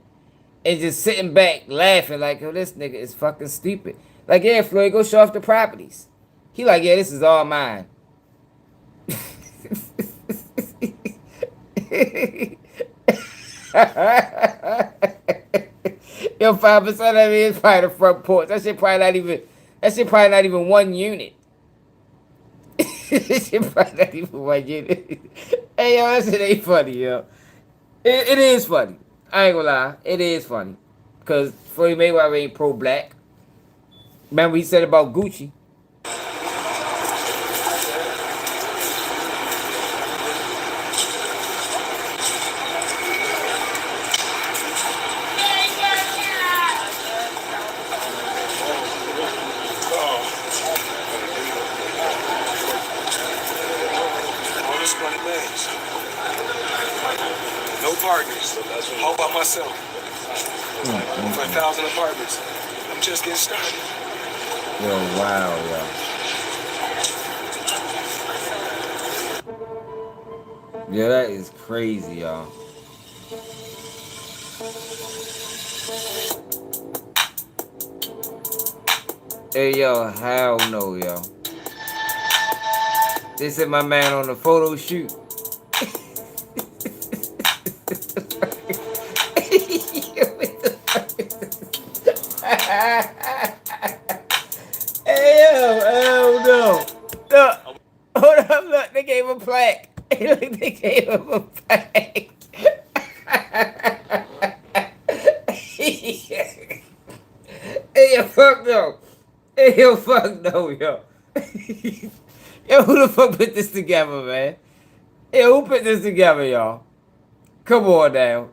and just sitting back laughing like, yo, this nigga is fucking stupid. Like, yeah, Floyd, go show off the properties. He like, yeah, this is all mine. Yo, 5% of it is probably the front porch. That shit probably not even one unit. That shit probably not even one unit. Hey, yo, that shit ain't funny, yo. It is funny. I ain't gonna lie. It is funny. Because Floyd Mayweather ain't pro-black. Remember he said about Gucci. No partners. All by myself. For 1,000 apartments. I'm just getting started. Yo, wow, yo. Yeah, that is crazy, y'all. Hey, yo, hell no, yo. They said my man on the photo shoot. Hey, yo, hell no. Look, hold up, look, they gave him a plaque. Look, they gave him a plaque. Hey, yo, fuck no. Hey, yo, fuck no, yo. Yo, who the fuck put this together, man? Yo, who put this together, y'all? Come on now.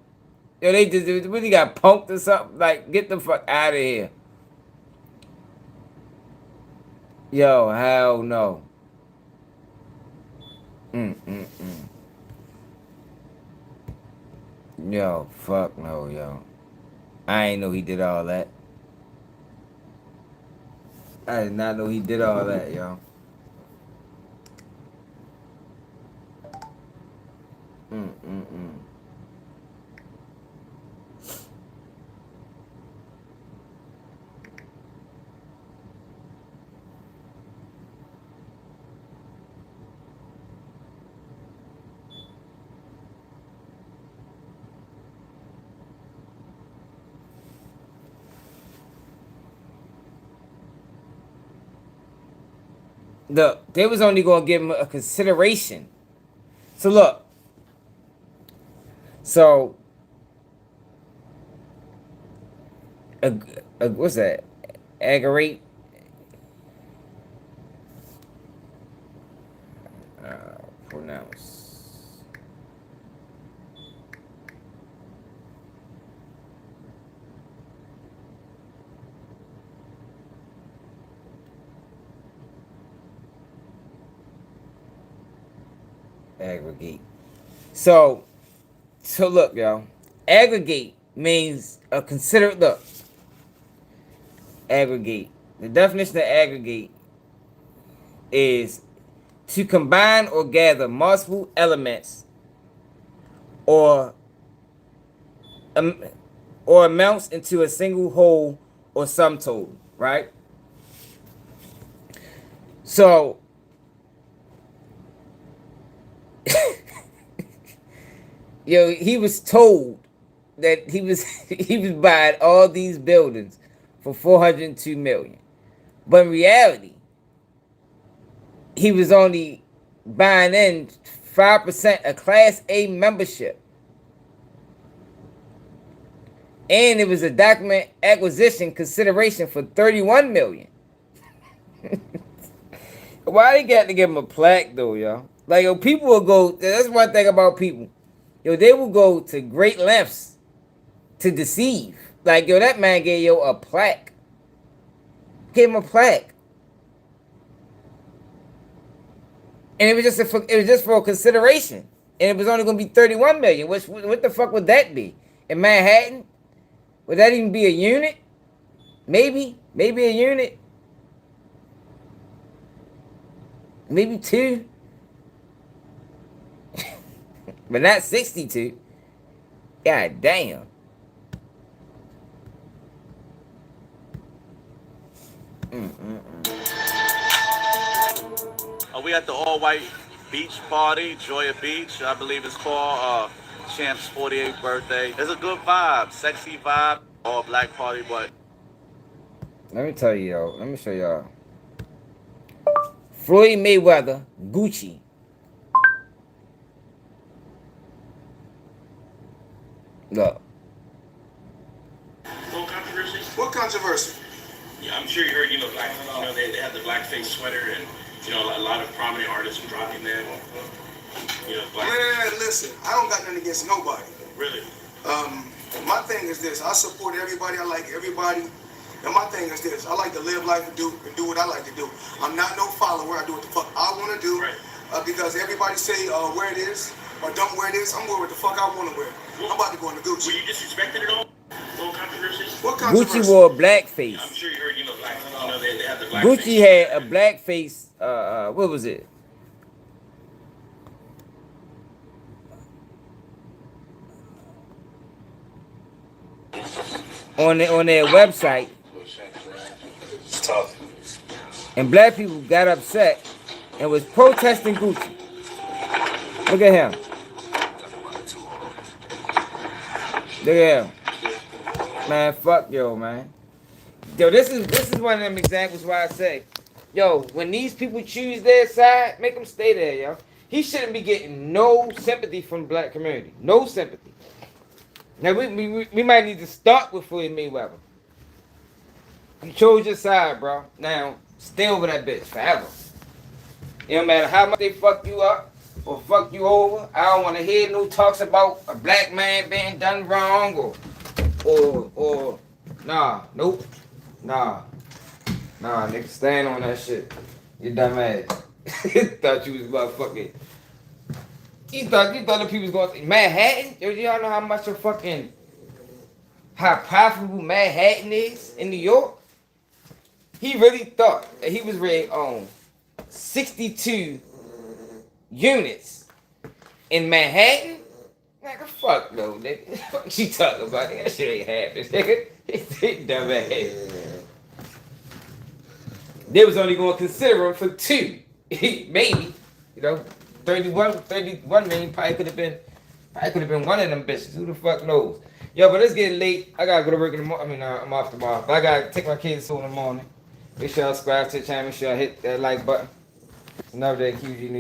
Yo, they just really got punked or something. Like, get the fuck out of here. Yo, hell no. Yo, fuck no, yo. I ain't know he did all that. I did not know he did all that, yo. Look, they was only going to give him a consideration. So look. So, what's that? Aggravate. Pronounce. Aggregate. So look, y'all. Aggregate means a considerate look. Aggregate. The definition of aggregate is to combine or gather multiple elements or amounts into a single whole or sum total, right? So yo, he was told that he was buying all these buildings for $402 million, but in reality, he was only buying in 5% of Class A membership. And it was a document acquisition consideration for $31 million. Why they got to give him a plaque though, y'all? Like, yo, people will go, that's one thing about people. Yo, they will go to great lengths to deceive. Like, yo, that man gave yo a plaque. Gave him a plaque. And it was just for consideration. And it was only gonna be $31 million. What the fuck would that be? In Manhattan? Would that even be a unit? Maybe a unit. Maybe 2. But not 62. God damn. We at the all-white beach party, Joya Beach, I believe it's called. Champ's 48th birthday. It's a good vibe, sexy vibe, all black party, but let me tell you, yo. Let me show y'all. Floyd Mayweather, Gucci. Look. No controversy? What controversy? Yeah, I'm sure you heard, black, they have the blackface sweater and, a lot of prominent artists are dropping that. Black. Man, listen, I don't got nothing against nobody. Really? My thing is this, I support everybody, I like everybody. And my thing is this, I like to live life and do what I like to do. I'm not no follower, I do what the fuck I want to do. Right. Because everybody say wear this or don't wear this, I'm wearing what the fuck I want to wear. I'm about to go into Gucci. Were you disrespected at all? No controversy? What controversy? Gucci wore blackface. I'm sure you heard, black, they have the black Gucci face. had a blackface, what was it? On their website. It's tough. And black people got upset and was protesting Gucci. Look at him. Look at him. Man, fuck yo, man. Yo, this is one of them examples where I say, yo, when these people choose their side, make them stay there, yo. He shouldn't be getting no sympathy from the black community. No sympathy. Now, we might need to start with Floyd Mayweather. You chose your side, bro. Now, stay over that bitch forever. It don't matter how much they fuck you up or fuck you over. I don't want to hear no talks about a black man being done wrong or nah, nope. Nah, nigga, stand on that shit. You dumb ass. Thought you was motherfucking. You thought the people was going to Manhattan? Y'all know how much how profitable Manhattan is in New York? He really thought that he was ready on 62 units in Manhattan? Nigga, fuck no, nigga. What you talking about? That shit ain't happening, nigga. Dumb ass. They was only going to consider him for 2. Maybe. 31 million probably could have been one of them bitches. Who the fuck knows? Yo, but it's getting late. I gotta go to work in the morning. I'm off tomorrow. But I gotta take my kids to school in the morning. Make sure y'all subscribe to the channel. Make sure y'all hit that like button. Another day, QG News.